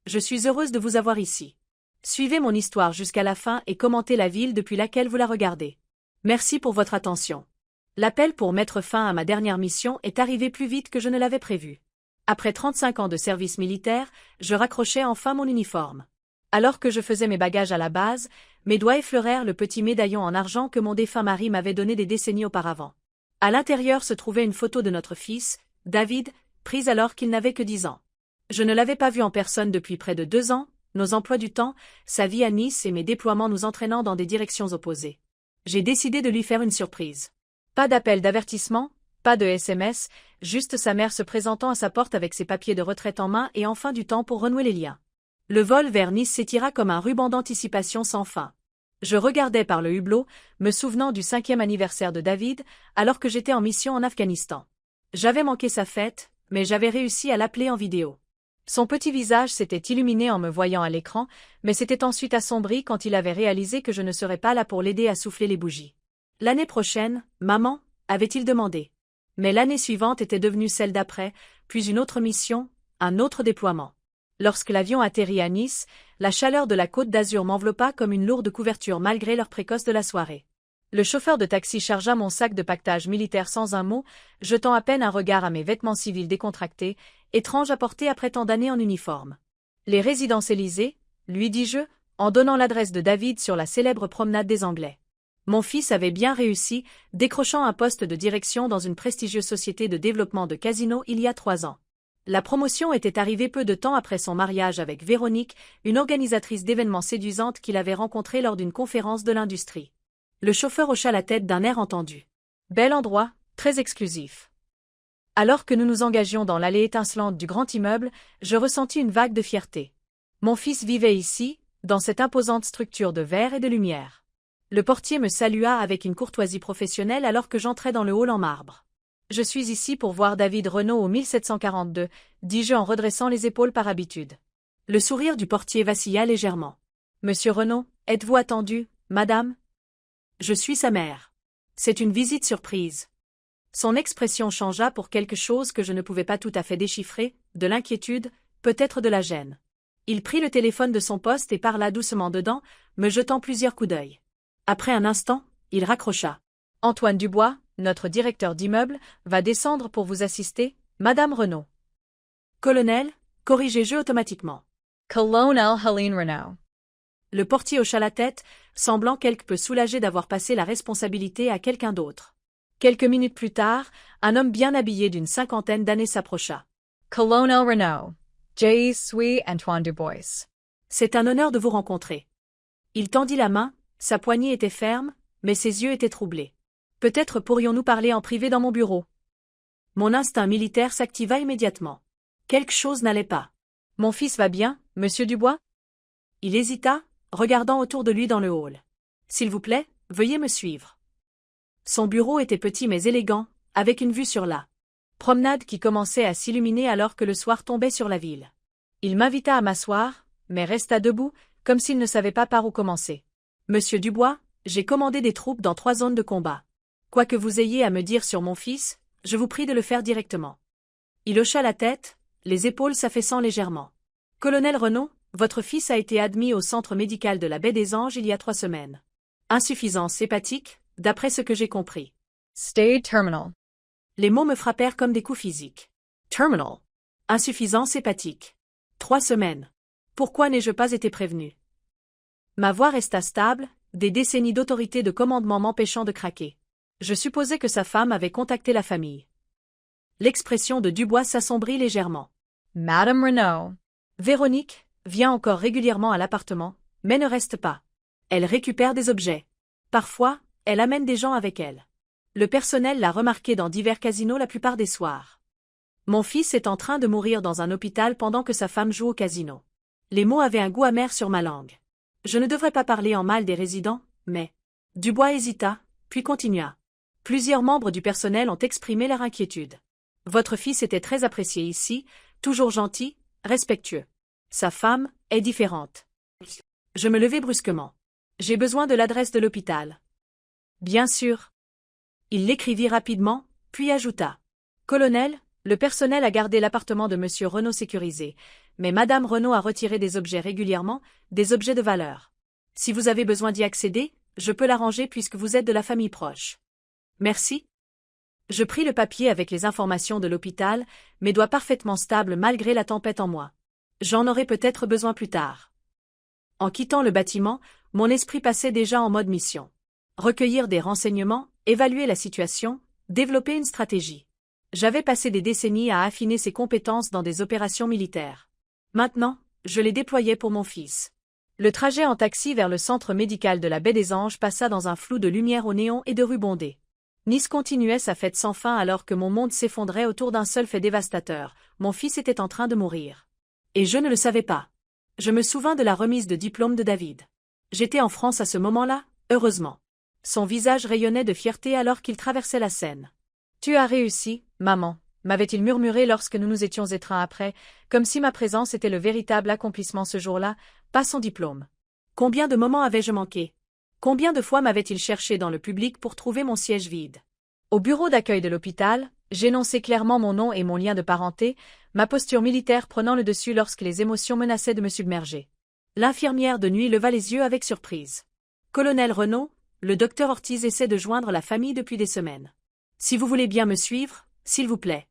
Je suis heureuse de vous avoir ici. Suivez mon histoire jusqu'à la fin et commentez la ville depuis laquelle vous la regardez. Merci pour votre attention. L'appel pour mettre fin à ma dernière mission est arrivé plus vite que je ne l'avais prévu. Après 35 ans de service militaire, je raccrochais enfin mon uniforme. Alors que je faisais mes bagages à la base, mes doigts effleurèrent le petit médaillon en argent que mon défunt mari m'avait donné des décennies auparavant. À l'intérieur se trouvait une photo de notre fils, David, prise alors qu'il n'avait que 10 ans. Je ne l'avais pas vu en personne depuis près de 2 ans, nos emplois du temps, sa vie à Nice et mes déploiements nous entraînant dans des directions opposées. J'ai décidé de lui faire une surprise. Pas d'appel d'avertissement, pas de SMS, juste sa mère se présentant à sa porte avec ses papiers de retraite en main et enfin du temps pour renouer les liens. Le vol vers Nice s'étira comme un ruban d'anticipation sans fin. Je regardais par le hublot, me souvenant du 5e anniversaire de David, alors que j'étais en mission en Afghanistan. J'avais manqué sa fête, mais j'avais réussi à l'appeler en vidéo. Son petit visage s'était illuminé en me voyant à l'écran, mais s'était ensuite assombri quand il avait réalisé que je ne serais pas là pour l'aider à souffler les bougies. L'année prochaine, maman, avait-il demandé. Mais l'année suivante était devenue celle d'après, puis une autre mission, un autre déploiement. Lorsque l'avion atterrit à Nice, la chaleur de la Côte d'Azur m'enveloppa comme une lourde couverture malgré l'heure précoce de la soirée. Le chauffeur de taxi chargea mon sac de paquetage militaire sans un mot, jetant à peine un regard à mes vêtements civils décontractés, étranges à porter après tant d'années en uniforme. Les résidences Élysées, lui dis-je, en donnant l'adresse de David sur la célèbre promenade des Anglais. Mon fils avait bien réussi, décrochant un poste de direction dans une prestigieuse société de développement de casinos il y a 3 ans. La promotion était arrivée peu de temps après son mariage avec Véronique, une organisatrice d'événements séduisante qu'il avait rencontrée lors d'une conférence de l'industrie. Le chauffeur hocha la tête d'un air entendu. Bel endroit, très exclusif. Alors que nous nous engagions dans l'allée étincelante du grand immeuble, je ressentis une vague de fierté. Mon fils vivait ici, dans cette imposante structure de verre et de lumière. Le portier me salua avec une courtoisie professionnelle alors que j'entrais dans le hall en marbre. « Je suis ici pour voir David Renaud au 1742, dis-je en redressant les épaules par habitude. Le sourire du portier vacilla légèrement. « Monsieur Renaud, êtes-vous attendu, madame ?»« Je suis sa mère. C'est une visite surprise. » Son expression changea pour quelque chose que je ne pouvais pas tout à fait déchiffrer, de l'inquiétude, peut-être de la gêne. Il prit le téléphone de son poste et parla doucement dedans, me jetant plusieurs coups d'œil. Après un instant, il raccrocha. « Antoine Dubois, notre directeur d'immeuble, va descendre pour vous assister, Madame Renaud. »« Colonel, corrigez-je automatiquement. »« Colonel Helene Renaud. » Le portier hocha la tête, semblant quelque peu soulagé d'avoir passé la responsabilité à quelqu'un d'autre. Quelques minutes plus tard, un homme bien habillé d'une 50aine d'années s'approcha. « Colonel Renaud, je suis Antoine Dubois. »« C'est un honneur de vous rencontrer. » Il tendit la main, sa poignée était ferme, mais ses yeux étaient troublés. « Peut-être pourrions-nous parler en privé dans mon bureau. » Mon instinct militaire s'activa immédiatement. Quelque chose n'allait pas. « Mon fils va bien, monsieur Dubois ?» Il hésita, regardant autour de lui dans le hall. « S'il vous plaît, veuillez me suivre. » Son bureau était petit mais élégant, avec une vue sur la promenade qui commençait à s'illuminer alors que le soir tombait sur la ville. Il m'invita à m'asseoir, mais resta debout, comme s'il ne savait pas par où commencer. « Monsieur Dubois, j'ai commandé des troupes dans 3 zones de combat. Quoi que vous ayez à me dire sur mon fils, je vous prie de le faire directement. » Il hocha la tête, les épaules s'affaissant légèrement. « Colonel Renaud, votre fils a été admis au centre médical de la Baie des Anges il y a 3 semaines. Insuffisance hépatique, d'après ce que j'ai compris. » Stade terminal. Les mots me frappèrent comme des coups physiques. Terminal. Insuffisance hépatique. 3 semaines. Pourquoi n'ai-je pas été prévenu? Ma voix resta stable, des décennies d'autorité de commandement m'empêchant de craquer. Je supposais que sa femme avait contacté la famille. L'expression de Dubois s'assombrit légèrement. Madame Renaud. Véronique vient encore régulièrement à l'appartement, mais ne reste pas. Elle récupère des objets. Parfois, elle amène des gens avec elle. Le personnel l'a remarqué dans divers casinos la plupart des soirs. Mon fils est en train de mourir dans un hôpital pendant que sa femme joue au casino. Les mots avaient un goût amer sur ma langue. Je ne devrais pas parler en mal des résidents, mais... Dubois hésita, puis continua. Plusieurs membres du personnel ont exprimé leur inquiétude. Votre fils était très apprécié ici, toujours gentil, respectueux. Sa femme est différente. Je me levai brusquement. J'ai besoin de l'adresse de l'hôpital. Bien sûr. Il l'écrivit rapidement, puis ajouta. Colonel, le personnel a gardé l'appartement de Monsieur Renaud sécurisé, mais Madame Renaud a retiré des objets régulièrement, des objets de valeur. Si vous avez besoin d'y accéder, je peux l'arranger puisque vous êtes de la famille proche. Merci. Je pris le papier avec les informations de l'hôpital, mes doigts parfaitement stables malgré la tempête en moi. J'en aurai peut-être besoin plus tard. En quittant le bâtiment, mon esprit passait déjà en mode mission. Recueillir des renseignements, évaluer la situation, développer une stratégie. J'avais passé des décennies à affiner ces compétences dans des opérations militaires. Maintenant, je les déployais pour mon fils. Le trajet en taxi vers le centre médical de la Baie des Anges passa dans un flou de lumière au néon et de rues bondées. Nice continuait sa fête sans fin alors que mon monde s'effondrait autour d'un seul fait dévastateur, mon fils était en train de mourir. Et je ne le savais pas. Je me souvins de la remise de diplôme de David. J'étais en France à ce moment-là, heureusement. Son visage rayonnait de fierté alors qu'il traversait la Seine. « Tu as réussi, maman », m'avait-il murmuré lorsque nous nous étions étreints après, comme si ma présence était le véritable accomplissement ce jour-là, pas son diplôme. Combien de moments avais-je manqué? Combien de fois m'avait-il cherché dans le public pour trouver mon siège vide? Au bureau d'accueil de l'hôpital, j'énonçai clairement mon nom et mon lien de parenté, ma posture militaire prenant le dessus lorsque les émotions menaçaient de me submerger. L'infirmière de nuit leva les yeux avec surprise. « Colonel Renaud, le docteur Ortiz essaie de joindre la famille depuis des semaines. Si vous voulez bien me suivre, s'il vous plaît. »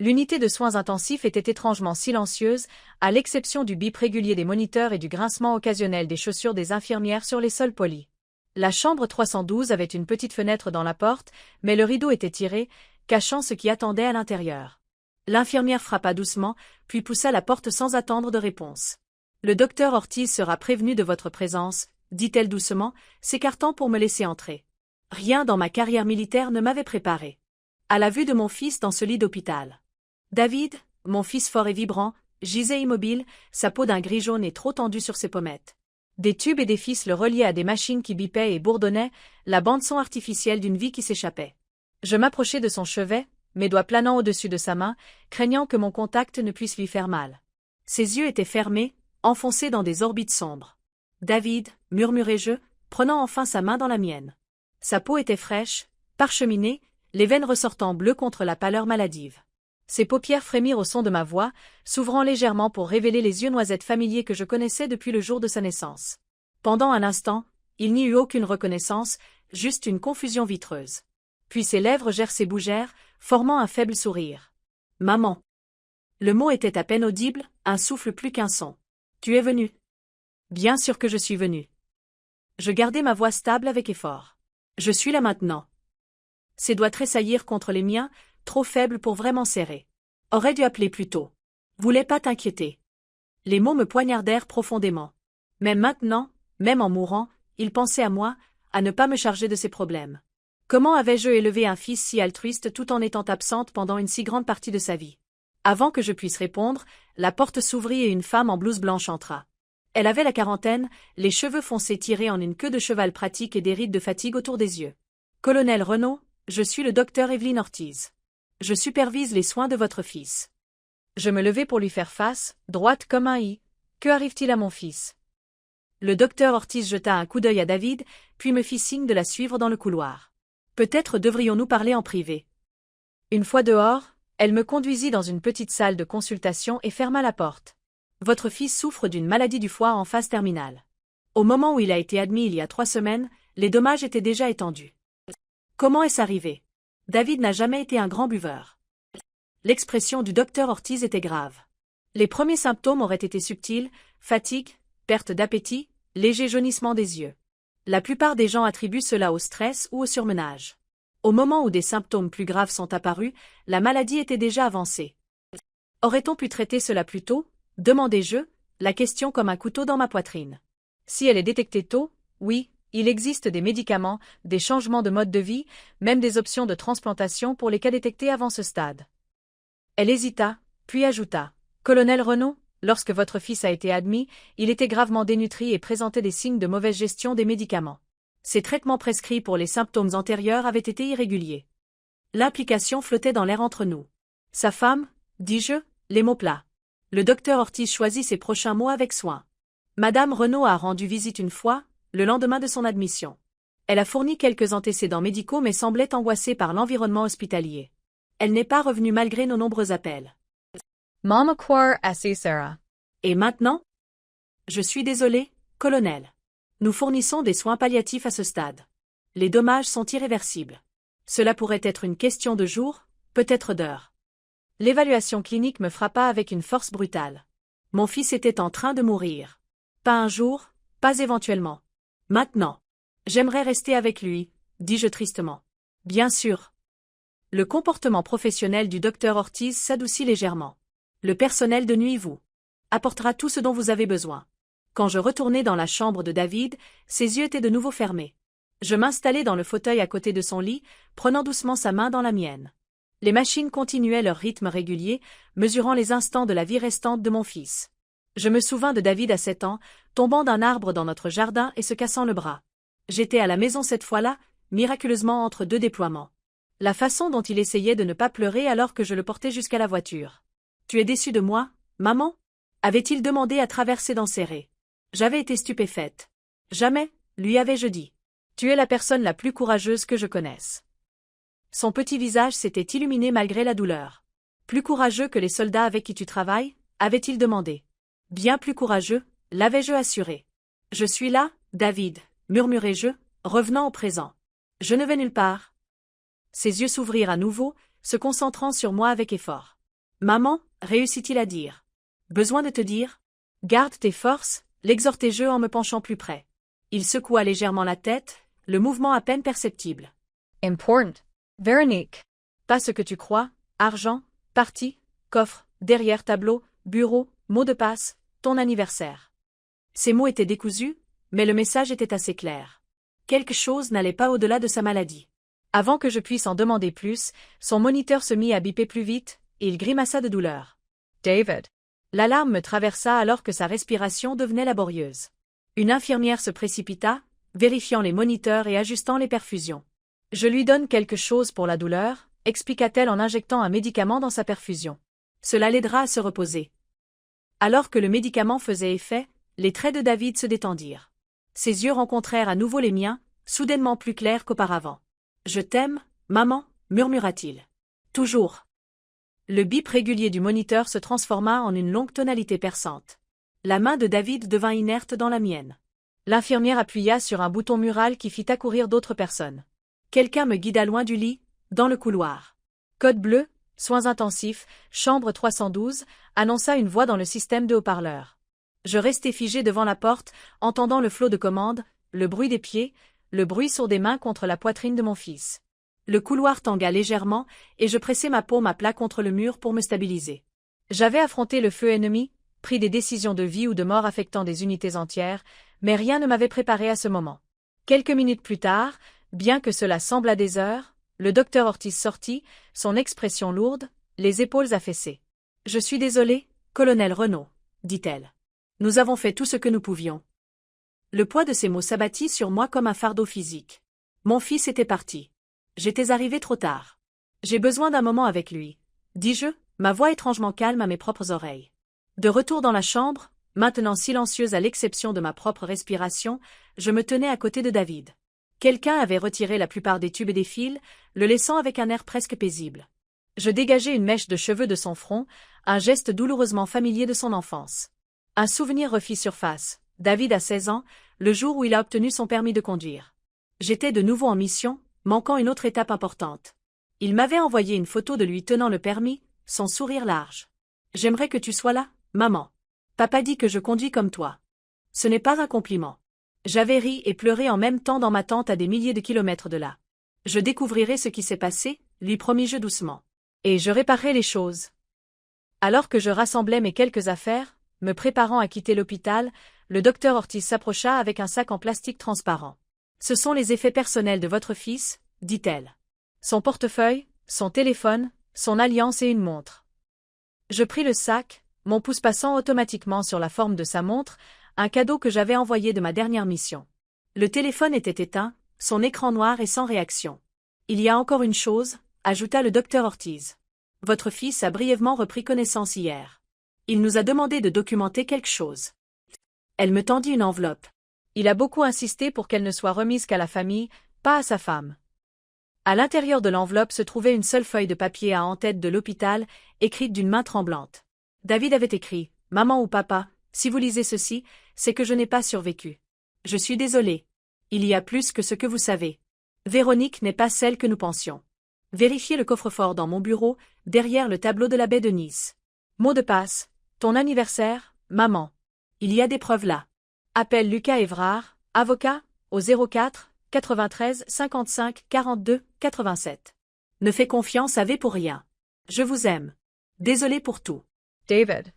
L'unité de soins intensifs était étrangement silencieuse, à l'exception du bip régulier des moniteurs et du grincement occasionnel des chaussures des infirmières sur les sols polis. La chambre 312 avait une petite fenêtre dans la porte, mais le rideau était tiré, cachant ce qui attendait à l'intérieur. L'infirmière frappa doucement, puis poussa la porte sans attendre de réponse. « Le docteur Ortiz sera prévenu de votre présence, » dit-elle doucement, s'écartant pour me laisser entrer. Rien dans ma carrière militaire ne m'avait préparé. À la vue de mon fils dans ce lit d'hôpital. David, mon fils fort et vibrant, gisait immobile, sa peau d'un gris jaune et trop tendue sur ses pommettes. Des tubes et des fils le reliaient à des machines qui bipaient et bourdonnaient, la bande-son artificielle d'une vie qui s'échappait. Je m'approchai de son chevet, mes doigts planant au-dessus de sa main, craignant que mon contact ne puisse lui faire mal. Ses yeux étaient fermés, enfoncés dans des orbites sombres. « David », murmurai-je, prenant enfin sa main dans la mienne. Sa peau était fraîche, parcheminée, les veines ressortant bleues contre la pâleur maladive. Ses paupières frémirent au son de ma voix, s'ouvrant légèrement pour révéler les yeux noisettes familiers que je connaissais depuis le jour de sa naissance. Pendant un instant, il n'y eut aucune reconnaissance, juste une confusion vitreuse. Puis ses lèvres gercées bougèrent, formant un faible sourire. « Maman !» Le mot était à peine audible, un souffle plus qu'un son. « Tu es venue ?» ?»« Bien sûr que je suis venue. » Je gardai ma voix stable avec effort. « Je suis là maintenant. » Ses doigts tressaillirent contre les miens, trop faibles pour vraiment serrer. « Aurais dû appeler plus tôt. Voulais pas t'inquiéter. » Les mots me poignardèrent profondément. Même maintenant, même en mourant, il pensait à moi, à ne pas me charger de ses problèmes. Comment avais-je élevé un fils si altruiste tout en étant absente pendant une si grande partie de sa vie? Avant que je puisse répondre, la porte s'ouvrit et une femme en blouse blanche entra. Elle avait la quarantaine, les cheveux foncés tirés en une queue de cheval pratique et des rides de fatigue autour des yeux. « Colonel Renaud, je suis le docteur Evelyne Ortiz. Je supervise les soins de votre fils. » Je me levai pour lui faire face, droite comme un i. « Que arrive-t-il à mon fils ?» Le docteur Ortiz jeta un coup d'œil à David, puis me fit signe de la suivre dans le couloir. « Peut-être devrions-nous parler en privé. » Une fois dehors, elle me conduisit dans une petite salle de consultation et ferma la porte. « Votre fils souffre d'une maladie du foie en phase terminale. Au moment où il a été admis il y a 3 semaines, les dommages étaient déjà étendus. » Comment est-ce arrivé? David n'a jamais été un grand buveur. L'expression du docteur Ortiz était grave. Les premiers symptômes auraient été subtils, fatigue, perte d'appétit, léger jaunissement des yeux. La plupart des gens attribuent cela au stress ou au surmenage. Au moment où des symptômes plus graves sont apparus, la maladie était déjà avancée. Aurait-on pu traiter cela plus tôt? Demandai-je, la question comme un couteau dans ma poitrine. Si elle est détectée tôt, oui, il existe des médicaments, des changements de mode de vie, même des options de transplantation pour les cas détectés avant ce stade. Elle hésita, puis ajouta. « Colonel Renaud, lorsque votre fils a été admis, il était gravement dénutri et présentait des signes de mauvaise gestion des médicaments. Ses traitements prescrits pour les symptômes antérieurs avaient été irréguliers. » L'implication flottait dans l'air entre nous. « Sa femme ?» dis-je, les mots plats. Le docteur Ortiz choisit ses prochains mots avec soin. Madame Renaud a rendu visite une fois, le lendemain de son admission. Elle a fourni quelques antécédents médicaux mais semblait angoissée par l'environnement hospitalier. Elle n'est pas revenue malgré nos nombreux appels. Mama Quar S.E. Sarah. Et maintenant? Je suis désolé, colonel. Nous fournissons des soins palliatifs à ce stade. Les dommages sont irréversibles. Cela pourrait être une question de jours, peut-être d'heures. L'évaluation clinique me frappa avec une force brutale. Mon fils était en train de mourir. Pas un jour, pas éventuellement. Maintenant. J'aimerais rester avec lui, dis-je tristement. Bien sûr. Le comportement professionnel du docteur Ortiz s'adoucit légèrement. Le personnel de nuit vous apportera tout ce dont vous avez besoin. Quand je retournai dans la chambre de David, ses yeux étaient de nouveau fermés. Je m'installai dans le fauteuil à côté de son lit, prenant doucement sa main dans la mienne. Les machines continuaient leur rythme régulier, mesurant les instants de la vie restante de mon fils. Je me souvins de David à 7 ans, tombant d'un arbre dans notre jardin et se cassant le bras. J'étais à la maison cette fois-là, miraculeusement entre 2 déploiements. La façon dont il essayait de ne pas pleurer alors que je le portais jusqu'à la voiture. « Tu es déçue de moi, maman ?» avait-il demandé à travers ses dents serrées. J'avais été stupéfaite. Jamais, lui avais-je dit. Tu es la personne la plus courageuse que je connaisse. Son petit visage s'était illuminé malgré la douleur. Plus courageux que les soldats avec qui tu travailles, avait-il demandé. Bien plus courageux, l'avais-je assuré. Je suis là, David, murmurai-je, revenant au présent. Je ne vais nulle part. Ses yeux s'ouvrirent à nouveau, se concentrant sur moi avec effort. Maman, réussit-il à dire. Besoin de te dire? Garde tes forces, l'exhortai-je en me penchant plus près. Il secoua légèrement la tête, le mouvement à peine perceptible. Important. Véronique. Pas ce que tu crois, argent, partie, coffre, derrière tableau, bureau, mot de passe, ton anniversaire. Ces mots étaient décousus, mais le message était assez clair. Quelque chose n'allait pas au-delà de sa maladie. Avant que je puisse en demander plus, son moniteur se mit à biper plus vite, et il grimaça de douleur. David. L'alarme me traversa alors que sa respiration devenait laborieuse. Une infirmière se précipita, vérifiant les moniteurs et ajustant les perfusions. Je lui donne quelque chose pour la douleur, expliqua-t-elle en injectant un médicament dans sa perfusion. Cela l'aidera à se reposer. Alors que le médicament faisait effet, les traits de David se détendirent. Ses yeux rencontrèrent à nouveau les miens, soudainement plus clairs qu'auparavant. « Je t'aime, maman, murmura-t-il. Toujours. Le bip régulier du moniteur se transforma en une longue tonalité perçante. La main de David devint inerte dans la mienne. L'infirmière appuya sur un bouton mural qui fit accourir d'autres personnes. Quelqu'un me guida loin du lit, dans le couloir. Code bleu, soins intensifs, chambre 312, annonça une voix dans le système de haut-parleurs. Je restai figé devant la porte, entendant le flot de commandes, le bruit des pieds, le bruit sourd des mains contre la poitrine de mon fils. Le couloir tangua légèrement, et je pressai ma paume à plat contre le mur pour me stabiliser. J'avais affronté le feu ennemi, pris des décisions de vie ou de mort affectant des unités entières, mais rien ne m'avait préparé à ce moment. Quelques minutes plus tard, bien que cela semblât des heures, le docteur Ortiz sortit, son expression lourde, les épaules affaissées. « Je suis désolé, colonel Renaud, dit-elle. Nous avons fait tout ce que nous pouvions. » Le poids de ces mots s'abattit sur moi comme un fardeau physique. Mon fils était parti. J'étais arrivé trop tard. J'ai besoin d'un moment avec lui, dis-je, ma voix étrangement calme à mes propres oreilles. De retour dans la chambre, maintenant silencieuse à l'exception de ma propre respiration, je me tenais à côté de David. Quelqu'un avait retiré la plupart des tubes et des fils, le laissant avec un air presque paisible. Je dégageai une mèche de cheveux de son front, un geste douloureusement familier de son enfance. Un souvenir refit surface. David a 16 ans, le jour où il a obtenu son permis de conduire. J'étais de nouveau en mission, manquant une autre étape importante. Il m'avait envoyé une photo de lui tenant le permis, son sourire large. « J'aimerais que tu sois là, maman. Papa dit que je conduis comme toi. » Ce n'est pas un compliment. J'avais ri et pleuré en même temps dans ma tente à des milliers de kilomètres de là. « Je découvrirai ce qui s'est passé, » lui promis-je doucement. « Et je réparerai les choses. » Alors que je rassemblais mes quelques affaires, me préparant à quitter l'hôpital, le docteur Ortiz s'approcha avec un sac en plastique transparent. « Ce sont les effets personnels de votre fils, » dit-elle. Son portefeuille, son téléphone, son alliance et une montre. Je pris le sac, mon pouce passant automatiquement sur la forme de sa montre, un cadeau que j'avais envoyé de ma dernière mission. Le téléphone était éteint, son écran noir et sans réaction. « Il y a encore une chose, » ajouta le docteur Ortiz. « Votre fils a brièvement repris connaissance hier. Il nous a demandé de documenter quelque chose. » Elle me tendit une enveloppe. Il a beaucoup insisté pour qu'elle ne soit remise qu'à la famille, pas à sa femme. À l'intérieur de l'enveloppe se trouvait une seule feuille de papier à en-tête de l'hôpital, écrite d'une main tremblante. David avait écrit, « Maman ou papa, si vous lisez ceci, c'est que je n'ai pas survécu. Je suis désolé. Il y a plus que ce que vous savez. Véronique n'est pas celle que nous pensions. Vérifiez le coffre-fort dans mon bureau, derrière le tableau de la baie de Nice. Mot de passe, ton anniversaire, maman. Il y a des preuves là. Appelle Lucas Évrard, avocat, au 04 93 55 42 87. Ne fais confiance à V pour rien. Je vous aime. Désolé pour tout. David.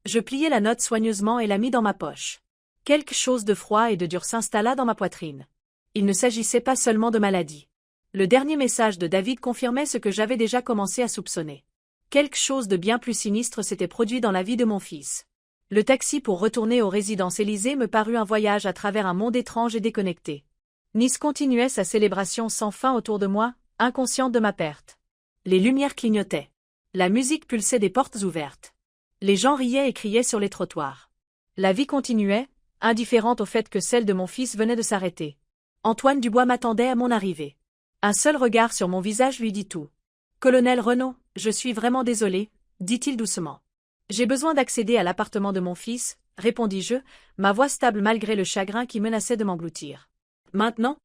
Je pliai la note soigneusement et la mis dans ma poche. Quelque chose de froid et de dur s'installa dans ma poitrine. Il ne s'agissait pas seulement de maladie. Le dernier message de David confirmait ce que j'avais déjà commencé à soupçonner. Quelque chose de bien plus sinistre s'était produit dans la vie de mon fils. Le taxi pour retourner aux résidences Élysée me parut un voyage à travers un monde étrange et déconnecté. Nice continuait sa célébration sans fin autour de moi, inconsciente de ma perte. Les lumières clignotaient. La musique pulsait des portes ouvertes. Les gens riaient et criaient sur les trottoirs. La vie continuait, indifférente au fait que celle de mon fils venait de s'arrêter. Antoine Dubois m'attendait à mon arrivée. Un seul regard sur mon visage lui dit tout. « Colonel Renaud, je suis vraiment désolé, dit-il doucement. J'ai besoin d'accéder à l'appartement de mon fils, répondis-je, ma voix stable malgré le chagrin qui menaçait de m'engloutir. Maintenant ?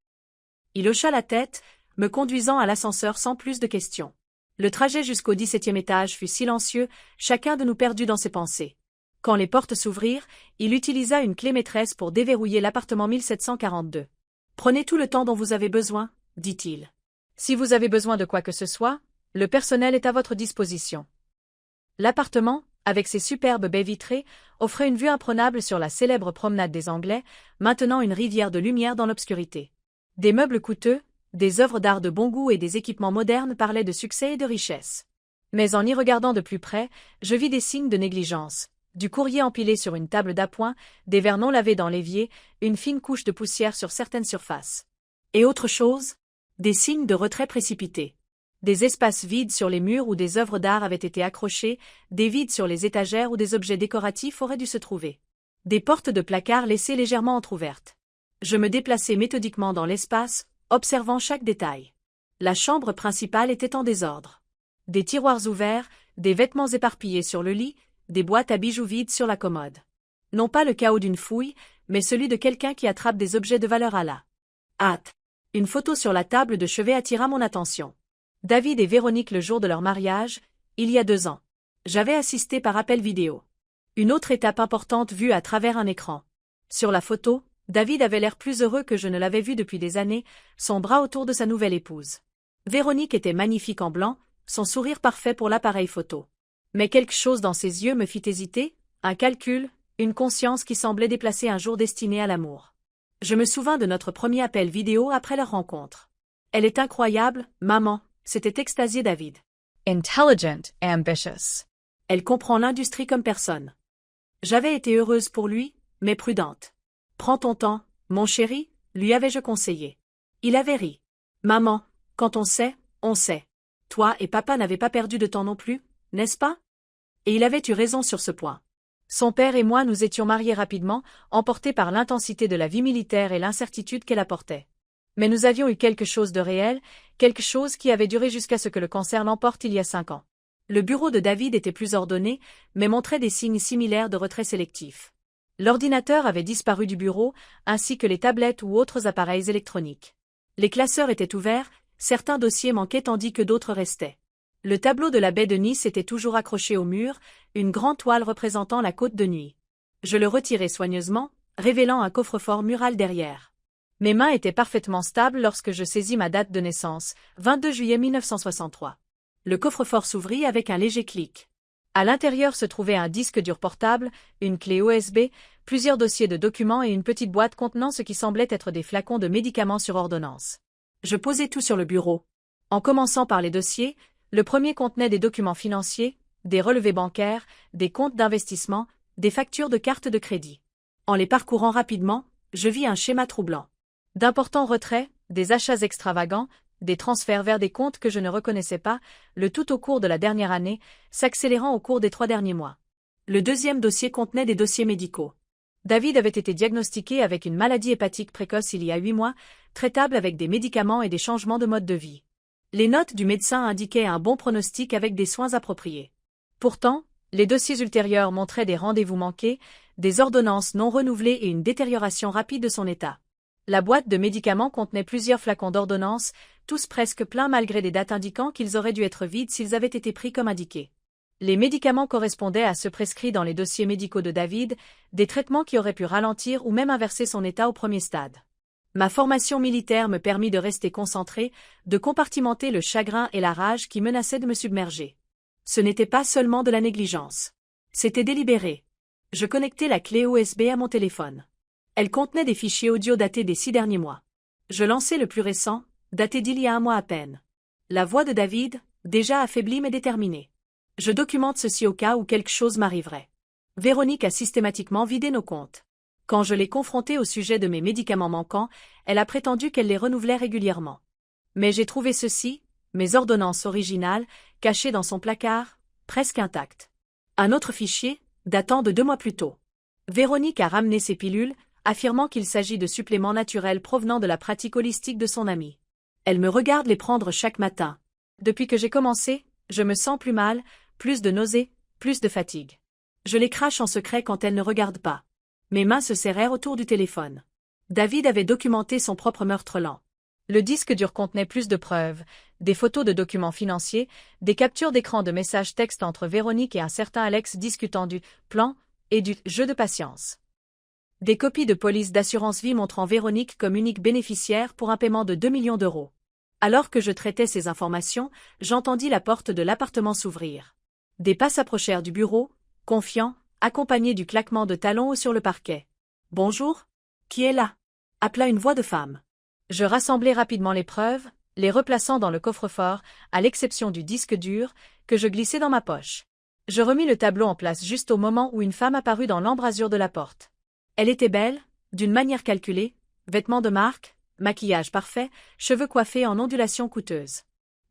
Il hocha la tête, me conduisant à l'ascenseur sans plus de questions. Le trajet jusqu'au 17e étage fut silencieux, chacun de nous perdu dans ses pensées. Quand les portes s'ouvrirent, il utilisa une clé maîtresse pour déverrouiller l'appartement 1742. « Prenez tout le temps dont vous avez besoin, dit-il. Si vous avez besoin de quoi que ce soit, le personnel est à votre disposition. » L'appartement, avec ses superbes baies vitrées, offrait une vue imprenable sur la célèbre promenade des Anglais, maintenant une rivière de lumière dans l'obscurité. Des meubles coûteux, des œuvres d'art de bon goût et des équipements modernes parlaient de succès et de richesse. Mais en y regardant de plus près, je vis des signes de négligence. Du courrier empilé sur une table d'appoint, des verres non lavés dans l'évier, une fine couche de poussière sur certaines surfaces. Et autre chose ? Des signes de retrait précipité. Des espaces vides sur les murs où des œuvres d'art avaient été accrochées, des vides sur les étagères où des objets décoratifs auraient dû se trouver. Des portes de placard laissées légèrement entr'ouvertes. Je me déplaçais méthodiquement dans l'espace, observant chaque détail. La chambre principale était en désordre. Des tiroirs ouverts, des vêtements éparpillés sur le lit, des boîtes à bijoux vides sur la commode. Non pas le chaos d'une fouille, mais celui de quelqu'un qui attrape des objets de valeur à la hâte. Une photo sur la table de chevet attira mon attention. David et Véronique le jour de leur mariage, il y a 2 ans. J'avais assisté par appel vidéo. Une autre étape importante vue à travers un écran. Sur la photo, David avait l'air plus heureux que je ne l'avais vu depuis des années, son bras autour de sa nouvelle épouse. Véronique était magnifique en blanc, son sourire parfait pour l'appareil photo. Mais quelque chose dans ses yeux me fit hésiter, un calcul, une conscience qui semblait déplacer un jour destiné à l'amour. Je me souvins de notre premier appel vidéo après leur rencontre. « Elle est incroyable, maman », s'était extasié David. Intelligent, ambitious. Elle comprend l'industrie comme personne. J'avais été heureuse pour lui, mais prudente. Prends ton temps, mon chéri, lui avais-je conseillé. Il avait ri. Maman, quand on sait, on sait. Toi et papa n'avaient pas perdu de temps non plus, n'est-ce pas? Et il avait eu raison sur ce point. Son père et moi nous étions mariés rapidement, emportés par l'intensité de la vie militaire et l'incertitude qu'elle apportait. Mais nous avions eu quelque chose de réel, quelque chose qui avait duré jusqu'à ce que le cancer l'emporte il y a 5 ans. Le bureau de David était plus ordonné, mais montrait des signes similaires de retrait sélectif. L'ordinateur avait disparu du bureau, ainsi que les tablettes ou autres appareils électroniques. Les classeurs étaient ouverts, certains dossiers manquaient tandis que d'autres restaient. Le tableau de la baie de Nice était toujours accroché au mur, une grande toile représentant la côte de nuit. Je le retirai soigneusement, révélant un coffre-fort mural derrière. Mes mains étaient parfaitement stables lorsque je saisis ma date de naissance, 22 juillet 1963. Le coffre-fort s'ouvrit avec un léger clic. À l'intérieur se trouvait un disque dur portable, une clé USB, plusieurs dossiers de documents et une petite boîte contenant ce qui semblait être des flacons de médicaments sur ordonnance. Je posai tout sur le bureau. En commençant par les dossiers, le premier contenait des documents financiers, des relevés bancaires, des comptes d'investissement, des factures de cartes de crédit. En les parcourant rapidement, je vis un schéma troublant. D'importants retraits, des achats extravagants, des transferts vers des comptes que je ne reconnaissais pas, le tout au cours de la dernière année, s'accélérant au cours des 3 derniers mois. Le deuxième dossier contenait des dossiers médicaux. David avait été diagnostiqué avec une maladie hépatique précoce il y a 8 mois, traitable avec des médicaments et des changements de mode de vie. Les notes du médecin indiquaient un bon pronostic avec des soins appropriés. Pourtant, Les dossiers ultérieurs montraient des rendez-vous manqués, des ordonnances non renouvelées et une détérioration rapide de son état. La boîte de médicaments contenait plusieurs flacons d'ordonnances, tous presque pleins malgré des dates indiquant qu'ils auraient dû être vides s'ils avaient été pris comme indiqué. Les médicaments correspondaient à ceux prescrits dans les dossiers médicaux de David, des traitements qui auraient pu ralentir ou même inverser son état au premier stade. Ma formation militaire me permit de rester concentré, de compartimenter le chagrin et la rage qui menaçaient de me submerger. Ce n'était pas seulement de la négligence. C'était délibéré. Je connectai la clé USB à mon téléphone. Elle contenait des fichiers audio datés des 6 derniers mois. Je lançai le plus récent, daté d'il y a un mois à peine. La voix de David, déjà affaiblie mais déterminée. Je documente ceci au cas où quelque chose m'arriverait. Véronique a systématiquement vidé nos comptes. Quand je l'ai confrontée au sujet de mes médicaments manquants, elle a prétendu qu'elle les renouvelait régulièrement. Mais j'ai trouvé ceci, mes ordonnances originales, cachées dans son placard, presque intactes. Un autre fichier, datant de 2 mois plus tôt. Véronique a ramené ses pilules, affirmant qu'il s'agit de suppléments naturels provenant de la pratique holistique de son amie. Elle me regarde les prendre chaque matin. Depuis que j'ai commencé, je me sens plus mal, plus de nausées, plus de fatigue. Je les crache en secret quand elle ne regarde pas. Mes mains se serrèrent autour du téléphone. David avait documenté son propre meurtre lent. Le disque dur contenait plus de preuves, des photos de documents financiers, des captures d'écran de messages textes entre Véronique et un certain Alex discutant du plan et du jeu de patience. Des copies de police d'assurance vie montrant Véronique comme unique bénéficiaire pour un paiement de 2 millions d'euros. Alors que je traitais ces informations, j'entendis la porte de l'appartement s'ouvrir. Des pas s'approchèrent du bureau, confiants, accompagnés du claquement de talons sur le parquet. « Bonjour. Qui est là ?» appela une voix de femme. Je rassemblai rapidement les preuves, les replaçant dans le coffre-fort, à l'exception du disque dur, que je glissai dans ma poche. Je remis le tableau en place juste au moment où une femme apparut dans l'embrasure de la porte. Elle était belle, d'une manière calculée, vêtements de marque, maquillage parfait, cheveux coiffés en ondulations coûteuses.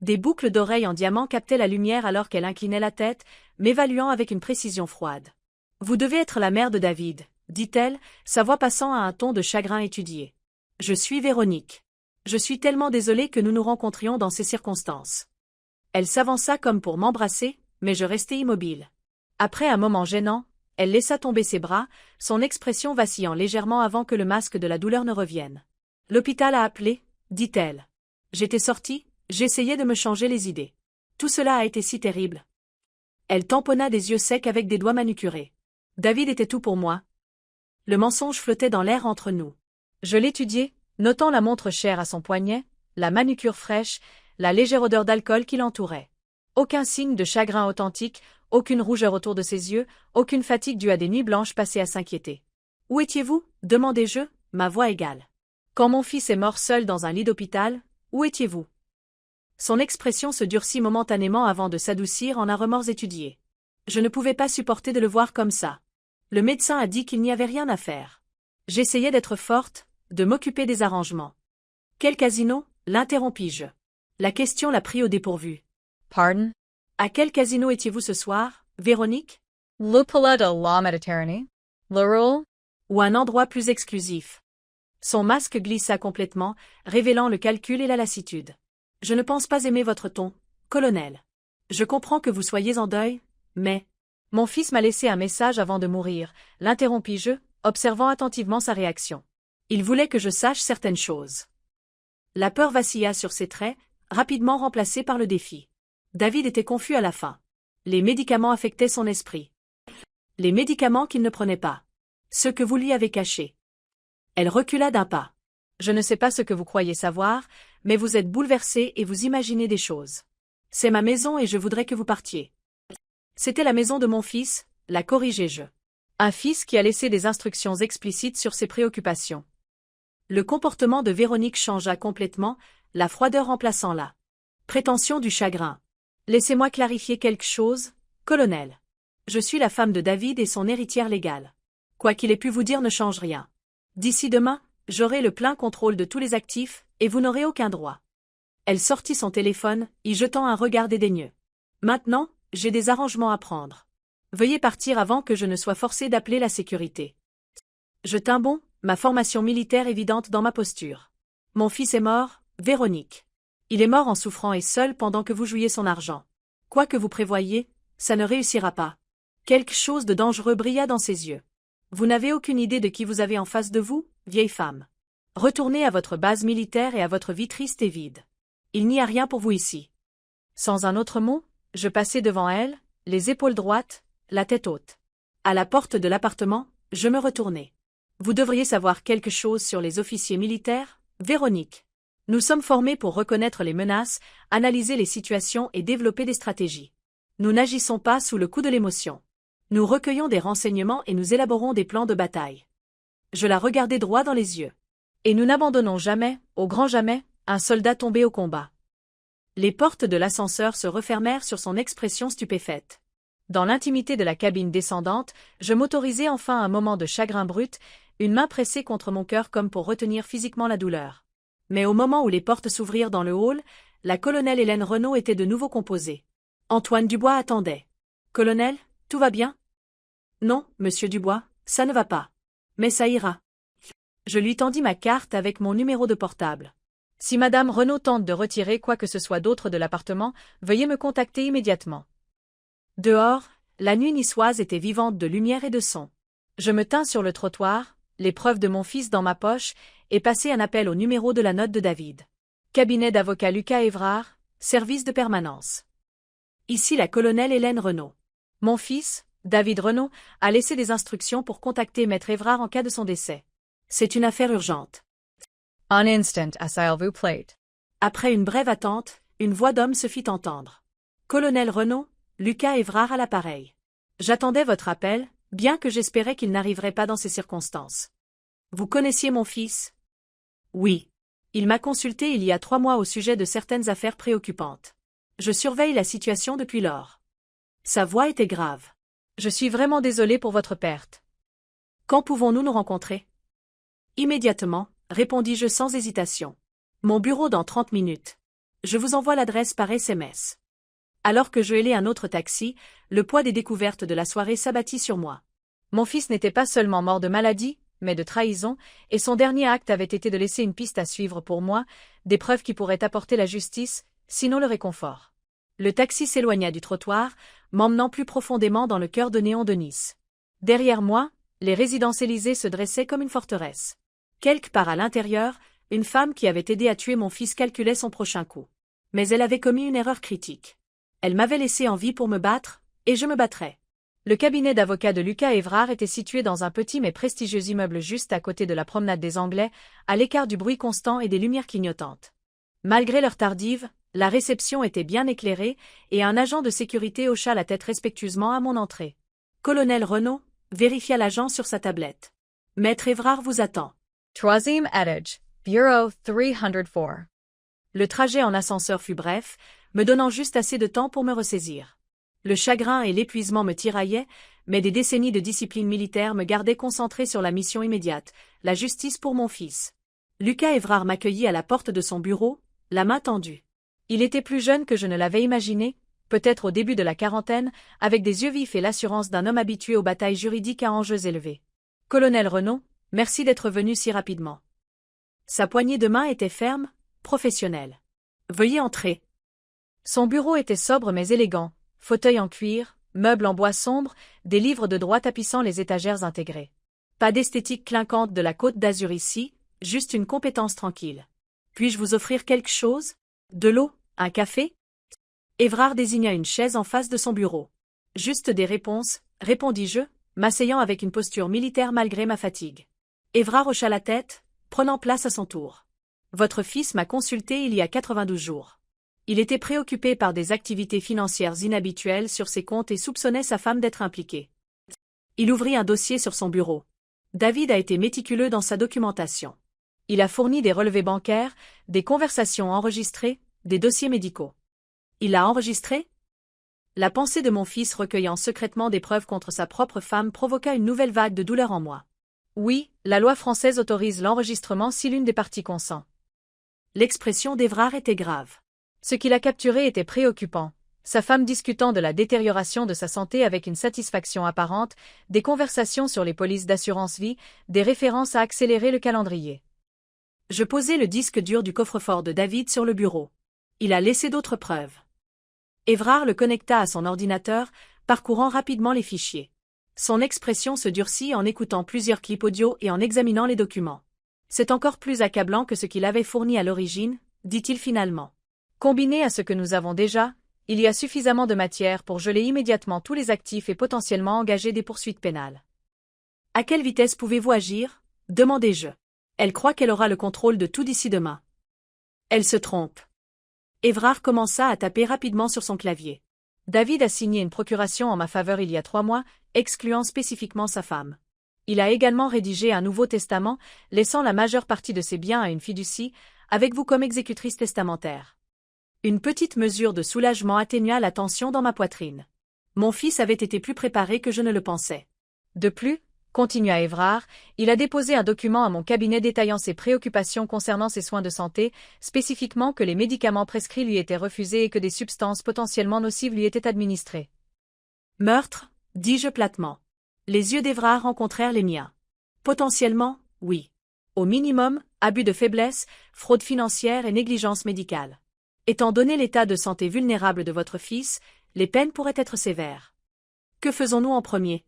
Des boucles d'oreilles en diamant captaient la lumière alors qu'elle inclinait la tête, m'évaluant avec une précision froide. « Vous devez être la mère de David, » dit-elle, sa voix passant à un ton de chagrin étudié. « Je suis Véronique. Je suis tellement désolée que nous nous rencontrions dans ces circonstances. » Elle s'avança comme pour m'embrasser, mais je restai immobile. Après un moment gênant, elle laissa tomber ses bras, son expression vacillant légèrement avant que le masque de la douleur ne revienne. « L'hôpital a appelé, » dit-elle. J'étais sortie, j'essayais de me changer les idées. Tout cela a été si terrible. Elle tamponna des yeux secs avec des doigts manucurés. David était tout pour moi. Le mensonge flottait dans l'air entre nous. Je l'étudiai, notant la montre chère à son poignet, la manucure fraîche, la légère odeur d'alcool qui l'entourait. Aucun signe de chagrin authentique, aucune rougeur autour de ses yeux, aucune fatigue due à des nuits blanches passées à s'inquiéter. « Où étiez-vous » demandai-je, ma voix égale. « Quand mon fils est mort seul dans un lit d'hôpital, où étiez-vous » Son expression se durcit momentanément avant de s'adoucir en un remords étudié. Je ne pouvais pas supporter de le voir comme ça. Le médecin a dit qu'il n'y avait rien à faire. J'essayais d'être forte, de m'occuper des arrangements. « Quel casino » l'interrompis-je. La question l'a pris au dépourvu. « Pardon? »« À quel casino étiez-vous ce soir, Véronique ?»« Le Palais de la Méditerranée? Le Roule? » Ou un endroit plus exclusif. Son masque glissa complètement, révélant le calcul et la lassitude. « Je ne pense pas aimer votre ton, colonel. Je comprends que vous soyez en deuil, mais... » Mon fils m'a laissé un message avant de mourir, l'interrompis-je, observant attentivement sa réaction. Il voulait que je sache certaines choses. La peur vacilla sur ses traits, rapidement remplacée par le défi. David était confus à la fin. Les médicaments affectaient son esprit. Les médicaments qu'il ne prenait pas. Ceux que vous lui avez cachés. Elle recula d'un pas. Je ne sais pas ce que vous croyez savoir, mais vous êtes bouleversé et vous imaginez des choses. C'est ma maison et je voudrais que vous partiez. C'était la maison de mon fils, la corrigeai-je. Un fils qui a laissé des instructions explicites sur ses préoccupations. Le comportement de Véronique changea complètement, la froideur remplaçant la prétention du chagrin. Laissez-moi clarifier quelque chose, colonel. Je suis la femme de David et son héritière légale. Quoi qu'il ait pu vous dire ne change rien. D'ici demain, j'aurai le plein contrôle de tous les actifs, et vous n'aurez aucun droit. Elle sortit son téléphone, y jetant un regard dédaigneux. Maintenant, j'ai des arrangements à prendre. Veuillez partir avant que je ne sois forcé d'appeler la sécurité. Je tins bon, ma formation militaire évidente dans ma posture. Mon fils est mort, Véronique. Il est mort en souffrant et seul pendant que vous jouiez son argent. Quoi que vous prévoyiez, ça ne réussira pas. Quelque chose de dangereux brilla dans ses yeux. Vous n'avez aucune idée de qui vous avez en face de vous, vieille femme. Retournez à votre base militaire et à votre vie triste et vide. Il n'y a rien pour vous ici. Sans un autre mot, je passai devant elle, les épaules droites, la tête haute. À la porte de l'appartement, je me retournai. Vous devriez savoir quelque chose sur les officiers militaires, Véronique. Nous sommes formés pour reconnaître les menaces, analyser les situations et développer des stratégies. Nous n'agissons pas sous le coup de l'émotion. Nous recueillons des renseignements et nous élaborons des plans de bataille. Je la regardai droit dans les yeux. Et nous n'abandonnons jamais, au grand jamais, un soldat tombé au combat. Les portes de l'ascenseur se refermèrent sur son expression stupéfaite. Dans l'intimité de la cabine descendante, je m'autorisai enfin un moment de chagrin brut, une main pressée contre mon cœur comme pour retenir physiquement la douleur. Mais au moment où les portes s'ouvrirent dans le hall, la colonelle Hélène Renaud était de nouveau composée. Antoine Dubois attendait. « Colonel, tout va bien ?»« Non, monsieur Dubois, ça ne va pas. Mais ça ira. » Je lui tendis ma carte avec mon numéro de portable. « Si madame Renaud tente de retirer quoi que ce soit d'autre de l'appartement, veuillez me contacter immédiatement. » Dehors, la nuit niçoise était vivante de lumière et de son. Je me tins sur le trottoir, les preuves de mon fils dans ma poche, et passai un appel au numéro de la note de David. Cabinet d'avocat Lucas Évrard, service de permanence. Ici la colonelle Hélène Renaud. Mon fils, David Renaud, a laissé des instructions pour contacter maître Évrard en cas de son décès. C'est une affaire urgente. Un instant, s'il vous plaît. Après une brève attente, une voix d'homme se fit entendre. Colonel Renaud, Lucas Évrard à l'appareil. J'attendais votre appel, bien que j'espérais qu'il n'arriverait pas dans ces circonstances. Vous connaissiez mon fils? Oui. Il m'a consulté il y a 3 mois au sujet de certaines affaires préoccupantes. Je surveille la situation depuis lors. Sa voix était grave. Je suis vraiment désolé pour votre perte. Quand pouvons-nous nous rencontrer? Immédiatement, répondis-je sans hésitation. Mon bureau dans 30 minutes. Je vous envoie l'adresse par SMS. Alors que je hélais un autre taxi, le poids des découvertes de la soirée s'abattit sur moi. Mon fils n'était pas seulement mort de maladie, mais de trahison, et son dernier acte avait été de laisser une piste à suivre pour moi, des preuves qui pourraient apporter la justice, sinon le réconfort. Le taxi s'éloigna du trottoir, m'emmenant plus profondément dans le cœur de néon de Nice. Derrière moi, les résidences Élysées se dressaient comme une forteresse. Quelque part à l'intérieur, une femme qui avait aidé à tuer mon fils calculait son prochain coup. Mais elle avait commis une erreur critique. Elle m'avait laissé en vie pour me battre, et je me battrais. Le cabinet d'avocat de Lucas Évrard était situé dans un petit mais prestigieux immeuble juste à côté de la promenade des Anglais, à l'écart du bruit constant et des lumières clignotantes. Malgré l'heure tardive, la réception était bien éclairée, et un agent de sécurité hocha la tête respectueusement à mon entrée. Colonel Renaud, vérifia l'agent sur sa tablette. Maître Évrard vous attend. Troisième étage, bureau 304. Le trajet en ascenseur fut bref, me donnant juste assez de temps pour me ressaisir. Le chagrin et l'épuisement me tiraillaient, mais des décennies de discipline militaire me gardaient concentré sur la mission immédiate, la justice pour mon fils. Lucas Évrard m'accueillit à la porte de son bureau, la main tendue. Il était plus jeune que je ne l'avais imaginé, peut-être au début de la quarantaine, avec des yeux vifs et l'assurance d'un homme habitué aux batailles juridiques à enjeux élevés. Colonel Renaud, merci d'être venu si rapidement. Sa poignée de main était ferme, professionnelle. Veuillez entrer. Son bureau était sobre mais élégant, fauteuil en cuir, meubles en bois sombre, des livres de droit tapissant les étagères intégrées. Pas d'esthétique clinquante de la Côte d'Azur ici, juste une compétence tranquille. Puis-je vous offrir quelque chose? De l'eau, un café? Évrard désigna une chaise en face de son bureau. Juste des réponses, répondis-je, m'asseyant avec une posture militaire malgré ma fatigue. Évrard hocha la tête, prenant place à son tour. Votre fils m'a consulté il y a 92 jours. Il était préoccupé par des activités financières inhabituelles sur ses comptes et soupçonnait sa femme d'être impliquée. Il ouvrit un dossier sur son bureau. David a été méticuleux dans sa documentation. Il a fourni des relevés bancaires, des conversations enregistrées, des dossiers médicaux. Il a enregistré? La pensée de mon fils recueillant secrètement des preuves contre sa propre femme provoqua une nouvelle vague de douleur en moi. Oui, la loi française autorise l'enregistrement si l'une des parties consent. L'expression d'Évrard était grave. Ce qui l'a capturé était préoccupant. Sa femme discutant de la détérioration de sa santé avec une satisfaction apparente, des conversations sur les polices d'assurance vie, des références à accélérer le calendrier. Je posai le disque dur du coffre-fort de David sur le bureau. Il a laissé d'autres preuves. Évrard le connecta à son ordinateur, parcourant rapidement les fichiers. Son expression se durcit en écoutant plusieurs clips audio et en examinant les documents. C'est encore plus accablant que ce qu'il avait fourni à l'origine, dit-il finalement. Combiné à ce que nous avons déjà, il y a suffisamment de matière pour geler immédiatement tous les actifs et potentiellement engager des poursuites pénales. À quelle vitesse pouvez-vous agir? Demandai-je. Elle croit qu'elle aura le contrôle de tout d'ici demain. Elle se trompe. Évrard commença à taper rapidement sur son clavier. David a signé une procuration en ma faveur il y a 3 mois, excluant spécifiquement sa femme. Il a également rédigé un nouveau testament, laissant la majeure partie de ses biens à une fiducie, avec vous comme exécutrice testamentaire. Une petite mesure de soulagement atténua la tension dans ma poitrine. Mon fils avait été plus préparé que je ne le pensais. De plus, continua Évrard, il a déposé un document à mon cabinet détaillant ses préoccupations concernant ses soins de santé, spécifiquement que les médicaments prescrits lui étaient refusés et que des substances potentiellement nocives lui étaient administrées. Meurtre, dis-je platement. Les yeux d'Évrard rencontrèrent les miens. Potentiellement, oui. Au minimum, abus de faiblesse, fraude financière et négligence médicale. Étant donné l'état de santé vulnérable de votre fils, les peines pourraient être sévères. Que faisons-nous en premier?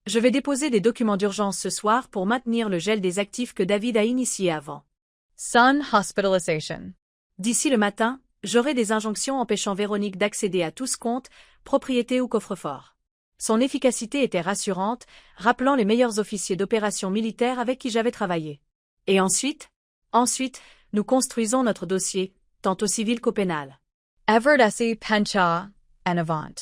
Je vais déposer des documents d'urgence ce soir pour maintenir le gel des actifs que David a initiés avant. Son hospitalization. D'ici le matin, j'aurai des injonctions empêchant Véronique d'accéder à tout ce compte, propriété ou coffre-fort. Son efficacité était rassurante, rappelant les meilleurs officiers d'opérations militaires avec qui j'avais travaillé. Et ensuite, nous construisons notre dossier, tant au civil qu'au pénal. Everdasi Pencha, en avant.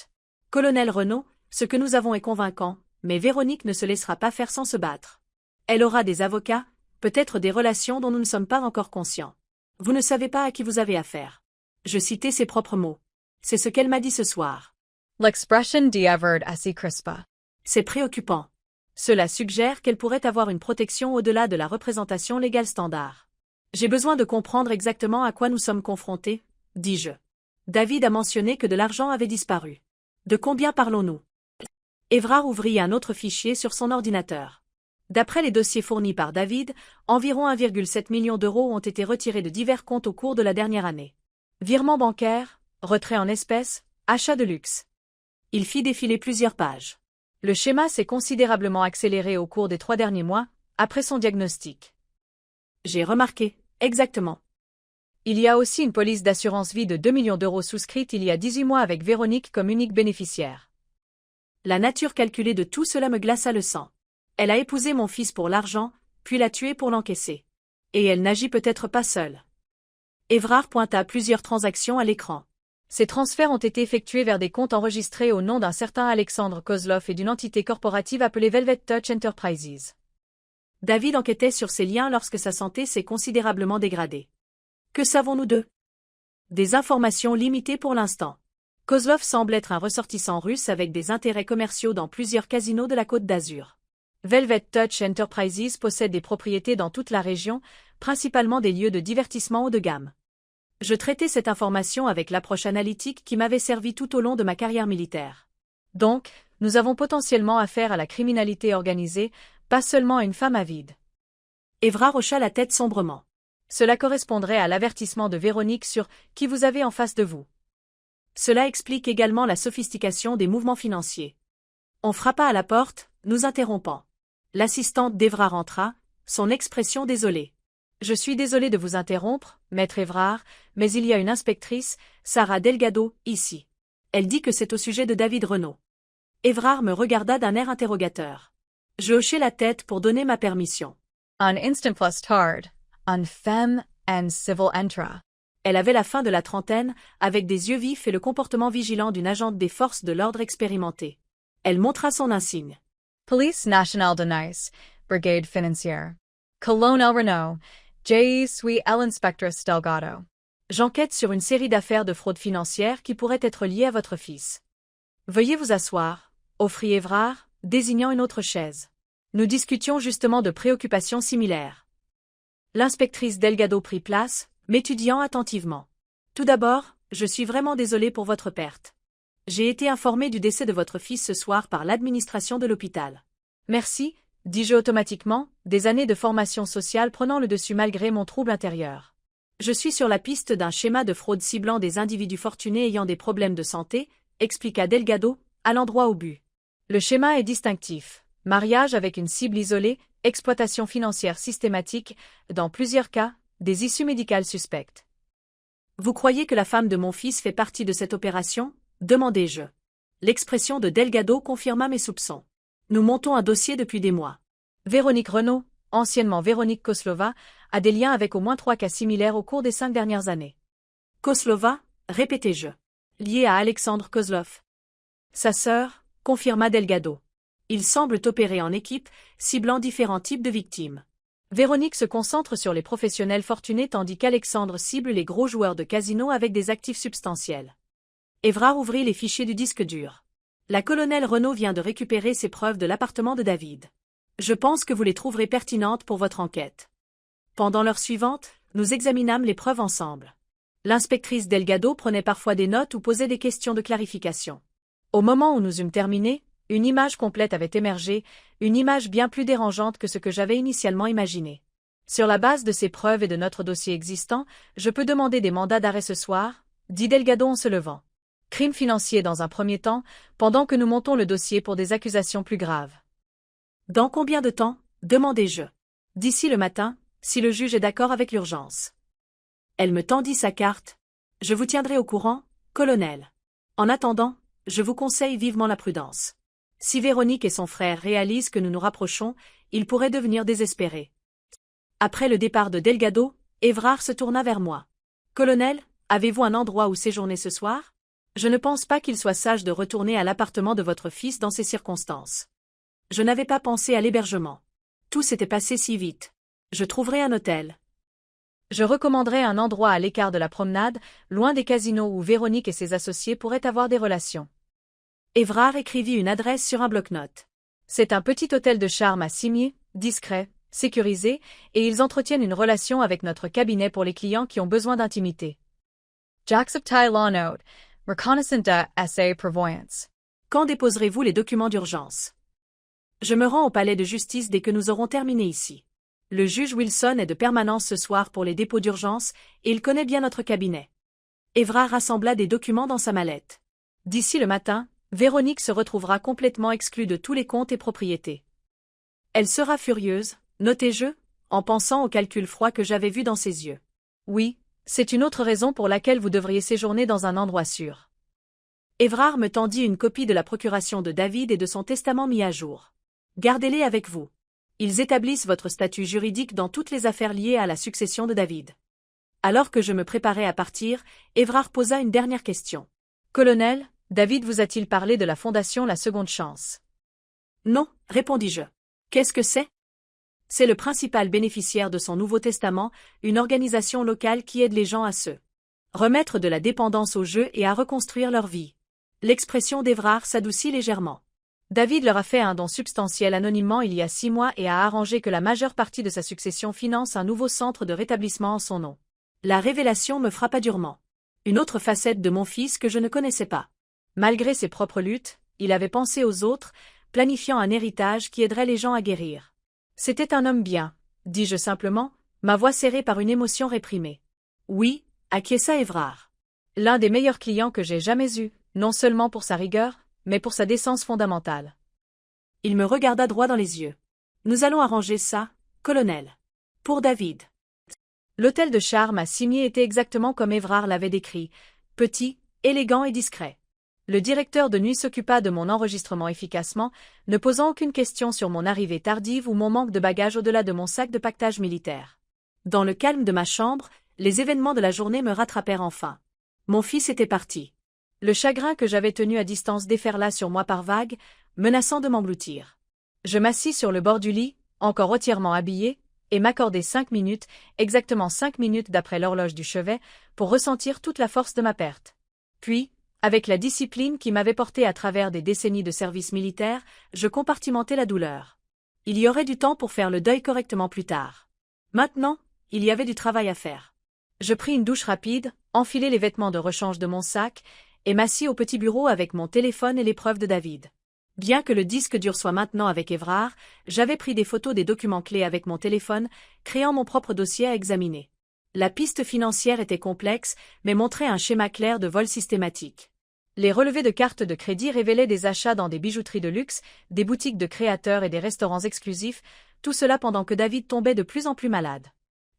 Colonel Renaud, ce que nous avons est convaincant, mais Véronique ne se laissera pas faire sans se battre. Elle aura des avocats, peut-être des relations dont nous ne sommes pas encore conscients. Vous ne savez pas à qui vous avez affaire. Je citais ses propres mots. C'est ce qu'elle m'a dit ce soir. L'expression d'Everdasi Crispa. C'est préoccupant. Cela suggère qu'elle pourrait avoir une protection au-delà de la représentation légale standard. J'ai besoin de comprendre exactement à quoi nous sommes confrontés, dis-je. David a mentionné que de l'argent avait disparu. De combien parlons-nous? Évrard ouvrit un autre fichier sur son ordinateur. D'après les dossiers fournis par David, environ 1,7 million d'euros ont été retirés de divers comptes au cours de la dernière année. Virements bancaires, retraits en espèces, achats de luxe. Il fit défiler plusieurs pages. Le schéma s'est considérablement accéléré au cours des 3 derniers mois, après son diagnostic. J'ai remarqué, exactement. Il y a aussi une police d'assurance vie de 2 millions d'euros souscrite il y a 18 mois avec Véronique comme unique bénéficiaire. La nature calculée de tout cela me glaça le sang. Elle a épousé mon fils pour l'argent, puis l'a tué pour l'encaisser. Et elle n'agit peut-être pas seule. Évrard pointa plusieurs transactions à l'écran. Ces transferts ont été effectués vers des comptes enregistrés au nom d'un certain Alexandre Kozlov et d'une entité corporative appelée Velvet Touch Enterprises. David enquêtait sur ces liens lorsque sa santé s'est considérablement dégradée. Que savons-nous d'eux? Des informations limitées pour l'instant. Kozlov semble être un ressortissant russe avec des intérêts commerciaux dans plusieurs casinos de la Côte d'Azur. Velvet Touch Enterprises possède des propriétés dans toute la région, principalement des lieux de divertissement haut de gamme. Je traitais cette information avec l'approche analytique qui m'avait servi tout au long de ma carrière militaire. Donc, nous avons potentiellement affaire à la criminalité organisée, pas seulement à une femme avide. Évrard hocha la tête sombrement. Cela correspondrait à l'avertissement de Véronique sur « qui vous avez en face de vous ». Cela explique également la sophistication des mouvements financiers. On frappa à la porte, nous interrompant. L'assistante d'Évrard entra, son expression désolée. « Je suis désolée de vous interrompre, maître Évrard, mais il y a une inspectrice, Sarah Delgado, ici. Elle dit que c'est au sujet de David Renaud. » Évrard me regarda d'un air interrogateur. Je hochai la tête pour donner ma permission. Un instant plus tard, une femme en civil entra. Elle avait la fin de la trentaine, avec des yeux vifs et le comportement vigilant d'une agente des forces de l'ordre expérimentée. Elle montra son insigne. Police nationale de Nice, brigade financière. Colonel Renaud, je suis l'inspectrice Delgado. J'enquête sur une série d'affaires de fraude financière qui pourraient être liées à votre fils. Veuillez vous asseoir, offrit Évrard, désignant une autre chaise. Nous discutions justement de préoccupations similaires. L'inspectrice Delgado prit place, m'étudiant attentivement. Tout d'abord, je suis vraiment désolée pour votre perte. J'ai été informée du décès de votre fils ce soir par l'administration de l'hôpital. Merci, dis-je automatiquement, des années de formation sociale prenant le dessus malgré mon trouble intérieur. Je suis sur la piste d'un schéma de fraude ciblant des individus fortunés ayant des problèmes de santé, expliqua Delgado, à l'endroit au but. Le schéma est distinctif. Mariage avec une cible isolée, exploitation financière systématique, dans plusieurs cas, des issues médicales suspectes. Vous croyez que la femme de mon fils fait partie de cette opération? Demandai-je. L'expression de Delgado confirma mes soupçons. Nous montons un dossier depuis des mois. Véronique Renaud, anciennement Véronique Koslova, a des liens avec au moins 3 cas similaires au cours des 5 dernières années. Koslova, répétai-je. Liée à Alexandre Kozlov. Sa sœur, confirma Delgado. Ils semblent opérer en équipe, ciblant différents types de victimes. Véronique se concentre sur les professionnels fortunés tandis qu'Alexandre cible les gros joueurs de casino avec des actifs substantiels. Évrard ouvrit les fichiers du disque dur. La colonelle Renaud vient de récupérer ses preuves de l'appartement de David. Je pense que vous les trouverez pertinentes pour votre enquête. Pendant l'heure suivante, nous examinâmes les preuves ensemble. L'inspectrice Delgado prenait parfois des notes ou posait des questions de clarification. Au moment où nous eûmes terminé, une image complète avait émergé, une image bien plus dérangeante que ce que j'avais initialement imaginé. Sur la base de ces preuves et de notre dossier existant, je peux demander des mandats d'arrêt ce soir, dit Delgado en se levant. Crime financier dans un premier temps, pendant que nous montons le dossier pour des accusations plus graves. Dans combien de temps? Demandai-je. D'ici le matin, si le juge est d'accord avec l'urgence. Elle me tendit sa carte. Je vous tiendrai au courant, colonel. En attendant, je vous conseille vivement la prudence. Si Véronique et son frère réalisent que nous nous rapprochons, ils pourraient devenir désespérés. Après le départ de Delgado, Évrard se tourna vers moi. Colonel, avez-vous un endroit où séjourner ce soir? Je ne pense pas qu'il soit sage de retourner à l'appartement de votre fils dans ces circonstances. Je n'avais pas pensé à l'hébergement. Tout s'était passé si vite. Je trouverai un hôtel. Je recommanderais un endroit à l'écart de la promenade, loin des casinos où Véronique et ses associés pourraient avoir des relations. Évrard écrivit une adresse sur un bloc-notes. C'est un petit hôtel de charme à Cimier, discret, sécurisé, et ils entretiennent une relation avec notre cabinet pour les clients qui ont besoin d'intimité. Jackseptai Law Note, Reconnaissant Essay Prévoyance. Quand déposerez-vous les documents d'urgence? Je me rends au palais de justice dès que nous aurons terminé ici. Le juge Wilson est de permanence ce soir pour les dépôts d'urgence et il connaît bien notre cabinet. Évrard rassembla des documents dans sa mallette. D'ici le matin, Véronique se retrouvera complètement exclue de tous les comptes et propriétés. Elle sera furieuse, notai-je, en pensant au calcul froid que j'avais vu dans ses yeux. Oui, c'est une autre raison pour laquelle vous devriez séjourner dans un endroit sûr. Évrard me tendit une copie de la procuration de David et de son testament mis à jour. Gardez-les avec vous. Ils établissent votre statut juridique dans toutes les affaires liées à la succession de David. Alors que je me préparais à partir, Évrard posa une dernière question. Colonel, David vous a-t-il parlé de la fondation La Seconde Chance? Non, répondis-je. Qu'est-ce que c'est? C'est le principal bénéficiaire de son Nouveau Testament, une organisation locale qui aide les gens à se remettre de la dépendance au jeu et à reconstruire leur vie. L'expression d'Évrard s'adoucit légèrement. David leur a fait un don substantiel anonymement il y a 6 mois et a arrangé que la majeure partie de sa succession finance un nouveau centre de rétablissement en son nom. La révélation me frappa durement. Une autre facette de mon fils que je ne connaissais pas. Malgré ses propres luttes, il avait pensé aux autres, planifiant un héritage qui aiderait les gens à guérir. C'était un homme bien, dis-je simplement, ma voix serrée par une émotion réprimée. Oui, acquiesça Évrard. L'un des meilleurs clients que j'ai jamais eu, non seulement pour sa rigueur, mais pour sa décence fondamentale. Il me regarda droit dans les yeux. Nous allons arranger ça, colonel. Pour David. L'hôtel de charme à Cimier était exactement comme Évrard l'avait décrit, petit, élégant et discret. Le directeur de nuit s'occupa de mon enregistrement efficacement, ne posant aucune question sur mon arrivée tardive ou mon manque de bagages au-delà de mon sac de pactage militaire. Dans le calme de ma chambre, les événements de la journée me rattrapèrent enfin. Mon fils était parti. Le chagrin que j'avais tenu à distance déferla sur moi par vagues, menaçant de m'engloutir. Je m'assis sur le bord du lit, encore entièrement habillé, et m'accordai 5 minutes, exactement 5 minutes d'après l'horloge du chevet, pour ressentir toute la force de ma perte. Puis, avec la discipline qui m'avait porté à travers des décennies de service militaire, je compartimentai la douleur. Il y aurait du temps pour faire le deuil correctement plus tard. Maintenant, il y avait du travail à faire. Je pris une douche rapide, enfilai les vêtements de rechange de mon sac, et m'assis au petit bureau avec mon téléphone et les preuves de David. Bien que le disque dur soit maintenant avec Évrard, j'avais pris des photos des documents clés avec mon téléphone, créant mon propre dossier à examiner. La piste financière était complexe, mais montrait un schéma clair de vol systématique. Les relevés de cartes de crédit révélaient des achats dans des bijouteries de luxe, des boutiques de créateurs et des restaurants exclusifs, tout cela pendant que David tombait de plus en plus malade.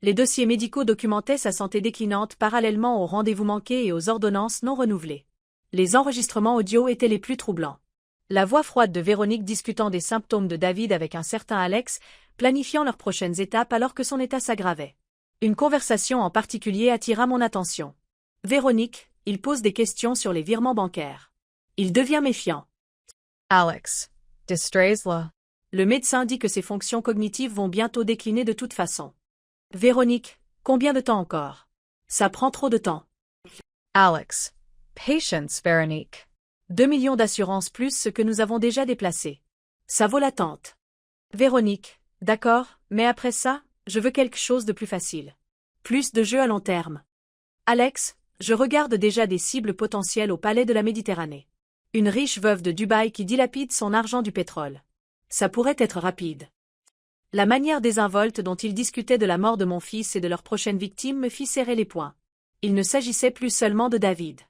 Les dossiers médicaux documentaient sa santé déclinante parallèlement aux rendez-vous manqués et aux ordonnances non renouvelées. Les enregistrements audio étaient les plus troublants. La voix froide de Véronique discutant des symptômes de David avec un certain Alex, planifiant leurs prochaines étapes alors que son état s'aggravait. Une conversation en particulier attira mon attention. Véronique, il pose des questions sur les virements bancaires. Il devient méfiant. Alex, distrays-la. Le médecin dit que ses fonctions cognitives vont bientôt décliner de toute façon. Véronique, combien de temps encore? Ça prend trop de temps. Alex, patience, Véronique. 2 millions d'assurances plus ce que nous avons déjà déplacé. Ça vaut l'attente. Véronique, d'accord, mais après ça, je veux quelque chose de plus facile. Plus de jeux à long terme. Alex, je regarde déjà des cibles potentielles au palais de la Méditerranée. Une riche veuve de Dubaï qui dilapide son argent du pétrole. Ça pourrait être rapide. La manière désinvolte dont ils discutaient de la mort de mon fils et de leur prochaine victime me fit serrer les poings. Il ne s'agissait plus seulement de David.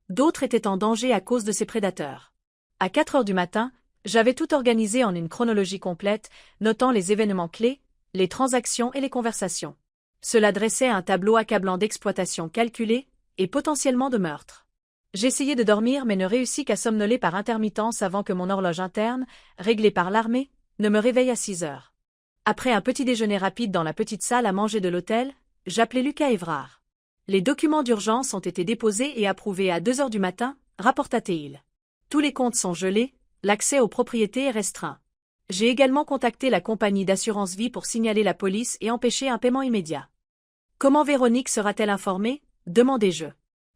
D'autres étaient en danger à cause de ses prédateurs. À 4 heures du matin, j'avais tout organisé en une chronologie complète, notant les événements clés, les transactions et les conversations. Cela dressait un tableau accablant d'exploitation calculée et potentiellement de meurtre. J'essayais de dormir mais ne réussis qu'à somnoler par intermittence avant que mon horloge interne, réglée par l'armée, ne me réveille à 6 heures. Après un petit déjeuner rapide dans la petite salle à manger de l'hôtel, j'appelai Lucas Évrard. Les documents d'urgence ont été déposés et approuvés à 2 heures du matin, rapporta-t-il. Tous les comptes sont gelés, l'accès aux propriétés est restreint. J'ai également contacté la compagnie d'assurance vie pour signaler la police et empêcher un paiement immédiat. Comment Véronique sera-t-elle informée? Demandai-je.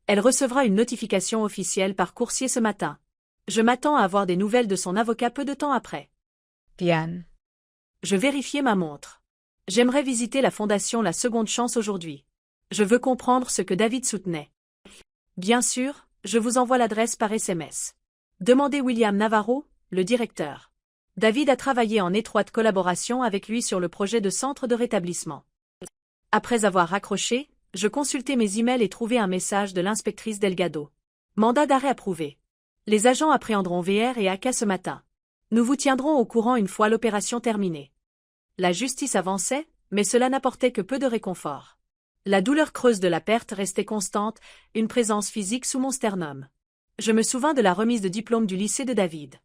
Elle recevra une notification officielle par coursier ce matin. Je m'attends à avoir des nouvelles de son avocat peu de temps après. Bien. Je vérifiai ma montre. J'aimerais visiter la fondation La Seconde Chance aujourd'hui. Je veux comprendre ce que David soutenait. Bien sûr, je vous envoie l'adresse par SMS. Demandez William Navarro, le directeur. David a travaillé en étroite collaboration avec lui sur le projet de centre de rétablissement. Après avoir raccroché, je consultai mes emails et trouvai un message de l'inspectrice Delgado. Mandat d'arrêt approuvé. Les agents appréhenderont VR et AK ce matin. Nous vous tiendrons au courant une fois l'opération terminée. La justice avançait, mais cela n'apportait que peu de réconfort. La douleur creuse de la perte restait constante, une présence physique sous mon sternum. Je me souvins de la remise de diplôme du lycée de David.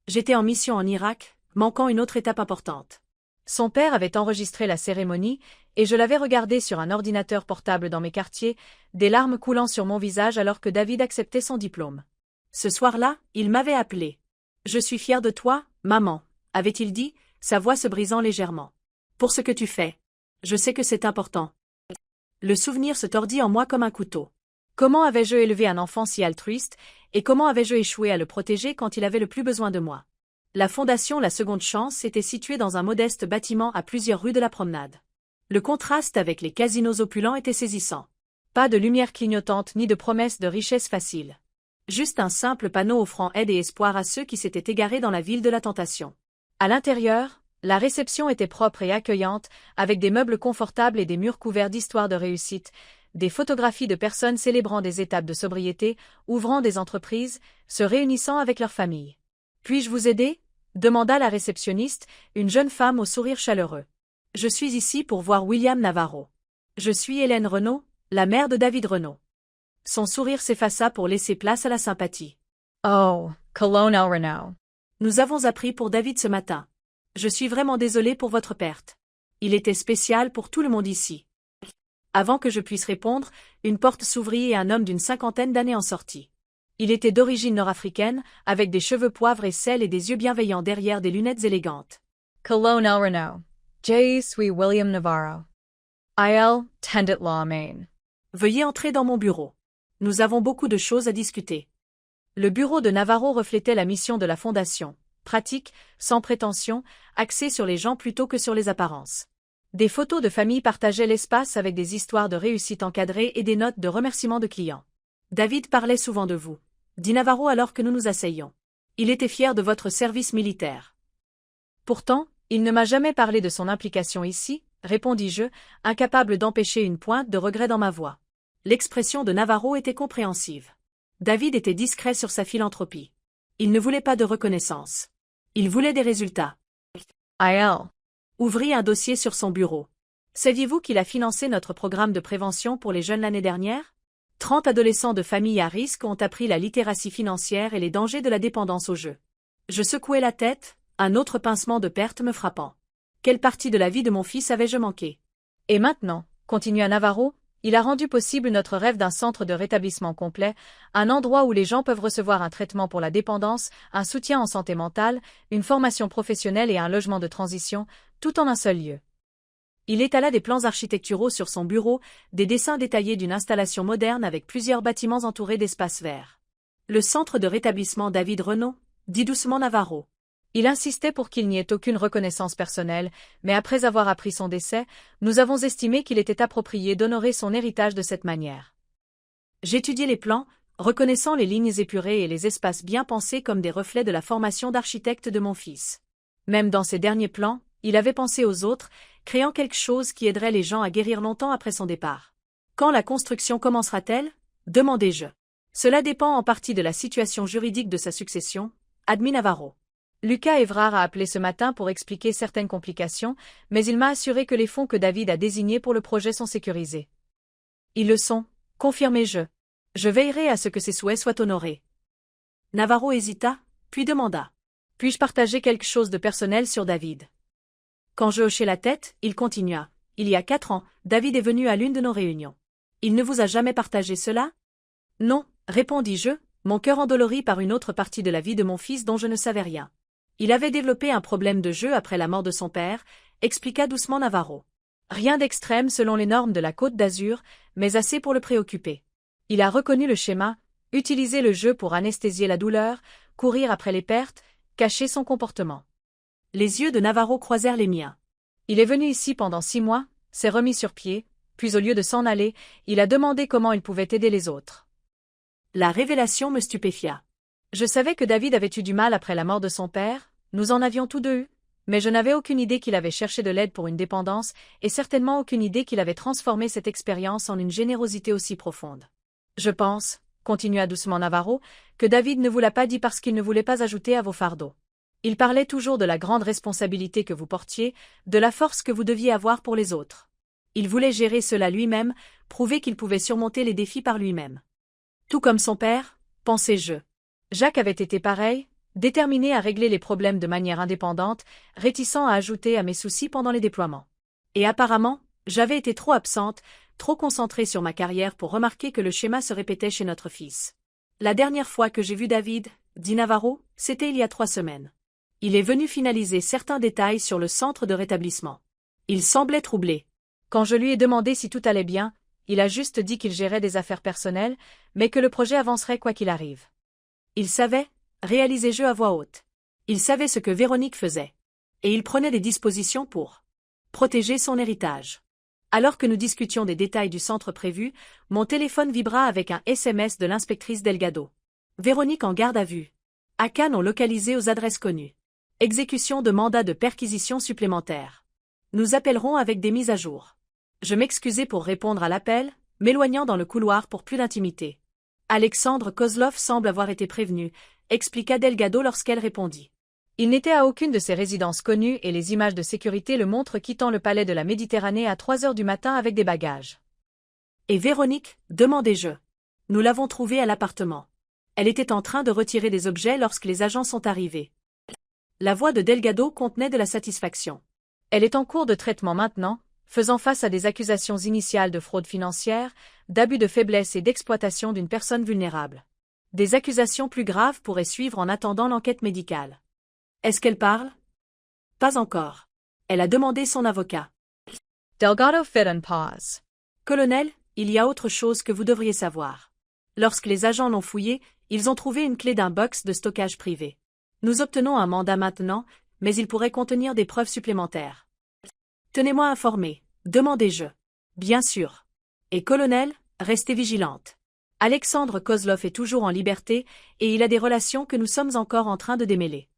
J'étais en mission en Irak, manquant une autre étape importante. Son père avait enregistré la cérémonie, et je l'avais regardé sur un ordinateur portable dans mes quartiers, des larmes coulant sur mon visage alors que David acceptait son diplôme. Ce soir-là, il m'avait appelé. « Je suis fier de toi, maman », avait-il dit, sa voix se brisant légèrement. « Pour ce que tu fais. Je sais que c'est important. » Le souvenir se tordit en moi comme un couteau. Comment avais-je élevé un enfant si altruiste, et comment avais-je échoué à le protéger quand il avait le plus besoin de moi? La fondation La Seconde Chance était située dans un modeste bâtiment à plusieurs rues de la promenade. Le contraste avec les casinos opulents était saisissant. Pas de lumière clignotante ni de promesses de richesse facile. Juste un simple panneau offrant aide et espoir à ceux qui s'étaient égarés dans la ville de la tentation. À l'intérieur, la réception était propre et accueillante, avec des meubles confortables et des murs couverts d'histoires de réussite, des photographies de personnes célébrant des étapes de sobriété, ouvrant des entreprises, se réunissant avec leurs familles. « Puis-je vous aider ?» demanda la réceptionniste, une jeune femme au sourire chaleureux. « Je suis ici pour voir William Navarro. Je suis Hélène Renaud, la mère de David Renaud. » Son sourire s'effaça pour laisser place à la sympathie. « Oh, Colonel Renaud. Nous avons appris pour David ce matin. Je suis vraiment désolée pour votre perte. Il était spécial pour tout le monde ici. » Avant que je puisse répondre, une porte s'ouvrit et un homme d'une 50aine d'années en sortit. Il était d'origine nord-africaine, avec des cheveux poivre et sel et des yeux bienveillants derrière des lunettes élégantes. « Colonel Renaud. Je suis William Navarro. Il tendet la main. » Veuillez entrer dans mon bureau. Nous avons beaucoup de choses à discuter. Le bureau de Navarro reflétait la mission de la Fondation, pratique, sans prétention, axée sur les gens plutôt que sur les apparences. Des photos de famille partageaient l'espace avec des histoires de réussite encadrées et des notes de remerciements de clients. David parlait souvent de vous, dit Navarro alors que nous nous asseyions. Il était fier de votre service militaire. Pourtant, il ne m'a jamais parlé de son implication ici, répondis-je, incapable d'empêcher une pointe de regret dans ma voix. L'expression de Navarro était compréhensive. David était discret sur sa philanthropie. Il ne voulait pas de reconnaissance. Il voulait des résultats. Il Ouvrit un dossier sur son bureau. Saviez-vous qu'il a financé notre programme de prévention pour les jeunes l'année dernière? 30 adolescents de familles à risque ont appris la littératie financière et les dangers de la dépendance au jeu. Je secouai la tête, un autre pincement de perte me frappant. Quelle partie de la vie de mon fils avais-je manqué? Et maintenant, continua Navarro, il a rendu possible notre rêve d'un centre de rétablissement complet, un endroit où les gens peuvent recevoir un traitement pour la dépendance, un soutien en santé mentale, une formation professionnelle et un logement de transition, tout en un seul lieu. Il étala des plans architecturaux sur son bureau, des dessins détaillés d'une installation moderne avec plusieurs bâtiments entourés d'espaces verts. Le centre de rétablissement David Renaud, dit doucement Navarro. Il insistait pour qu'il n'y ait aucune reconnaissance personnelle, mais après avoir appris son décès, nous avons estimé qu'il était approprié d'honorer son héritage de cette manière. J'étudiai les plans, reconnaissant les lignes épurées et les espaces bien pensés comme des reflets de la formation d'architecte de mon fils. Même dans ces derniers plans, il avait pensé aux autres, créant quelque chose qui aiderait les gens à guérir longtemps après son départ. Quand la construction commencera-t-elle? Demandai-je. Cela dépend en partie de la situation juridique de sa succession, admit Navarro. Lucas Évrard a appelé ce matin pour expliquer certaines complications, mais il m'a assuré que les fonds que David a désignés pour le projet sont sécurisés. Ils le sont, confirmai-je. Je veillerai à ce que ses souhaits soient honorés. Navarro hésita, puis demanda. Puis-je partager quelque chose de personnel sur David? Quand je hochai la tête, il continua. Il y a 4 ans, David est venu à l'une de nos réunions. Il ne vous a jamais partagé cela? Non, répondis-je, mon cœur endolori par une autre partie de la vie de mon fils dont je ne savais rien. Il avait développé un problème de jeu après la mort de son père, expliqua doucement Navarro. Rien d'extrême selon les normes de la Côte d'Azur, mais assez pour le préoccuper. Il a reconnu le schéma, utiliser le jeu pour anesthésier la douleur, courir après les pertes, cacher son comportement. Les yeux de Navarro croisèrent les miens. Il est venu ici pendant 6 mois, s'est remis sur pied, puis au lieu de s'en aller, il a demandé comment il pouvait aider les autres. La révélation me stupéfia. Je savais que David avait eu du mal après la mort de son père, nous en avions tous deux eu, mais je n'avais aucune idée qu'il avait cherché de l'aide pour une dépendance, et certainement aucune idée qu'il avait transformé cette expérience en une générosité aussi profonde. Je pense, continua doucement Navarro, que David ne vous l'a pas dit parce qu'il ne voulait pas ajouter à vos fardeaux. Il parlait toujours de la grande responsabilité que vous portiez, de la force que vous deviez avoir pour les autres. Il voulait gérer cela lui-même, prouver qu'il pouvait surmonter les défis par lui-même. Tout comme son père, pensais-je. Jacques avait été pareil, déterminé à régler les problèmes de manière indépendante, réticent à ajouter à mes soucis pendant les déploiements. Et apparemment, j'avais été trop absente, trop concentrée sur ma carrière pour remarquer que le schéma se répétait chez notre fils. La dernière fois que j'ai vu David, dit Navarro, c'était il y a 3 semaines. Il est venu finaliser certains détails sur le centre de rétablissement. Il semblait troublé. Quand je lui ai demandé si tout allait bien, il a juste dit qu'il gérait des affaires personnelles, mais que le projet avancerait quoi qu'il arrive. Il savait, réalisai-je à voix haute. Il savait ce que Véronique faisait. Et il prenait des dispositions pour protéger son héritage. Alors que nous discutions des détails du centre prévu, mon téléphone vibra avec un SMS de l'inspectrice Delgado. Véronique en garde à vue. ACA non localisé aux adresses connues. Exécution de mandat de perquisition supplémentaire. Nous appellerons avec des mises à jour. Je m'excusai pour répondre à l'appel, m'éloignant dans le couloir pour plus d'intimité. Alexandre Kozlov semble avoir été prévenu, expliqua Delgado lorsqu'elle répondit. Il n'était à aucune de ses résidences connues et les images de sécurité le montrent quittant le palais de la Méditerranée à 3 heures du matin avec des bagages. Et Véronique, demandai-je. Nous l'avons trouvée à l'appartement. Elle était en train de retirer des objets lorsque les agents sont arrivés. La voix de Delgado contenait de la satisfaction. Elle est en cours de traitement maintenant, faisant face à des accusations initiales de fraude financière, d'abus de faiblesse et d'exploitation d'une personne vulnérable. Des accusations plus graves pourraient suivre en attendant l'enquête médicale. Est-ce qu'elle parle? Pas encore. Elle a demandé son avocat. Delgado fit une pause. Colonel, il y a autre chose que vous devriez savoir. Lorsque les agents l'ont fouillé, ils ont trouvé une clé d'un box de stockage privé. Nous obtenons un mandat maintenant, mais il pourrait contenir des preuves supplémentaires. Tenez-moi informé, demandai-je. Bien sûr. Et colonel, restez vigilante. Alexandre Kozlov est toujours en liberté et il a des relations que nous sommes encore en train de démêler.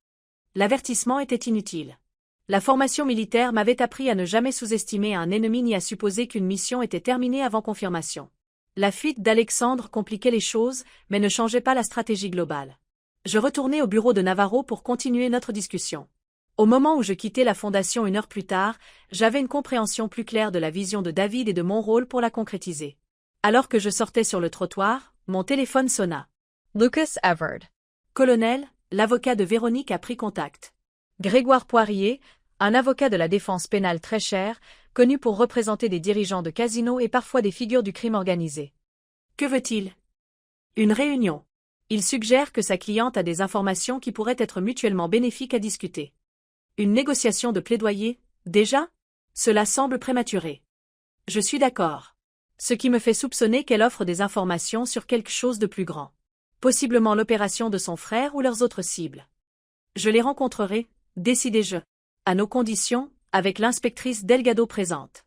L'avertissement était inutile. La formation militaire m'avait appris à ne jamais sous-estimer un ennemi ni à supposer qu'une mission était terminée avant confirmation. La fuite d'Alexandre compliquait les choses, mais ne changeait pas la stratégie globale. Je retournai au bureau de Navarro pour continuer notre discussion. Au moment où je quittais la fondation 1 heure plus tard, j'avais une compréhension plus claire de la vision de David et de mon rôle pour la concrétiser. Alors que je sortais sur le trottoir, mon téléphone sonna. Lucas Everard. Colonel, l'avocat de Véronique a pris contact. Grégoire Poirier, un avocat de la défense pénale très cher, connu pour représenter des dirigeants de casinos et parfois des figures du crime organisé. Que veut-il? Une réunion. Il suggère que sa cliente a des informations qui pourraient être mutuellement bénéfiques à discuter. Une négociation de plaidoyer, déjà? Cela semble prématuré. Je suis d'accord. Ce qui me fait soupçonner qu'elle offre des informations sur quelque chose de plus grand. Possiblement l'opération de son frère ou leurs autres cibles. Je les rencontrerai, décidai-je. À nos conditions, avec l'inspectrice Delgado présente.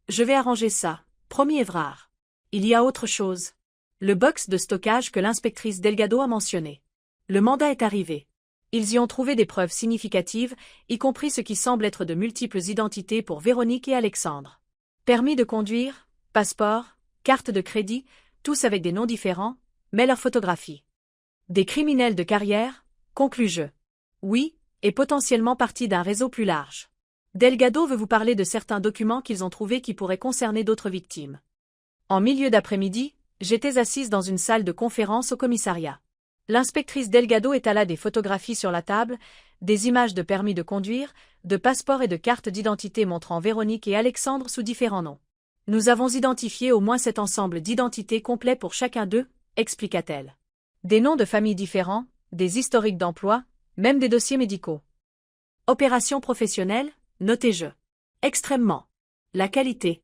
Je vais arranger ça, promis Évrard. Il y a autre chose. Le box de stockage que l'inspectrice Delgado a mentionné. Le mandat est arrivé. Ils y ont trouvé des preuves significatives, y compris ce qui semble être de multiples identités pour Véronique et Alexandre. Permis de conduire, passeport, carte de crédit, tous avec des noms différents, mais leurs photographies. Des criminels de carrière, conclus-je. Oui, et potentiellement partie d'un réseau plus large. Delgado veut vous parler de certains documents qu'ils ont trouvés qui pourraient concerner d'autres victimes. En milieu d'après-midi, j'étais assise dans une salle de conférence au commissariat. L'inspectrice Delgado étala des photographies sur la table, des images de permis de conduire, de passeports et de cartes d'identité montrant Véronique et Alexandre sous différents noms. Nous avons identifié au moins cet ensemble d'identités complet pour chacun d'eux, expliqua-t-elle. Des noms de familles différents, des historiques d'emploi, même des dossiers médicaux. Opération professionnelle, notez-je. Extrêmement. La qualité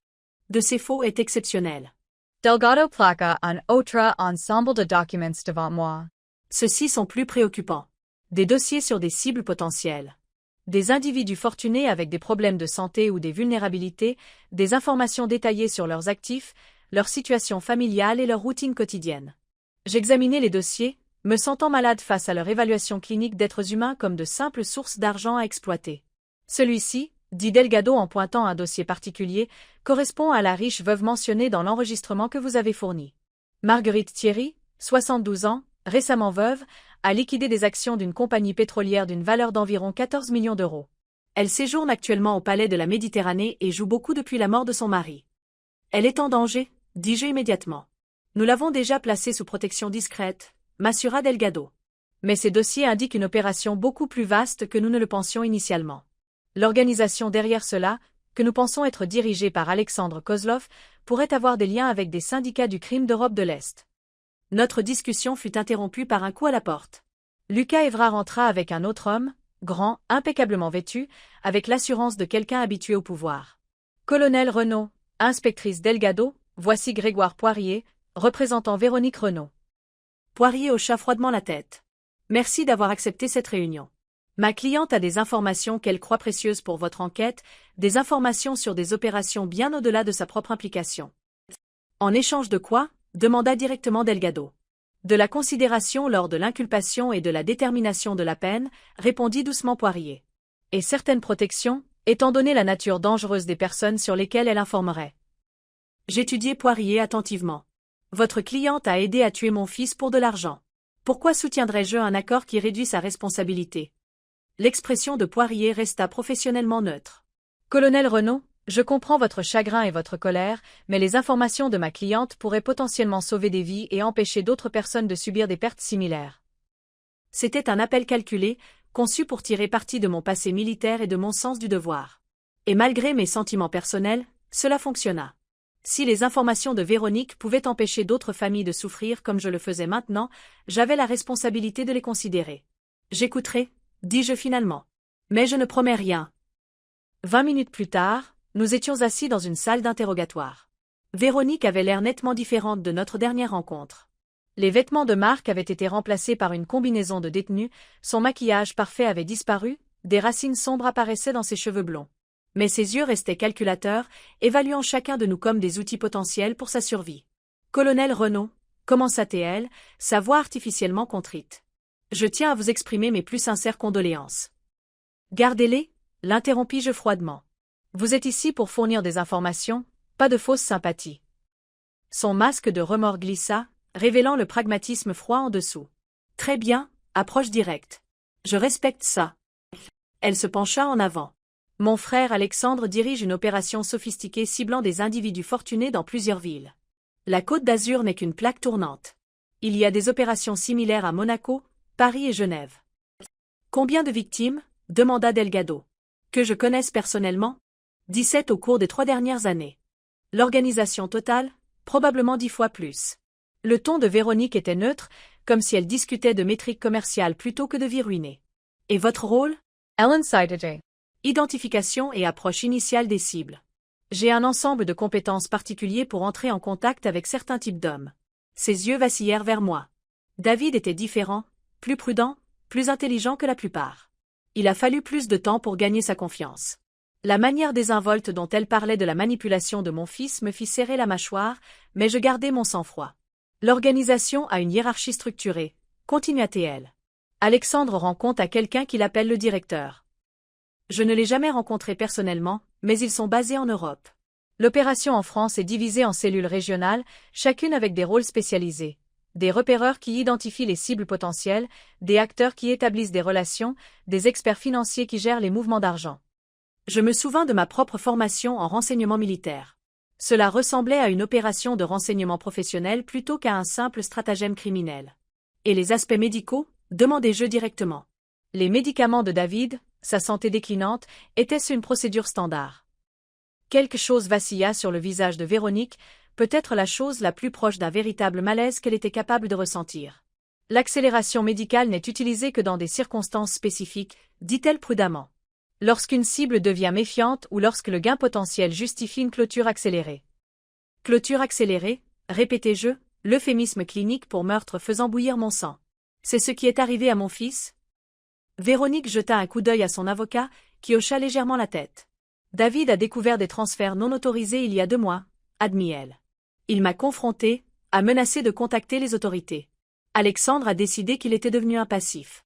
de ces faux est exceptionnelle. Delgado placa un autre ensemble de documents devant moi. Ceux-ci sont plus préoccupants. Des dossiers sur des cibles potentielles. Des individus fortunés avec des problèmes de santé ou des vulnérabilités, des informations détaillées sur leurs actifs, leur situation familiale et leur routine quotidienne. J'examinais les dossiers, me sentant malade face à leur évaluation clinique d'êtres humains comme de simples sources d'argent à exploiter. Celui-ci, dit Delgado en pointant un dossier particulier, correspond à la riche veuve mentionnée dans l'enregistrement que vous avez fourni. Marguerite Thierry, 72 ans, récemment veuve, a liquidé des actions d'une compagnie pétrolière d'une valeur d'environ 14 millions d'euros. Elle séjourne actuellement au Palais de la Méditerranée et joue beaucoup depuis la mort de son mari. Elle est en danger, dis-je immédiatement. Nous l'avons déjà placée sous protection discrète, m'assura Delgado. Mais ces dossiers indiquent une opération beaucoup plus vaste que nous ne le pensions initialement. L'organisation derrière cela, que nous pensons être dirigée par Alexandre Kozlov, pourrait avoir des liens avec des syndicats du crime d'Europe de l'Est. Notre discussion fut interrompue par un coup à la porte. Lucas Évrard entra avec un autre homme, grand, impeccablement vêtu, avec l'assurance de quelqu'un habitué au pouvoir. Colonel Renaud, inspectrice Delgado, voici Grégoire Poirier, représentant Véronique Renaud. Poirier hocha froidement la tête. Merci d'avoir accepté cette réunion. Ma cliente a des informations qu'elle croit précieuses pour votre enquête, des informations sur des opérations bien au-delà de sa propre implication. En échange de quoi? Demanda directement Delgado. De la considération lors de l'inculpation et de la détermination de la peine, répondit doucement Poirier. Et certaines protections, étant donné la nature dangereuse des personnes sur lesquelles elle informerait. J'étudiai Poirier attentivement. Votre cliente a aidé à tuer mon fils pour de l'argent. Pourquoi soutiendrais-je un accord qui réduit sa responsabilité? L'expression de Poirier resta professionnellement neutre. Colonel Renaud, je comprends votre chagrin et votre colère, mais les informations de ma cliente pourraient potentiellement sauver des vies et empêcher d'autres personnes de subir des pertes similaires. C'était un appel calculé, conçu pour tirer parti de mon passé militaire et de mon sens du devoir. Et malgré mes sentiments personnels, cela fonctionna. Si les informations de Véronique pouvaient empêcher d'autres familles de souffrir comme je le faisais maintenant, j'avais la responsabilité de les considérer. J'écouterai, dis-je finalement. Mais je ne promets rien. 20 minutes plus tard, nous étions assis dans une salle d'interrogatoire. Véronique avait l'air nettement différente de notre dernière rencontre. Les vêtements de marque avaient été remplacés par une combinaison de détenue, son maquillage parfait avait disparu, des racines sombres apparaissaient dans ses cheveux blonds. Mais ses yeux restaient calculateurs, évaluant chacun de nous comme des outils potentiels pour sa survie. Colonel Renaud, commença-t-elle, sa voix artificiellement contrite. Je tiens à vous exprimer mes plus sincères condoléances. Gardez-les, l'interrompis-je froidement. Vous êtes ici pour fournir des informations, pas de fausses sympathies. Son masque de remords glissa, révélant le pragmatisme froid en dessous. Très bien, approche directe. Je respecte ça. Elle se pencha en avant. Mon frère Alexandre dirige une opération sophistiquée ciblant des individus fortunés dans plusieurs villes. La Côte d'Azur n'est qu'une plaque tournante. Il y a des opérations similaires à Monaco, Paris et Genève. Combien de victimes? Demanda Delgado. Que je connaisse personnellement? 17 au cours des 3 dernières années. L'organisation totale? Probablement 10 fois plus. Le ton de Véronique était neutre, comme si elle discutait de métriques commerciales plutôt que de vies ruinées. Et votre rôle? Ellen Sidager. Identification et approche initiale des cibles. J'ai un ensemble de compétences particuliers pour entrer en contact avec certains types d'hommes. Ses yeux vacillèrent vers moi. David était différent, plus prudent, plus intelligent que la plupart. Il a fallu plus de temps pour gagner sa confiance. La manière désinvolte dont elle parlait de la manipulation de mon fils me fit serrer la mâchoire, mais je gardai mon sang-froid. L'organisation a une hiérarchie structurée, continua-t-elle. Alexandre rend compte à quelqu'un qu'il appelle le directeur. Je ne l'ai jamais rencontré personnellement, mais ils sont basés en Europe. L'opération en France est divisée en cellules régionales, chacune avec des rôles spécialisés. Des repéreurs qui identifient les cibles potentielles, des acteurs qui établissent des relations, des experts financiers qui gèrent les mouvements d'argent. Je me souvins de ma propre formation en renseignement militaire. Cela ressemblait à une opération de renseignement professionnel plutôt qu'à un simple stratagème criminel. Et les aspects médicaux? Demandai-je directement. Les médicaments de David, sa santé déclinante, était-ce une procédure standard? Quelque chose vacilla sur le visage de Véronique, peut-être la chose la plus proche d'un véritable malaise qu'elle était capable de ressentir. L'accélération médicale n'est utilisée que dans des circonstances spécifiques, dit-elle prudemment. Lorsqu'une cible devient méfiante ou lorsque le gain potentiel justifie une clôture accélérée. Clôture accélérée, répétai-je, l'euphémisme clinique pour meurtre faisant bouillir mon sang. C'est ce qui est arrivé à mon fils? Véronique jeta un coup d'œil à son avocat, qui hocha légèrement la tête. David a découvert des transferts non autorisés il y a 2 mois, admit-elle. Il m'a confronté, a menacé de contacter les autorités. Alexandre a décidé qu'il était devenu un passif.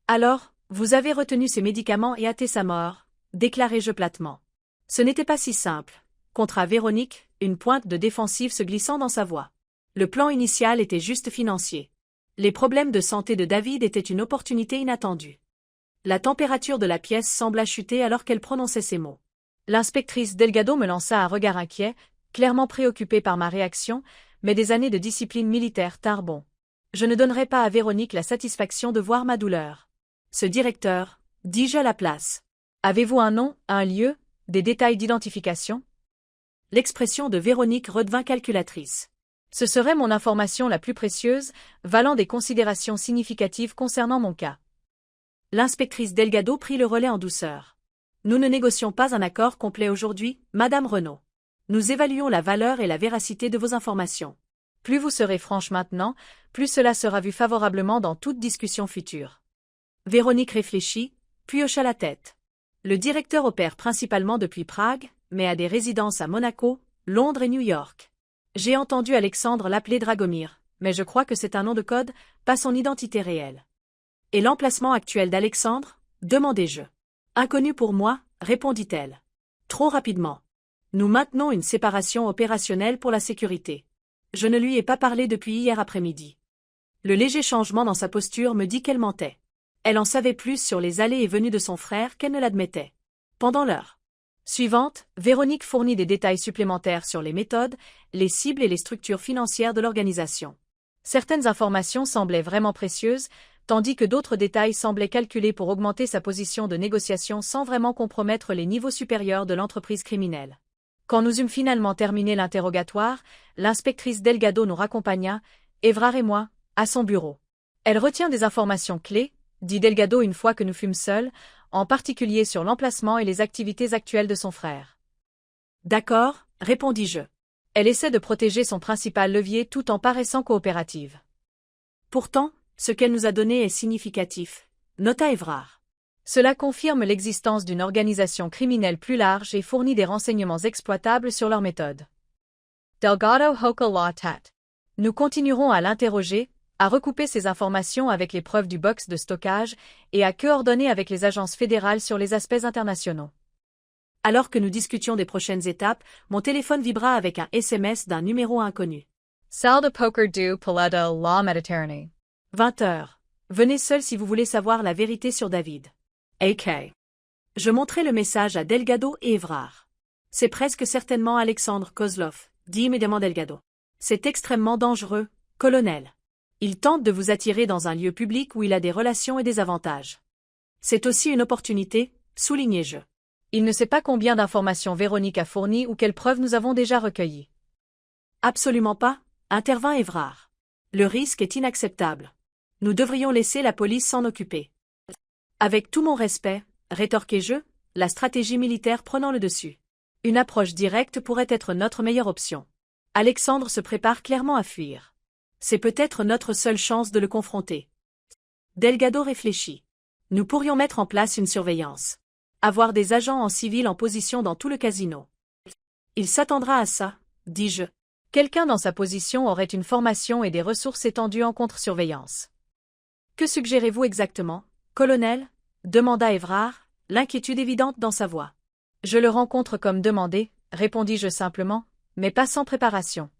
Alors, vous avez retenu ses médicaments et hâté sa mort, déclarai-je platement. Ce n'était pas si simple, contra Véronique, une pointe de défensive se glissant dans sa voix. Le plan initial était juste financier. Les problèmes de santé de David étaient une opportunité inattendue. La température de la pièce sembla chuter alors qu'elle prononçait ces mots. L'inspectrice Delgado me lança un regard inquiet, clairement préoccupée par ma réaction, mais des années de discipline militaire tinrent bon. Je ne donnerai pas à Véronique la satisfaction de voir ma douleur. Ce directeur, dis-je à la place. Avez-vous un nom, un lieu, des détails d'identification? L'expression de Véronique redevint calculatrice. Ce serait mon information la plus précieuse, valant des considérations significatives concernant mon cas. L'inspectrice Delgado prit le relais en douceur. Nous ne négocions pas un accord complet aujourd'hui, Madame Renaud. Nous évaluons la valeur et la véracité de vos informations. Plus vous serez franche maintenant, plus cela sera vu favorablement dans toute discussion future. Véronique réfléchit, puis hocha la tête. Le directeur opère principalement depuis Prague, mais a des résidences à Monaco, Londres et New York. J'ai entendu Alexandre l'appeler Dragomir, mais je crois que c'est un nom de code, pas son identité réelle. Et l'emplacement actuel d'Alexandre? Demandai-je. Inconnu pour moi, répondit-elle. Trop rapidement. Nous maintenons une séparation opérationnelle pour la sécurité. Je ne lui ai pas parlé depuis hier après-midi. Le léger changement dans sa posture me dit qu'elle mentait. Elle en savait plus sur les allées et venues de son frère qu'elle ne l'admettait. Pendant l'heure suivante, Véronique fournit des détails supplémentaires sur les méthodes, les cibles et les structures financières de l'organisation. Certaines informations semblaient vraiment précieuses, tandis que d'autres détails semblaient calculés pour augmenter sa position de négociation sans vraiment compromettre les niveaux supérieurs de l'entreprise criminelle. Quand nous eûmes finalement terminé l'interrogatoire, l'inspectrice Delgado nous raccompagna, Évrard et moi, à son bureau. Elle retient des informations clés, dit Delgado une fois que nous fûmes seuls, en particulier sur l'emplacement et les activités actuelles de son frère. D'accord, répondis-je. Elle essaie de protéger son principal levier tout en paraissant coopérative. Pourtant, ce qu'elle nous a donné est significatif, nota Évrard. Cela confirme l'existence d'une organisation criminelle plus large et fournit des renseignements exploitables sur leurs méthodes. Delgado Hokalatat. Nous continuerons à l'interroger, à recouper ces informations avec les preuves du box de stockage et à coordonner avec les agences fédérales sur les aspects internationaux. Alors que nous discutions des prochaines étapes, mon téléphone vibra avec un SMS d'un numéro inconnu. Salle de poker du Palais de la Méditerranée. 20 heures. Venez seul si vous voulez savoir la vérité sur David. AK. Je montrai le message à Delgado et Évrard. C'est presque certainement Alexandre Kozlov, dit immédiatement Delgado. C'est extrêmement dangereux, colonel. Il tente de vous attirer dans un lieu public où il a des relations et des avantages. C'est aussi une opportunité, soulignai-je. Il ne sait pas combien d'informations Véronique a fournies ou quelles preuves nous avons déjà recueillies. Absolument pas, intervint Évrard. Le risque est inacceptable. Nous devrions laisser la police s'en occuper. Avec tout mon respect, rétorquai-je, la stratégie militaire prenant le dessus. Une approche directe pourrait être notre meilleure option. Alexandre se prépare clairement à fuir. C'est peut-être notre seule chance de le confronter. Delgado réfléchit. Nous pourrions mettre en place une surveillance. Avoir des agents en civil en position dans tout le casino. Il s'attendra à ça, dis-je. Quelqu'un dans sa position aurait une formation et des ressources étendues en contre-surveillance. Que suggérez-vous exactement, colonel? Demanda Évrard, l'inquiétude évidente dans sa voix. Je le rencontre comme demandé, répondis-je simplement, mais pas sans préparation.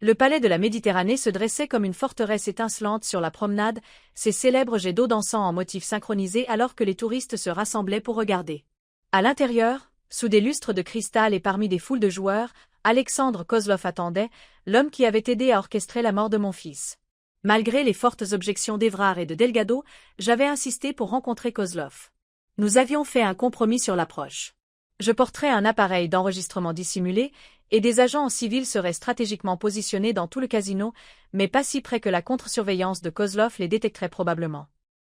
Le palais de la Méditerranée se dressait comme une forteresse étincelante sur la promenade, ses célèbres jets d'eau dansant en motifs synchronisés alors que les touristes se rassemblaient pour regarder. À l'intérieur, sous des lustres de cristal et parmi des foules de joueurs, Alexandre Kozlov attendait, l'homme qui avait aidé à orchestrer la mort de mon fils. Malgré les fortes objections d'Évrard et de Delgado, j'avais insisté pour rencontrer Kozlov. Nous avions fait un compromis sur l'approche. Je porterais un appareil d'enregistrement dissimulé, et des agents en civil seraient stratégiquement positionnés dans tout le casino, mais pas si près que la contre-surveillance de Kozlov les détecterait probablement.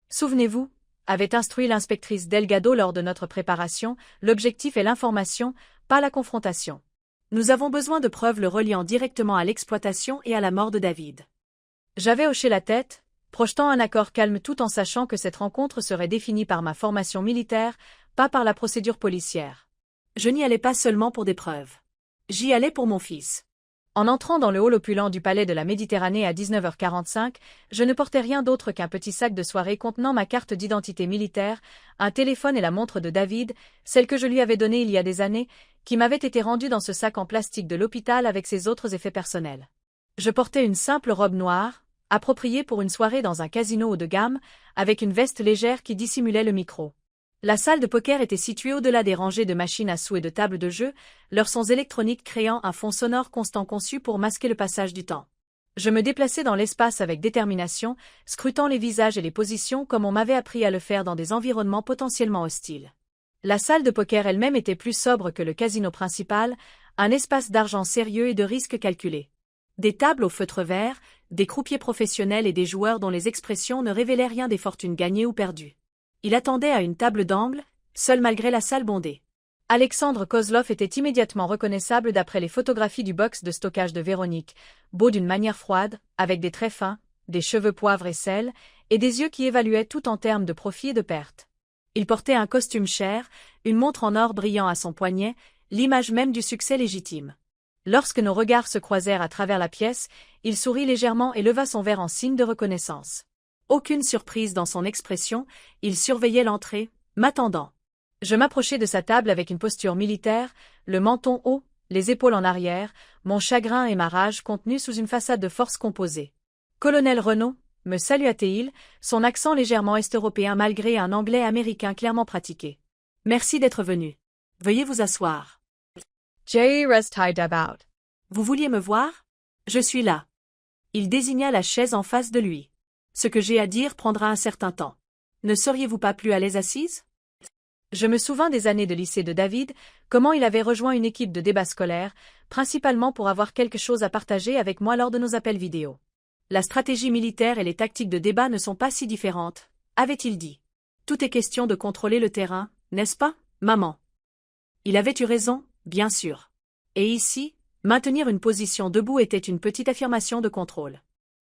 Souvenez-vous, avait instruit l'inspectrice Delgado lors de notre préparation, l'objectif est l'information, pas la confrontation. Nous avons besoin de preuves le reliant directement à l'exploitation et à la mort de David. J'avais hoché la tête, projetant un accord calme tout en sachant que cette rencontre serait définie par ma formation militaire, pas par la procédure policière. Je n'y allais pas seulement pour des preuves. J'y allais pour mon fils. En entrant dans le hall opulent du palais de la Méditerranée à 19h45, je ne portais rien d'autre qu'un petit sac de soirée contenant ma carte d'identité militaire, un téléphone et la montre de David, celle que je lui avais donnée il y a des années, qui m'avait été rendue dans ce sac en plastique de l'hôpital avec ses autres effets personnels. Je portais une simple robe noire, appropriée pour une soirée dans un casino haut de gamme, avec une veste légère qui dissimulait le micro. La salle de poker était située au-delà des rangées de machines à sous et de tables de jeu, leurs sons électroniques créant un fond sonore constant conçu pour masquer le passage du temps. Je me déplaçais dans l'espace avec détermination, scrutant les visages et les positions comme on m'avait appris à le faire dans des environnements potentiellement hostiles. La salle de poker elle-même était plus sobre que le casino principal, un espace d'argent sérieux et de risques calculés. Des tables au feutre vert, des croupiers professionnels et des joueurs dont les expressions ne révélaient rien des fortunes gagnées ou perdues. Il attendait à une table d'angle, seul malgré la salle bondée. Alexandre Kozlov était immédiatement reconnaissable d'après les photographies du box de stockage de Véronique, beau d'une manière froide, avec des traits fins, des cheveux poivre et sel, et des yeux qui évaluaient tout en termes de profit et de perte. Il portait un costume cher, une montre en or brillant à son poignet, l'image même du succès légitime. Lorsque nos regards se croisèrent à travers la pièce, il sourit légèrement et leva son verre en signe de reconnaissance. Aucune surprise dans son expression, il surveillait l'entrée, m'attendant. Je m'approchai de sa table avec une posture militaire, le menton haut, les épaules en arrière, mon chagrin et ma rage contenus sous une façade de force composée. « Colonel Renaud » me salua-t-il, son accent légèrement est-européen malgré un anglais américain clairement pratiqué. « Merci d'être venu. Veuillez vous asseoir. » Vous vouliez me voir? Je suis là. Il désigna la chaise en face de lui. Ce que j'ai à dire prendra un certain temps. Ne seriez-vous pas plus à l'aise assise? Je me souvins des années de lycée de David, comment il avait rejoint une équipe de débat scolaire, principalement pour avoir quelque chose à partager avec moi lors de nos appels vidéo. La stratégie militaire et les tactiques de débat ne sont pas si différentes, avait-il dit. Tout est question de contrôler le terrain, n'est-ce pas, maman? Il avait eu raison, bien sûr. Et ici, maintenir une position debout était une petite affirmation de contrôle.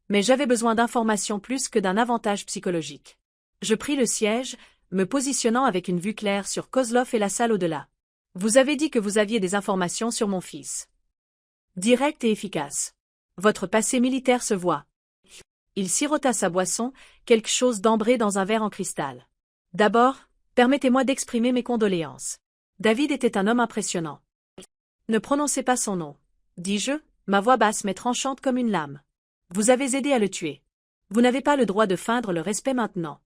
Mais j'avais besoin d'informations plus que d'un avantage psychologique. Je pris le siège, me positionnant avec une vue claire sur Kozlov et la salle au-delà. Vous avez dit que vous aviez des informations sur mon fils. Direct et efficace. Votre passé militaire se voit. Il sirota sa boisson, quelque chose d'ambré dans un verre en cristal. D'abord, permettez-moi d'exprimer mes condoléances. David était un homme impressionnant. Ne prononcez pas son nom, dis-je, ma voix basse mais tranchante comme une lame. Vous avez aidé à le tuer. Vous n'avez pas le droit de feindre le respect maintenant.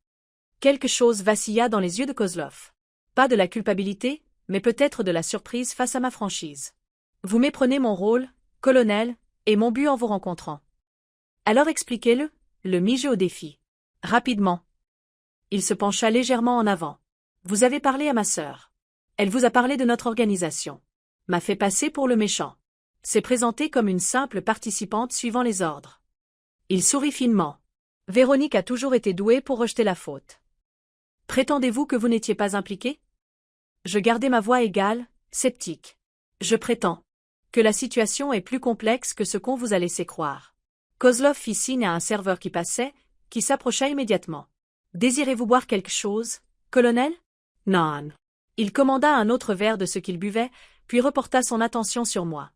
Quelque chose vacilla dans les yeux de Kozlov. Pas de la culpabilité, mais peut-être de la surprise face à ma franchise. Vous méprenez mon rôle, colonel, et mon but en vous rencontrant. Alors expliquez-le, le mis-je au défi. Rapidement. Il se pencha légèrement en avant. Vous avez parlé à ma sœur. Elle vous a parlé de notre organisation. M'a fait passer pour le méchant. S'est présentée comme une simple participante suivant les ordres. Il sourit finement. Véronique a toujours été douée pour rejeter la faute. Prétendez-vous que vous n'étiez pas impliqué? Je gardai ma voix égale, sceptique. Je prétends que la situation est plus complexe que ce qu'on vous a laissé croire. Kozlov fit signe à un serveur qui passait, qui s'approcha immédiatement. Désirez-vous boire quelque chose, colonel? Non. Il commanda un autre verre de ce qu'il buvait, puis reporta son attention sur moi.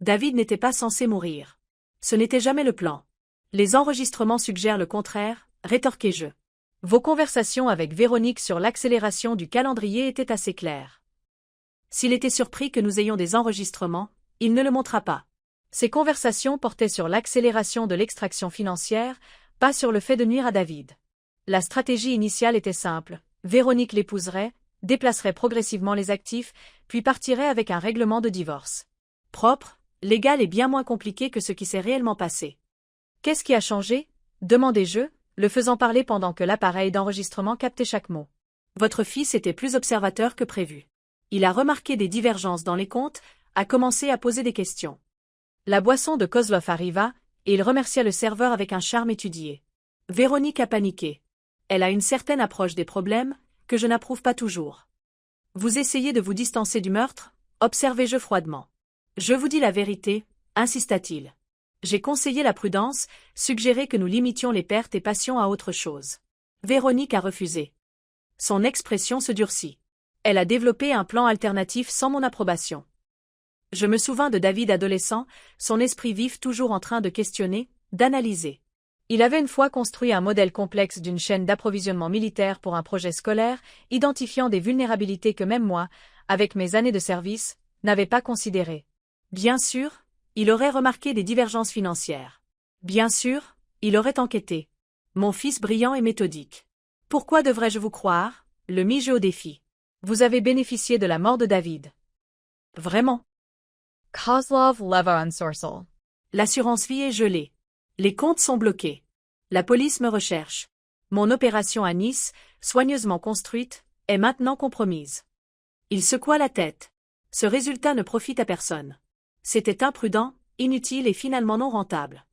David n'était pas censé mourir. Ce n'était jamais le plan. Les enregistrements suggèrent le contraire, rétorquai-je. Vos conversations avec Véronique sur l'accélération du calendrier étaient assez claires. S'il était surpris que nous ayons des enregistrements, il ne le montra pas. Ces conversations portaient sur l'accélération de l'extraction financière, pas sur le fait de nuire à David. La stratégie initiale était simple. Véronique l'épouserait, déplacerait progressivement les actifs, puis partirait avec un règlement de divorce. Propre, légal et bien moins compliqué que ce qui s'est réellement passé. Qu'est-ce qui a changé? Demandai-je, le faisant parler pendant que l'appareil d'enregistrement captait chaque mot. Votre fils était plus observateur que prévu. Il a remarqué des divergences dans les comptes, a commencé à poser des questions. La boisson de Kozlov arriva, et il remercia le serveur avec un charme étudié. Véronique a paniqué. Elle a une certaine approche des problèmes, que je n'approuve pas toujours. Vous essayez de vous distancer du meurtre? Observez-je froidement. Je vous dis la vérité, insista-t-il. J'ai conseillé la prudence, suggéré que nous limitions les pertes et passions à autre chose. Véronique a refusé. Son expression se durcit. Elle a développé un plan alternatif sans mon approbation. Je me souvins de David adolescent, son esprit vif toujours en train de questionner, d'analyser. Il avait une fois construit un modèle complexe d'une chaîne d'approvisionnement militaire pour un projet scolaire, identifiant des vulnérabilités que même moi, avec mes années de service, n'avais pas considérées. Bien sûr, il aurait remarqué des divergences financières. Bien sûr, il aurait enquêté. Mon fils brillant et méthodique. Pourquoi devrais-je vous croire? Le mis-je au défi. Vous avez bénéficié de la mort de David. Vraiment? Kozlov leva un sursaut. L'assurance vie est gelée. Les comptes sont bloqués. La police me recherche. Mon opération à Nice, soigneusement construite, est maintenant compromise. Il secoua la tête. Ce résultat ne profite à personne. C'était imprudent, inutile et finalement non rentable.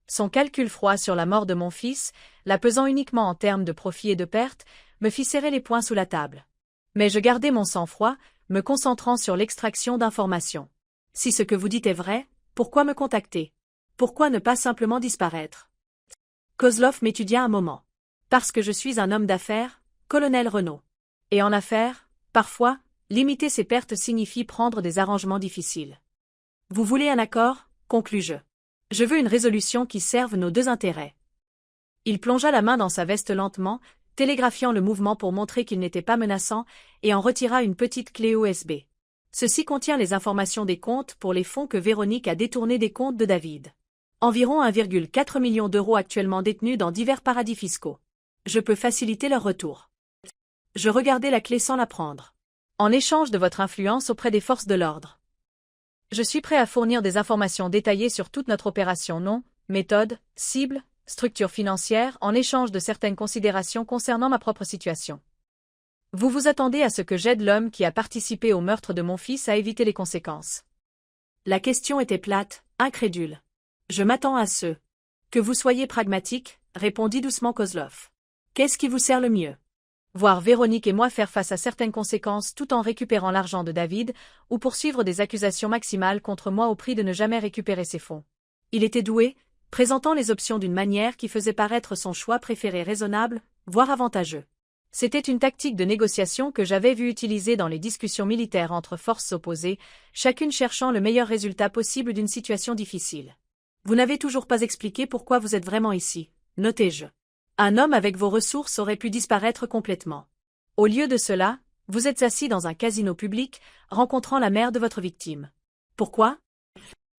Son calcul froid sur la mort de mon fils, la pesant uniquement en termes de profit et de perte, me fit serrer les poings sous la table. Mais je gardai mon sang-froid, me concentrant sur l'extraction d'informations. Si ce que vous dites est vrai, pourquoi me contacter? Pourquoi ne pas simplement disparaître? Kozlov m'étudia un moment. Parce que je suis un homme d'affaires, colonel Renaud. Et en affaires, parfois, limiter ses pertes signifie prendre des arrangements difficiles. Vous voulez un accord? Conclus-je. Je veux une résolution qui serve nos deux intérêts. Il plongea la main dans sa veste lentement, télégraphiant le mouvement pour montrer qu'il n'était pas menaçant, et en retira une petite clé USB. Ceci contient les informations des comptes pour les fonds que Véronique a détournés des comptes de David. Environ 1,4 million d'euros actuellement détenus dans divers paradis fiscaux. Je peux faciliter leur retour. Je regardai la clé sans la prendre. En échange de votre influence auprès des forces de l'ordre. Je suis prêt à fournir des informations détaillées sur toute notre opération, nom, méthode, cible, structure financière, en échange de certaines considérations concernant ma propre situation. Vous vous attendez à ce que j'aide l'homme qui a participé au meurtre de mon fils à éviter les conséquences. La question était plate, incrédule. Je m'attends à ce que vous soyez pragmatique, répondit doucement Kozlov. Qu'est-ce qui vous sert le mieux? Voir Véronique et moi faire face à certaines conséquences tout en récupérant l'argent de David, ou poursuivre des accusations maximales contre moi au prix de ne jamais récupérer ses fonds. Il était doué, présentant les options d'une manière qui faisait paraître son choix préféré raisonnable, voire avantageux. C'était une tactique de négociation que j'avais vue utiliser dans les discussions militaires entre forces opposées, chacune cherchant le meilleur résultat possible d'une situation difficile. Vous n'avez toujours pas expliqué pourquoi vous êtes vraiment ici, notai-je. Un homme avec vos ressources aurait pu disparaître complètement. Au lieu de cela, Vous êtes assis dans un casino public, rencontrant la mère de votre victime. Pourquoi?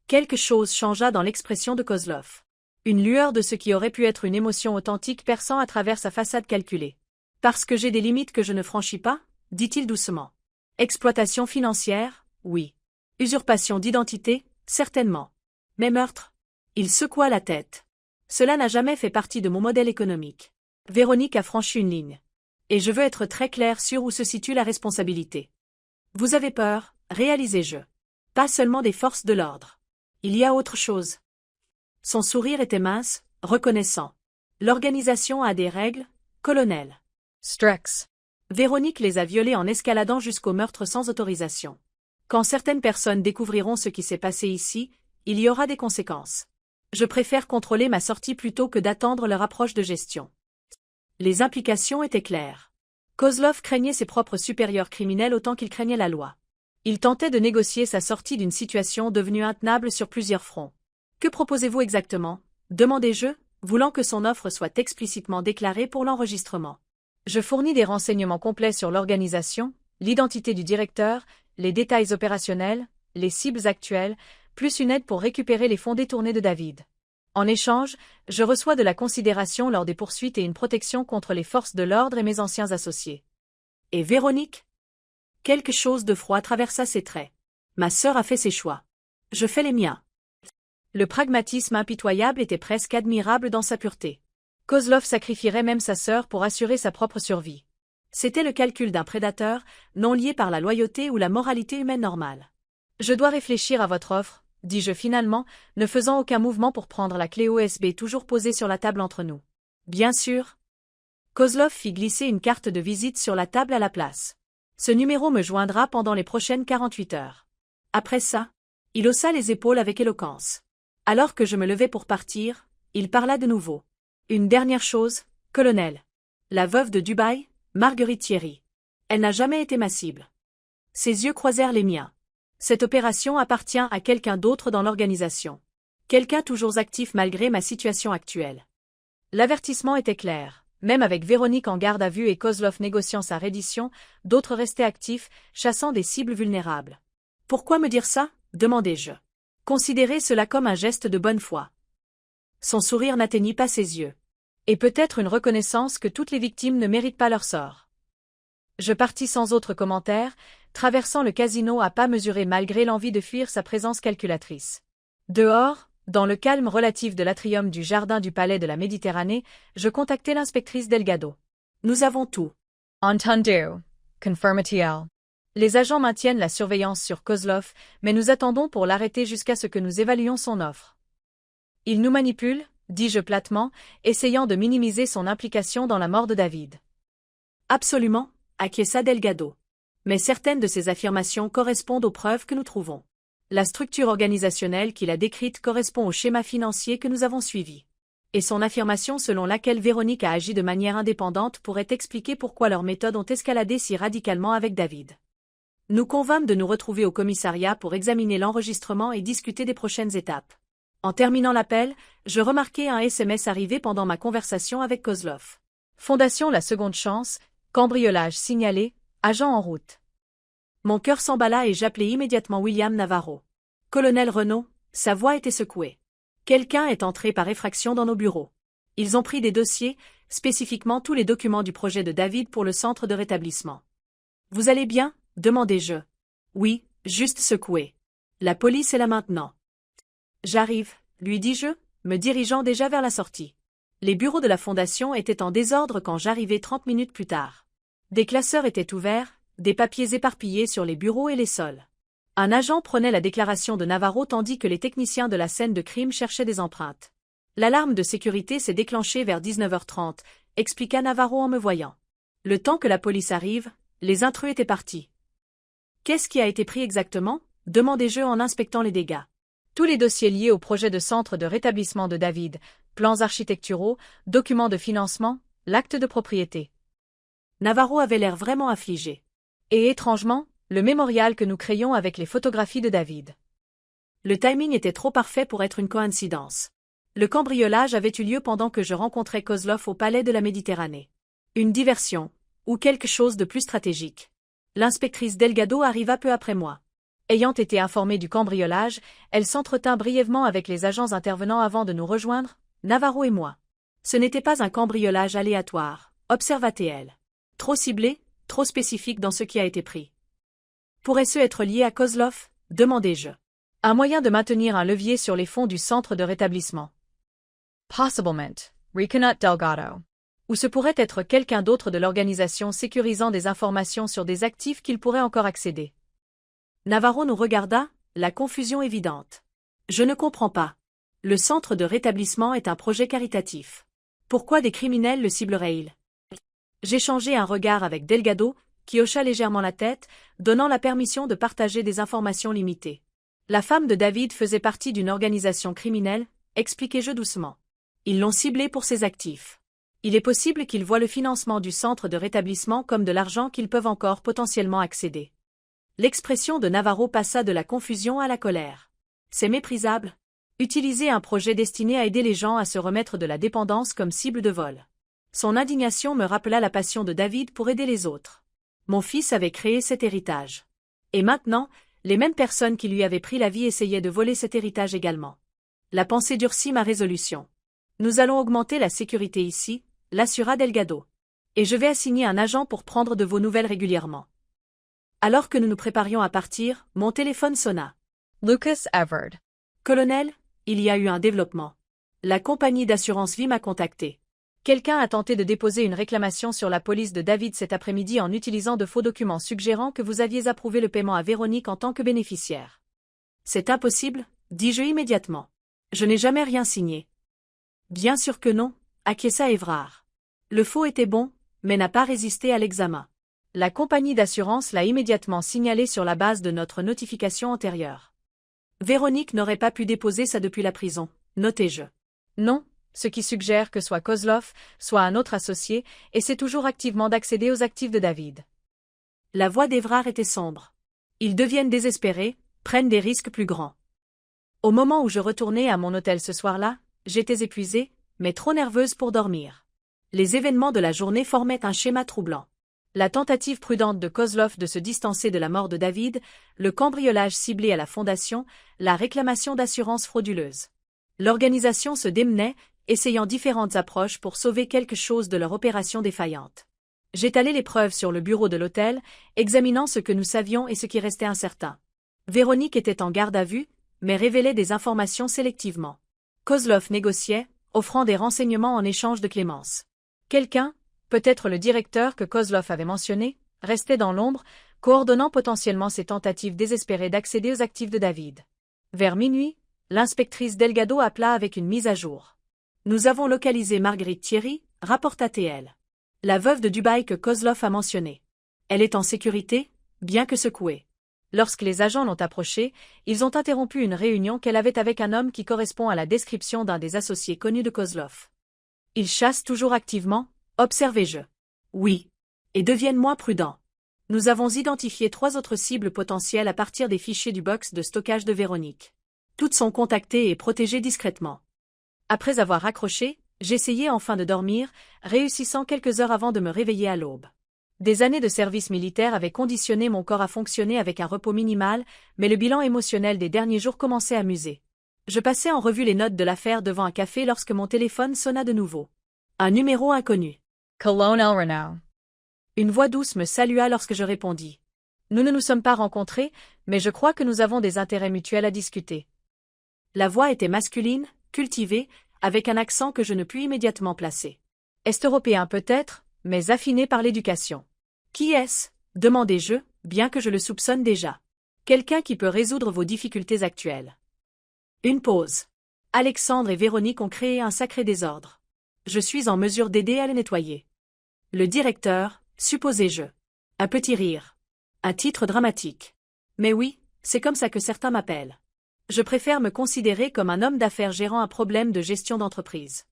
Quelque chose changea dans l'expression de Kozlov. Une lueur de ce qui aurait pu être une émotion authentique perçant à travers sa façade calculée. Parce que j'ai des limites que je ne franchis pas, dit-il doucement. Exploitation financière, oui. Usurpation d'identité, certainement. Mais meurtre? Il secoua la tête. Cela n'a jamais fait partie de mon modèle économique. Véronique a franchi une ligne. Et je veux être très clair sur où se situe la responsabilité. Vous avez peur, réalisez-je. Pas seulement des forces de l'ordre. Il y a autre chose. Son sourire était mince, reconnaissant. L'organisation a des règles, colonel. Strex. Véronique les a violées en escaladant jusqu'au meurtre sans autorisation. Quand certaines personnes découvriront ce qui s'est passé ici, il y aura des conséquences. Je préfère contrôler ma sortie plutôt que d'attendre leur approche de gestion. Les implications étaient claires. Kozlov craignait ses propres supérieurs criminels autant qu'il craignait la loi. Il tentait de négocier sa sortie d'une situation devenue intenable sur plusieurs fronts. Que proposez-vous exactement? Demandai-je, voulant que son offre soit explicitement déclarée pour l'enregistrement. Je fournis des renseignements complets sur l'organisation, l'identité du directeur, les détails opérationnels, les cibles actuelles, plus une aide pour récupérer les fonds détournés de David. En échange, je reçois de la considération lors des poursuites et une protection contre les forces de l'ordre et mes anciens associés. Et Véronique? Quelque chose de froid traversa ses traits. Ma sœur a fait ses choix. Je fais les miens. Le pragmatisme impitoyable était presque admirable dans sa pureté. Kozlov sacrifierait même sa sœur pour assurer sa propre survie. C'était le calcul d'un prédateur, non lié par la loyauté ou la moralité humaine normale. Je dois réfléchir à votre offre, dis-je finalement, ne faisant aucun mouvement pour prendre la clé USB toujours posée sur la table entre nous. Bien sûr. Kozlov fit glisser une carte de visite sur la table à la place. Ce numéro me joindra pendant les prochaines 48 heures. Après ça, il haussa les épaules avec éloquence. Alors que je me levais pour partir, il parla de nouveau. Une dernière chose, colonel. La veuve de Dubaï, Marguerite Thierry. Elle n'a jamais été ma cible. Ses yeux croisèrent les miens. Cette opération appartient à quelqu'un d'autre dans l'organisation. Quelqu'un toujours actif malgré ma situation actuelle. L'avertissement était clair. Même avec Véronique en garde à vue et Kozlov négociant sa reddition, d'autres restaient actifs, chassant des cibles vulnérables. Pourquoi me dire ça? Demandai-je. Considérez cela comme un geste de bonne foi. Son sourire n'atteignit pas ses yeux. Et peut-être une reconnaissance que toutes les victimes ne méritent pas leur sort. Je partis sans autre commentaire, traversant le casino à pas mesurés malgré l'envie de fuir sa présence calculatrice. Dehors, dans le calme relatif de l'atrium du jardin du palais de la Méditerranée, je contactai l'inspectrice Delgado. Nous avons tout. Entendu. Confirmatiel. Les agents maintiennent la surveillance sur Kozlov, mais nous attendons pour l'arrêter jusqu'à ce que nous évaluions son offre. Il nous manipule, dis-je platement, essayant de minimiser son implication dans la mort de David. Absolument, acquiesça Delgado. Mais certaines de ces affirmations correspondent aux preuves que nous trouvons. La structure organisationnelle qu'il a décrite correspond au schéma financier que nous avons suivi. Et son affirmation selon laquelle Véronique a agi de manière indépendante pourrait expliquer pourquoi leurs méthodes ont escaladé si radicalement avec David. Nous convînmes de nous retrouver au commissariat pour examiner l'enregistrement et discuter des prochaines étapes. En terminant l'appel, je remarquai un SMS arrivé pendant ma conversation avec Kozlov. Fondation La Seconde Chance, cambriolage signalé, agent en route. Mon cœur s'emballa et j'appelai immédiatement William Navarro. Colonel Renaud, sa voix était secouée. Quelqu'un est entré par effraction dans nos bureaux. Ils ont pris des dossiers, spécifiquement tous les documents du projet de David pour le centre de rétablissement. Vous allez bien? Demandai-je. Oui, juste secoué. La police est là maintenant. J'arrive, lui dis-je, me dirigeant déjà vers la sortie. Les bureaux de la fondation étaient en désordre quand j'arrivai 30 minutes plus tard. Des classeurs étaient ouverts, des papiers éparpillés sur les bureaux et les sols. Un agent prenait la déclaration de Navarro tandis que les techniciens de la scène de crime cherchaient des empreintes. L'alarme de sécurité s'est déclenchée vers 19h30, expliqua Navarro en me voyant. Le temps que la police arrive, les intrus étaient partis. Qu'est-ce qui a été pris exactement? Demandai-je en inspectant les dégâts. Tous les dossiers liés au projet de centre de rétablissement de David, plans architecturaux, documents de financement, l'acte de propriété. Navarro avait l'air vraiment affligé. Et étrangement, le mémorial que nous créions avec les photographies de David. Le timing était trop parfait pour être une coïncidence. Le cambriolage avait eu lieu pendant que je rencontrais Kozlov au palais de la Méditerranée. Une diversion, ou quelque chose de plus stratégique. L'inspectrice Delgado arriva peu après moi. Ayant été informée du cambriolage, elle s'entretint brièvement avec les agents intervenants avant de nous rejoindre, Navarro et moi. Ce n'était pas un cambriolage aléatoire, observa-t-elle. Trop ciblé, trop spécifique dans ce qui a été pris. Pourrait-ce être lié à Kozlov? Demandai-je. Un moyen de maintenir un levier sur les fonds du centre de rétablissement. Possiblement, Reconnect Delgado. Ou ce pourrait être quelqu'un d'autre de l'organisation sécurisant des informations sur des actifs qu'il pourrait encore accéder. Navarro nous regarda, la confusion évidente. Je ne comprends pas. Le centre de rétablissement est un projet caritatif. Pourquoi des criminels le cibleraient-ils? J'échangeai un regard avec Delgado, qui hocha légèrement la tête, donnant la permission de partager des informations limitées. La femme de David faisait partie d'une organisation criminelle, expliquai-je doucement. Ils l'ont ciblée pour ses actifs. Il est possible qu'ils voient le financement du centre de rétablissement comme de l'argent qu'ils peuvent encore potentiellement accéder. L'expression de Navarro passa de la confusion à la colère. C'est méprisable. Utiliser un projet destiné à aider les gens à se remettre de la dépendance comme cible de vol. Son indignation me rappela la passion de David pour aider les autres. Mon fils avait créé cet héritage. Et maintenant, les mêmes personnes qui lui avaient pris la vie essayaient de voler cet héritage également. La pensée durcit ma résolution. Nous allons augmenter la sécurité ici, l'assura Delgado. Et je vais assigner un agent pour prendre de vos nouvelles régulièrement. Alors que nous nous préparions à partir, mon téléphone sonna. Lucas Everard. Colonel, il y a eu un développement. La compagnie d'assurance vie m'a contacté. Quelqu'un a tenté de déposer une réclamation sur la police de David cet après-midi en utilisant de faux documents suggérant que vous aviez approuvé le paiement à Véronique en tant que bénéficiaire. C'est impossible, dis-je immédiatement. Je n'ai jamais rien signé. Bien sûr que non, acquiesça Évrard. Le faux était bon, mais n'a pas résisté à l'examen. La compagnie d'assurance l'a immédiatement signalé sur la base de notre notification antérieure. Véronique n'aurait pas pu déposer ça depuis la prison, notai-je. Non, ce qui suggère que soit Kozlov, soit un autre associé, essaie toujours activement d'accéder aux actifs de David. La voix d'Évrard était sombre. Ils deviennent désespérés, prennent des risques plus grands. Au moment où je retournais à mon hôtel ce soir-là, j'étais épuisée, mais trop nerveuse pour dormir. Les événements de la journée formaient un schéma troublant. La tentative prudente de Kozlov de se distancer de la mort de David, le cambriolage ciblé à la fondation, la réclamation d'assurance frauduleuse. L'organisation se démenait, essayant différentes approches pour sauver quelque chose de leur opération défaillante. J'étalai les preuves sur le bureau de l'hôtel, examinant ce que nous savions et ce qui restait incertain. Véronique était en garde à vue, mais révélait des informations sélectivement. Kozlov négociait, offrant des renseignements en échange de clémence. Quelqu'un, peut-être le directeur que Kozlov avait mentionné, restait dans l'ombre, coordonnant potentiellement ses tentatives désespérées d'accéder aux actifs de David. Vers minuit, l'inspectrice Delgado appela avec une mise à jour. Nous avons localisé Marguerite Thierry, rapporta-t-elle. La veuve de Dubaï que Kozlov a mentionnée. Elle est en sécurité, bien que secouée. Lorsque les agents l'ont approchée, ils ont interrompu une réunion qu'elle avait avec un homme qui correspond à la description d'un des associés connus de Kozlov. Ils chassent toujours activement, observai-je. Oui. Et deviennent moins prudents. Nous avons identifié 3 autres cibles potentielles à partir des fichiers du box de stockage de Véronique. Toutes sont contactées et protégées discrètement. Après avoir raccroché, j'essayai enfin de dormir, réussissant quelques heures avant de me réveiller à l'aube. Des années de service militaire avaient conditionné mon corps à fonctionner avec un repos minimal, mais le bilan émotionnel des derniers jours commençait à m'user. Je passais en revue les notes de l'affaire devant un café lorsque mon téléphone sonna de nouveau. Un numéro inconnu. Colonel Renaud. Une voix douce me salua lorsque je répondis. Nous ne nous sommes pas rencontrés, mais je crois que nous avons des intérêts mutuels à discuter. La voix était masculine, cultivée, avec un accent que je ne pus immédiatement placer. Est-européen peut-être, mais affiné par l'éducation. Qui est-ce? Demandai-je, bien que je le soupçonne déjà. Quelqu'un qui peut résoudre vos difficultés actuelles. Une pause. Alexandre et Véronique ont créé un sacré désordre. Je suis en mesure d'aider à le nettoyer. Le directeur, supposai-je. Un petit rire. Un titre dramatique. Mais oui, c'est comme ça que certains m'appellent. Je préfère me considérer comme un homme d'affaires gérant un problème de gestion d'entreprise.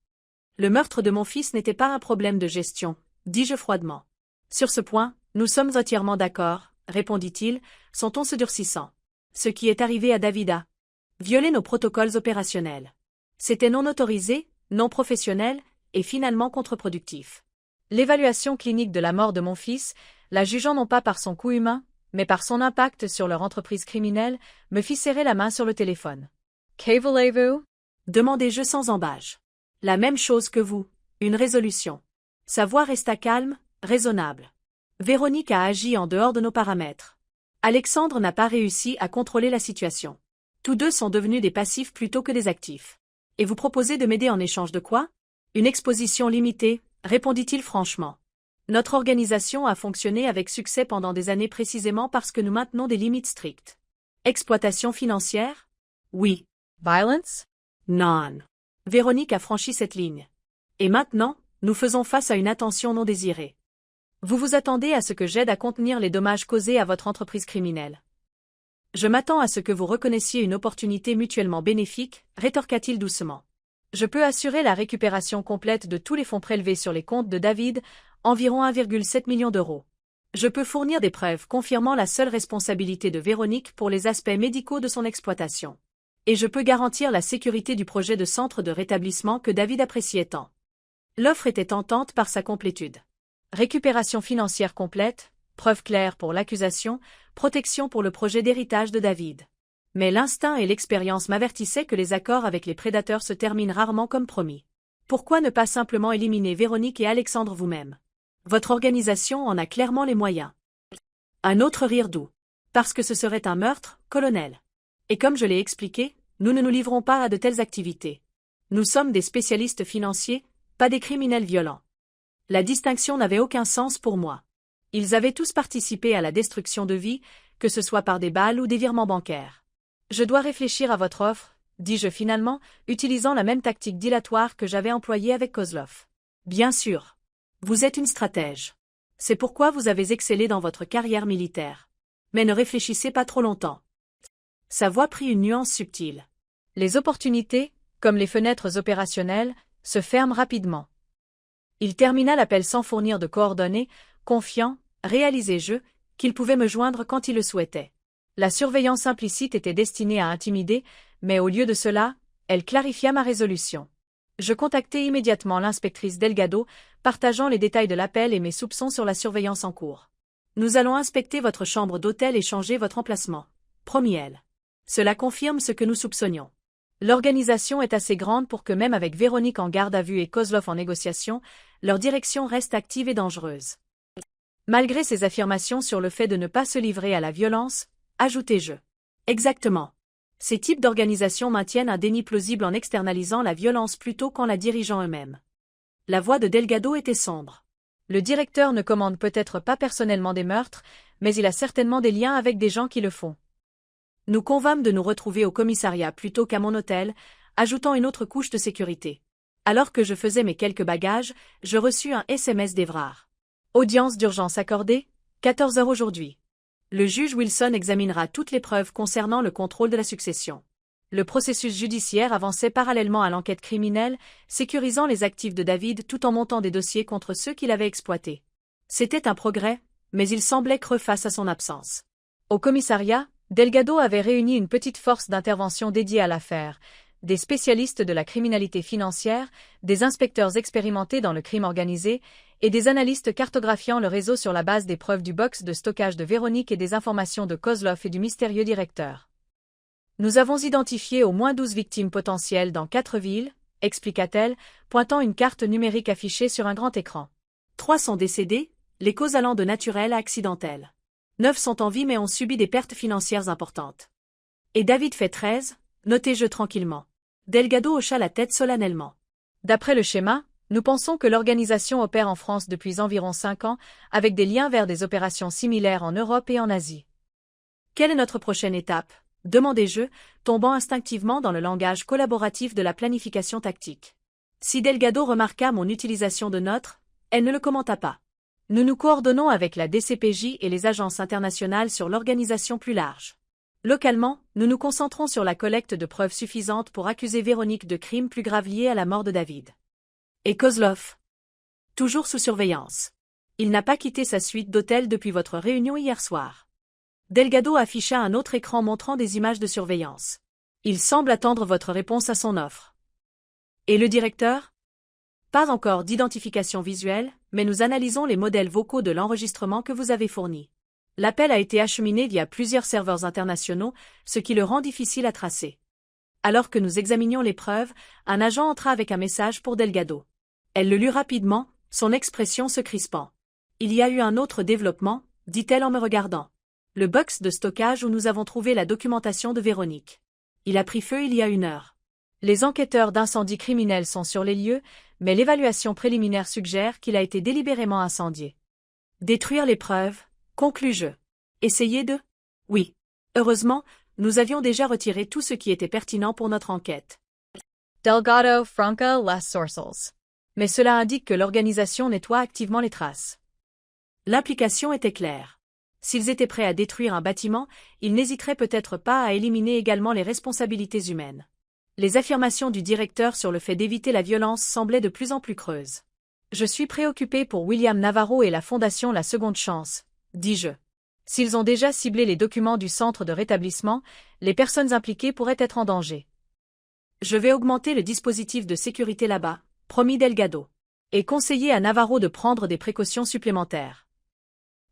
Le meurtre de mon fils n'était pas un problème de gestion, dis-je froidement. Sur ce point, nous sommes entièrement d'accord, répondit-il, son ton se durcissant. Ce qui est arrivé à Davida. Violer nos protocoles opérationnels. C'était non autorisé, non professionnel, et finalement contre-productif. L'évaluation clinique de la mort de mon fils, La jugeant non pas par son coût humain, mais par son impact sur leur entreprise criminelle, me fit serrer la main sur le téléphone. Que voulez-vous? Demandai-je sans embâche. La même chose que vous, une résolution. Sa voix resta calme, raisonnable. Véronique a agi en dehors de nos paramètres. Alexandre n'a pas réussi à contrôler la situation. Tous deux sont devenus des passifs plutôt que des actifs. Et vous proposez de m'aider en échange de quoi? Une exposition limitée, répondit-il franchement. Notre organisation a fonctionné avec succès pendant des années précisément parce que nous maintenons des limites strictes. Exploitation financière? Oui. Violence? Non. Véronique a franchi cette ligne. Et maintenant, nous faisons face à une attention non désirée. Vous vous attendez à ce que j'aide à contenir les dommages causés à votre entreprise criminelle. Je m'attends à ce que vous reconnaissiez une opportunité mutuellement bénéfique, rétorqua-t-il doucement. Je peux assurer la récupération complète de tous les fonds prélevés sur les comptes de David, environ 1,7 million d'euros. Je peux fournir des preuves confirmant la seule responsabilité de Véronique pour les aspects médicaux de son exploitation. Et je peux garantir la sécurité du projet de centre de rétablissement que David appréciait tant. L'offre était tentante par sa complétude. Récupération financière complète, preuve claire pour l'accusation, protection pour le projet d'héritage de David. Mais l'instinct et l'expérience m'avertissaient que les accords avec les prédateurs se terminent rarement comme promis. Pourquoi ne pas simplement éliminer Véronique et Alexandre vous-même? Votre organisation en a clairement les moyens. Un autre rire doux. Parce que ce serait un meurtre, colonel. Et comme je l'ai expliqué, nous ne nous livrons pas à de telles activités. Nous sommes des spécialistes financiers, pas des criminels violents. La distinction n'avait aucun sens pour moi. Ils avaient tous participé à la destruction de vies, que ce soit par des balles ou des virements bancaires. Je dois réfléchir à votre offre, dis-je finalement, utilisant la même tactique dilatoire que j'avais employée avec Kozlov. Bien sûr. Vous êtes une stratège. C'est pourquoi vous avez excellé dans votre carrière militaire. Mais ne réfléchissez pas trop longtemps. Sa voix prit une nuance subtile. Les opportunités, comme les fenêtres opérationnelles, se ferment rapidement. Il termina l'appel sans fournir de coordonnées, confiant, réalisai-je, qu'il pouvait me joindre quand il le souhaitait. La surveillance implicite était destinée à intimider, mais au lieu de cela, elle clarifia ma résolution. Je contactai immédiatement l'inspectrice Delgado, partageant les détails de l'appel et mes soupçons sur la surveillance en cours. Nous allons inspecter votre chambre d'hôtel et changer votre emplacement, promit-elle. Cela confirme ce que nous soupçonnions. L'organisation est assez grande pour que même avec Véronique en garde à vue et Kozlov en négociation, leur direction reste active et dangereuse. Malgré ses affirmations sur le fait de ne pas se livrer à la violence, ajoutai-je. Exactement. Ces types d'organisations maintiennent un déni plausible en externalisant la violence plutôt qu'en la dirigeant eux-mêmes. La voix de Delgado était sombre. Le directeur ne commande peut-être pas personnellement des meurtres, mais il a certainement des liens avec des gens qui le font. Nous convînmes de nous retrouver au commissariat plutôt qu'à mon hôtel, ajoutant une autre couche de sécurité. Alors que je faisais mes quelques bagages, je reçus un SMS d'Évrard. Audience d'urgence accordée, 14 heures aujourd'hui. Le juge Wilson examinera toutes les preuves concernant le contrôle de la succession. Le processus judiciaire avançait parallèlement à l'enquête criminelle, sécurisant les actifs de David tout en montant des dossiers contre ceux qui l'avaient exploité. C'était un progrès, mais il semblait creux face à son absence. Au commissariat, Delgado avait réuni une petite force d'intervention dédiée à l'affaire, des spécialistes de la criminalité financière, des inspecteurs expérimentés dans le crime organisé, et des analystes cartographiant le réseau sur la base des preuves du box de stockage de Véronique et des informations de Kozlov et du mystérieux directeur. Nous avons identifié au moins 12 victimes potentielles dans 4 villes, expliqua-t-elle, pointant une carte numérique affichée sur un grand écran. 3 sont décédés, les causes allant de naturelles à accidentelles. 9 sont en vie mais ont subi des pertes financières importantes. Et David fait 13, notai-je tranquillement. Delgado hocha la tête solennellement. D'après le schéma, nous pensons que l'organisation opère en France depuis environ 5 ans, avec des liens vers des opérations similaires en Europe et en Asie. Quelle est notre prochaine étape? Demandai-je, tombant instinctivement dans le langage collaboratif de la planification tactique. Si Delgado remarqua mon utilisation de notre, elle ne le commenta pas. Nous nous coordonnons avec la DCPJ et les agences internationales sur l'organisation plus large. Localement, nous nous concentrons sur la collecte de preuves suffisantes pour accuser Véronique de crimes plus graves liés à la mort de David. Et Kozlov? Toujours sous surveillance. Il n'a pas quitté sa suite d'hôtel depuis votre réunion hier soir. Delgado afficha un autre écran montrant des images de surveillance. Il semble attendre votre réponse à son offre. Et le directeur? Pas encore d'identification visuelle, mais nous analysons les modèles vocaux de l'enregistrement que vous avez fourni. L'appel a été acheminé via plusieurs serveurs internationaux, ce qui le rend difficile à tracer. Alors que nous examinions les preuves, un agent entra avec un message pour Delgado. Elle le lut rapidement, son expression se crispant. Il y a eu un autre développement, dit-elle en me regardant. Le box de stockage où nous avons trouvé la documentation de Véronique. Il a pris feu il y a 1 heure. Les enquêteurs d'incendie criminel sont sur les lieux, mais l'évaluation préliminaire suggère qu'il a été délibérément incendié. Détruire les preuves, conclus-je. Essayer de? Oui. Heureusement, nous avions déjà retiré tout ce qui était pertinent pour notre enquête. Delgado, Franca, Las Sources. Mais cela indique que l'organisation nettoie activement les traces. L'implication était claire. S'ils étaient prêts à détruire un bâtiment, ils n'hésiteraient peut-être pas à éliminer également les responsabilités humaines. Les affirmations du directeur sur le fait d'éviter la violence semblaient de plus en plus creuses. Je suis préoccupé pour William Navarro et la fondation La Seconde Chance, dis-je. S'ils ont déjà ciblé les documents du centre de rétablissement, les personnes impliquées pourraient être en danger. Je vais augmenter le dispositif de sécurité là-bas, promis Delgado. Et conseiller à Navarro de prendre des précautions supplémentaires.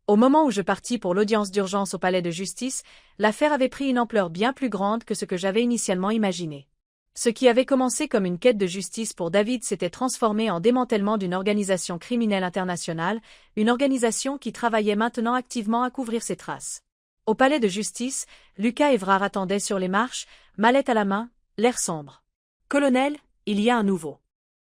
Au moment où je partis pour l'audience d'urgence au palais de justice, l'affaire avait pris une ampleur bien plus grande que ce que j'avais initialement imaginé. Ce qui avait commencé comme une quête de justice pour David s'était transformé en démantèlement d'une organisation criminelle internationale, une organisation qui travaillait maintenant activement à couvrir ses traces. Au palais de justice, Lucas Évrard attendait sur les marches, mallette à la main, l'air sombre. « Colonel, il y a un nouveau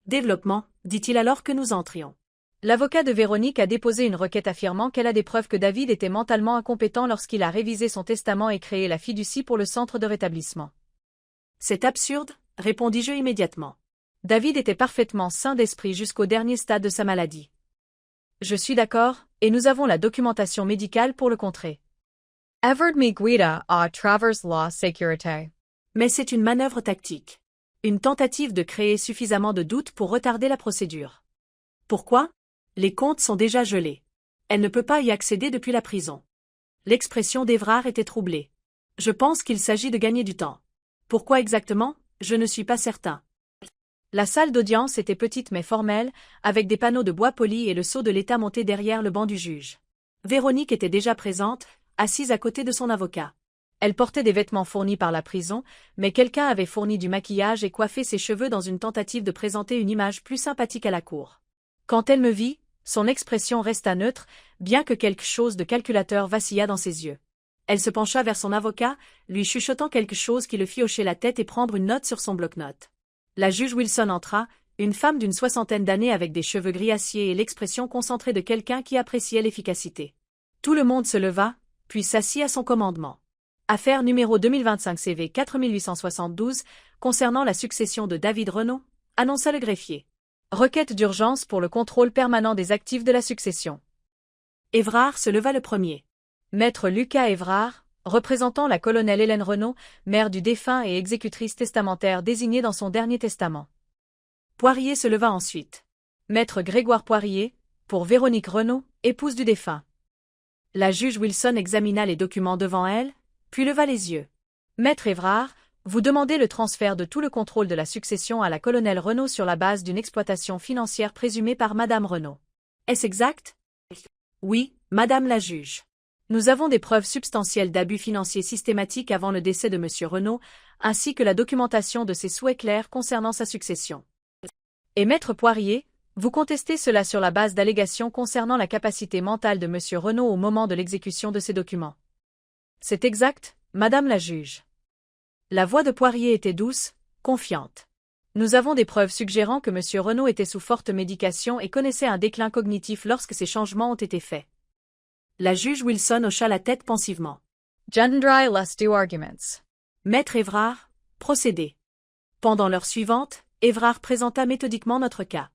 développement, dit-il alors que nous entrions. L'avocat de Véronique a déposé une requête affirmant qu'elle a des preuves que David était mentalement incompétent lorsqu'il a révisé son testament et créé la fiducie pour le centre de rétablissement. C'est absurde, répondis-je immédiatement. David était parfaitement sain d'esprit jusqu'au dernier stade de sa maladie. Je suis d'accord, et nous avons la documentation médicale pour le contrer. Edward Miguida à Travers Law Security. Mais c'est une manœuvre tactique. Une tentative de créer suffisamment de doutes pour retarder la procédure. Pourquoi? Les comptes sont déjà gelés. Elle ne peut pas y accéder depuis la prison. L'expression d'Évrard était troublée. Je pense qu'il s'agit de gagner du temps. Pourquoi exactement? Je ne suis pas certain. La salle d'audience était petite mais formelle, avec des panneaux de bois poli et le sceau de l'État monté derrière le banc du juge. Véronique était déjà présente, assise à côté de son avocat. Elle portait des vêtements fournis par la prison, mais quelqu'un avait fourni du maquillage et coiffé ses cheveux dans une tentative de présenter une image plus sympathique à la cour. Quand elle me vit, son expression resta neutre, bien que quelque chose de calculateur vacilla dans ses yeux. Elle se pencha vers son avocat, lui chuchotant quelque chose qui le fit hocher la tête et prendre une note sur son bloc-notes. La juge Wilson entra, une femme d'une 60aine d'années avec des cheveux gris acier et l'expression concentrée de quelqu'un qui appréciait l'efficacité. Tout le monde se leva, puis s'assit à son commandement. Affaire numéro 2025 CV 4872, concernant la succession de David Renaud, annonça le greffier. Requête d'urgence pour le contrôle permanent des actifs de la succession. Évrard se leva le premier. Maître Lucas Évrard, représentant la colonelle Hélène Renaud, mère du défunt et exécutrice testamentaire désignée dans son dernier testament. Poirier se leva ensuite. Maître Grégoire Poirier, pour Véronique Renaud, épouse du défunt. La juge Wilson examina les documents devant elle, puis leva les yeux. Maître Évrard, vous demandez le transfert de tout le contrôle de la succession à la colonelle Renaud sur la base d'une exploitation financière présumée par Madame Renaud. Est-ce exact? Oui, Madame la juge. Nous avons des preuves substantielles d'abus financiers systématiques avant le décès de Monsieur Renaud, ainsi que la documentation de ses souhaits clairs concernant sa succession. Et Maître Poirier, vous contestez cela sur la base d'allégations concernant la capacité mentale de Monsieur Renaud au moment de l'exécution de ces documents. C'est exact, Madame la juge. La voix de Poirier était douce, confiante. Nous avons des preuves suggérant que Monsieur Renaud était sous forte médication et connaissait un déclin cognitif lorsque ces changements ont été faits. La juge Wilson hocha la tête pensivement. Gendry last do arguments. Maître Évrard, procédez. Pendant l'heure suivante, Évrard présenta méthodiquement notre cas.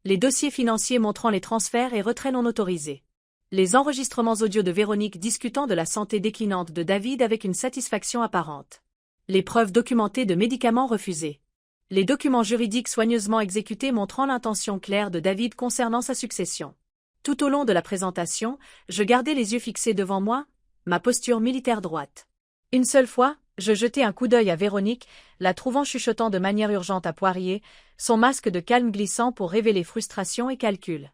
Les dossiers financiers montrant les transferts et retraits non autorisés. Les enregistrements audio de Véronique discutant de la santé déclinante de David avec une satisfaction apparente. Les preuves documentées de médicaments refusés. Les documents juridiques soigneusement exécutés montrant l'intention claire de David concernant sa succession. Tout au long de la présentation, je gardai les yeux fixés devant moi, ma posture militaire droite. Une seule fois, Je jetai un coup d'œil à Véronique, la trouvant chuchotant de manière urgente à Poirier, son masque de calme glissant pour révéler frustration et calcul.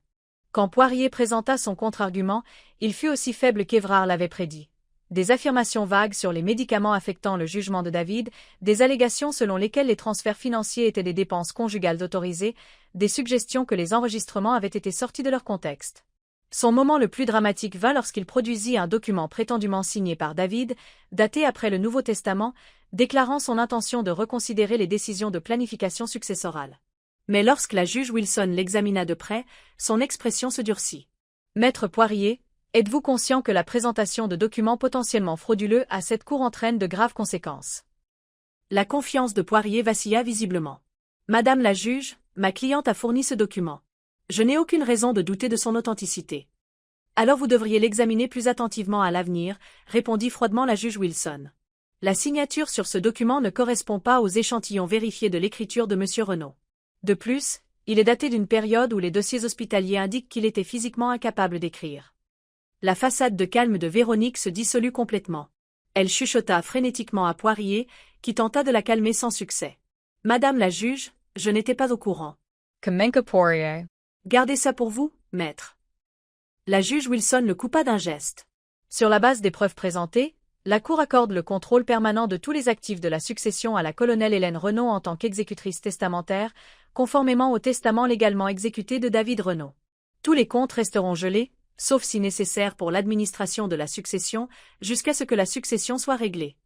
Quand Poirier présenta son contre-argument, il fut aussi faible qu'Évrard l'avait prédit. Des affirmations vagues sur les médicaments affectant le jugement de David, des allégations selon lesquelles les transferts financiers étaient des dépenses conjugales autorisées, des suggestions que les enregistrements avaient été sortis de leur contexte. Son moment le plus dramatique vint lorsqu'il produisit un document prétendument signé par David, daté après le Nouveau Testament, déclarant son intention de reconsidérer les décisions de planification successorale. Mais lorsque la juge Wilson l'examina de près, son expression se durcit. « Maître Poirier, êtes-vous conscient que la présentation de documents potentiellement frauduleux à cette cour entraîne de graves conséquences ?» La confiance de Poirier vacilla visiblement. « Madame la juge, ma cliente a fourni ce document. Je n'ai aucune raison de douter de son authenticité. » « Alors vous devriez l'examiner plus attentivement à l'avenir, répondit froidement la juge Wilson. La signature sur ce document ne correspond pas aux échantillons vérifiés de l'écriture de M. Renaud. De plus, il est daté d'une période où les dossiers hospitaliers indiquent qu'il était physiquement incapable d'écrire. La façade de calme de Véronique se dissolut complètement. Elle chuchota frénétiquement à Poirier, qui tenta de la calmer sans succès. « Madame la juge, je n'étais pas au courant. »« Kamenka Poirier. »« Gardez ça pour vous, maître. » La juge Wilson le coupa d'un geste. Sur la base des preuves présentées, la Cour accorde le contrôle permanent de tous les actifs de la succession à la colonelle Hélène Renaud en tant qu'exécutrice testamentaire, conformément au testament légalement exécuté de David Renaud. Tous les comptes resteront gelés, sauf si nécessaire pour l'administration de la succession, jusqu'à ce que la succession soit réglée.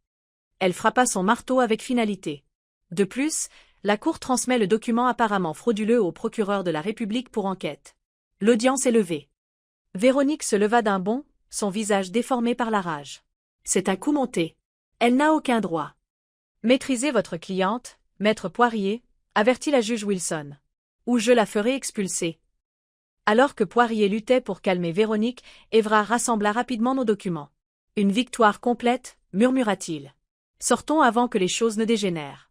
Elle frappa son marteau avec finalité. De plus, la Cour transmet le document apparemment frauduleux au procureur de la République pour enquête. L'audience est levée. Véronique se leva d'un bond, son visage déformé par la rage. C'est un coup monté. Elle n'a aucun droit. Maîtrisez votre cliente, maître Poirier, avertit la juge Wilson. Ou je la ferai expulser. Alors que Poirier luttait pour calmer Véronique, Évrard rassembla rapidement nos documents. Une victoire complète, murmura-t-il. Sortons avant que les choses ne dégénèrent.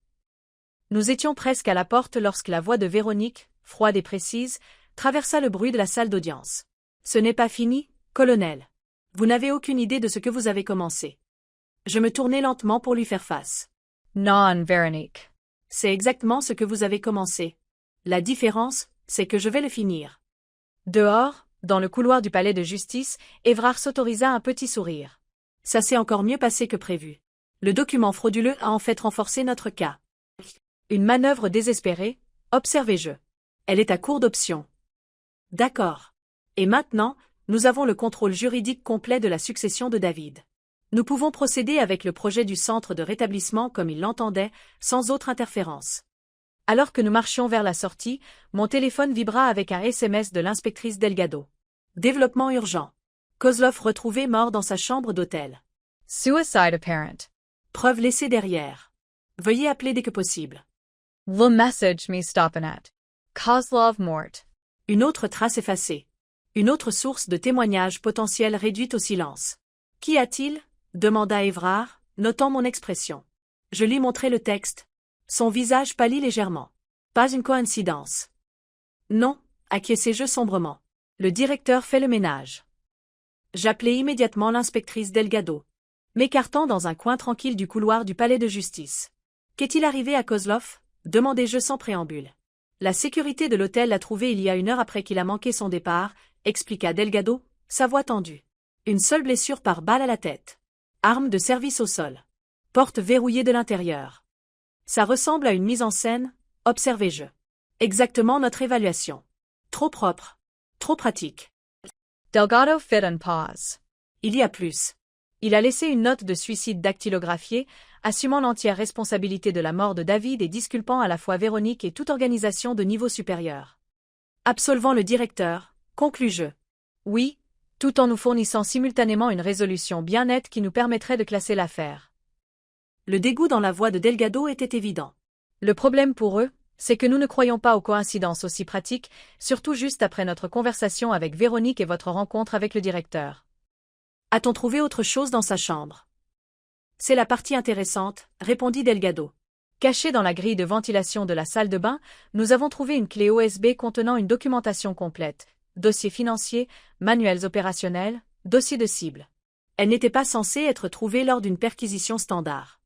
Nous étions presque à la porte lorsque la voix de Véronique, froide et précise, traversa le bruit de la salle d'audience. Ce n'est pas fini, colonel. Vous n'avez aucune idée de ce que vous avez commencé. Je me tournai lentement pour lui faire face. Non, Véronique. C'est exactement ce que vous avez commencé. La différence, c'est que je vais le finir. Dehors, dans le couloir du palais de justice, Évrard s'autorisa un petit sourire. Ça s'est encore mieux passé que prévu. Le document frauduleux a en fait renforcé notre cas. Une manœuvre désespérée, observez-je. Elle est à court d'options. D'accord. Et maintenant, nous avons le contrôle juridique complet de la succession de David. Nous pouvons procéder avec le projet du centre de rétablissement comme il l'entendait, sans autre interférence. Alors que nous marchions vers la sortie, mon téléphone vibra avec un SMS de l'inspectrice Delgado. Développement urgent. Kozlov retrouvé mort dans sa chambre d'hôtel. Suicide apparent. Preuve laissée derrière. Veuillez appeler dès que possible. The message me stopping at. Kozlov mort. Une autre trace effacée. Une autre source de témoignages potentiels réduite au silence. Qu'y a-t-il ? Demanda Évrard, notant mon expression. Je lui montrai le texte. Son visage pâlit légèrement. Pas une coïncidence. Non, acquiesçai-je sombrement. Le directeur fait le ménage. J'appelai immédiatement l'inspectrice Delgado, m'écartant dans un coin tranquille du couloir du palais de justice. Qu'est-il arrivé à Kozlov ? Demandai-je sans préambule. La sécurité de l'hôtel l'a trouvé il y a 1 heure après qu'il a manqué son départ, expliqua Delgado, sa voix tendue. Une seule blessure par balle à la tête. Arme de service au sol. Porte verrouillée de l'intérieur. Ça ressemble à une mise en scène, observai-je. Exactement notre évaluation. Trop propre. Trop pratique. Delgado fit on pause. Il y a plus. Il a laissé une note de suicide dactylographiée, assumant l'entière responsabilité de la mort de David et disculpant à la fois Véronique et toute organisation de niveau supérieur. Absolvant le directeur, conclus-je. Oui, tout en nous fournissant simultanément une résolution bien nette qui nous permettrait de classer l'affaire. Le dégoût dans la voix de Delgado était évident. Le problème pour eux, c'est que nous ne croyons pas aux coïncidences aussi pratiques, surtout juste après notre conversation avec Véronique et votre rencontre avec le directeur. A-t-on trouvé autre chose dans sa chambre ? C'est la partie intéressante, répondit Delgado. Cachée dans la grille de ventilation de la salle de bain, nous avons trouvé une clé USB contenant une documentation complète. Dossiers financiers, manuels opérationnels, dossiers de cible. Elle n'était pas censée être trouvée lors d'une perquisition standard.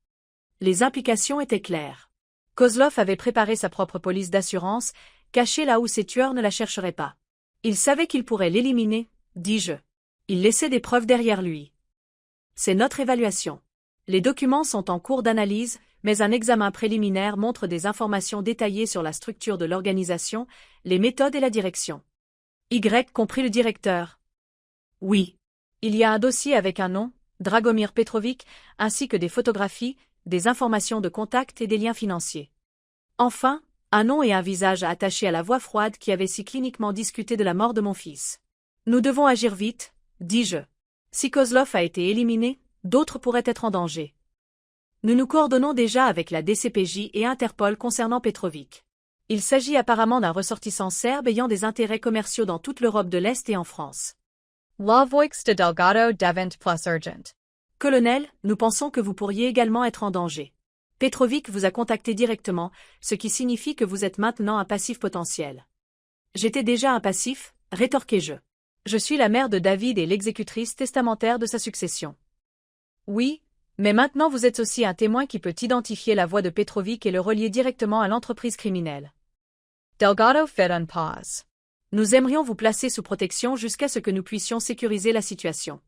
Les implications étaient claires. Kozlov avait préparé sa propre police d'assurance, cachée là où ses tueurs ne la chercheraient pas. Il savait qu'il pourrait l'éliminer, dis-je. Il laissait des preuves derrière lui. C'est notre évaluation. Les documents sont en cours d'analyse, mais un examen préliminaire montre des informations détaillées sur la structure de l'organisation, les méthodes et la direction. Y compris le directeur. Oui. Il y a un dossier avec un nom, Dragomir Petrovic, ainsi que des photographies, des informations de contact et des liens financiers. Enfin, un nom et un visage attachés à la voix froide qui avait si cliniquement discuté de la mort de mon fils. Nous devons agir vite, dis-je. Si Kozlov a été éliminé, d'autres pourraient être en danger. Nous nous coordonnons déjà avec la DCPJ et Interpol concernant Petrovic. Il s'agit apparemment d'un ressortissant serbe ayant des intérêts commerciaux dans toute l'Europe de l'Est et en France. Lavoix de Delgado Devent plus urgent. Colonel, nous pensons que vous pourriez également être en danger. Petrovic vous a contacté directement, ce qui signifie que vous êtes maintenant un passif potentiel. J'étais déjà un passif, rétorquai-je. Je suis la mère de David et l'exécutrice testamentaire de sa succession. Oui, mais maintenant vous êtes aussi un témoin qui peut identifier la voix de Petrovic et le relier directement à l'entreprise criminelle. Delgado fait un pause. Nous aimerions vous placer sous protection jusqu'à ce que nous puissions sécuriser la situation.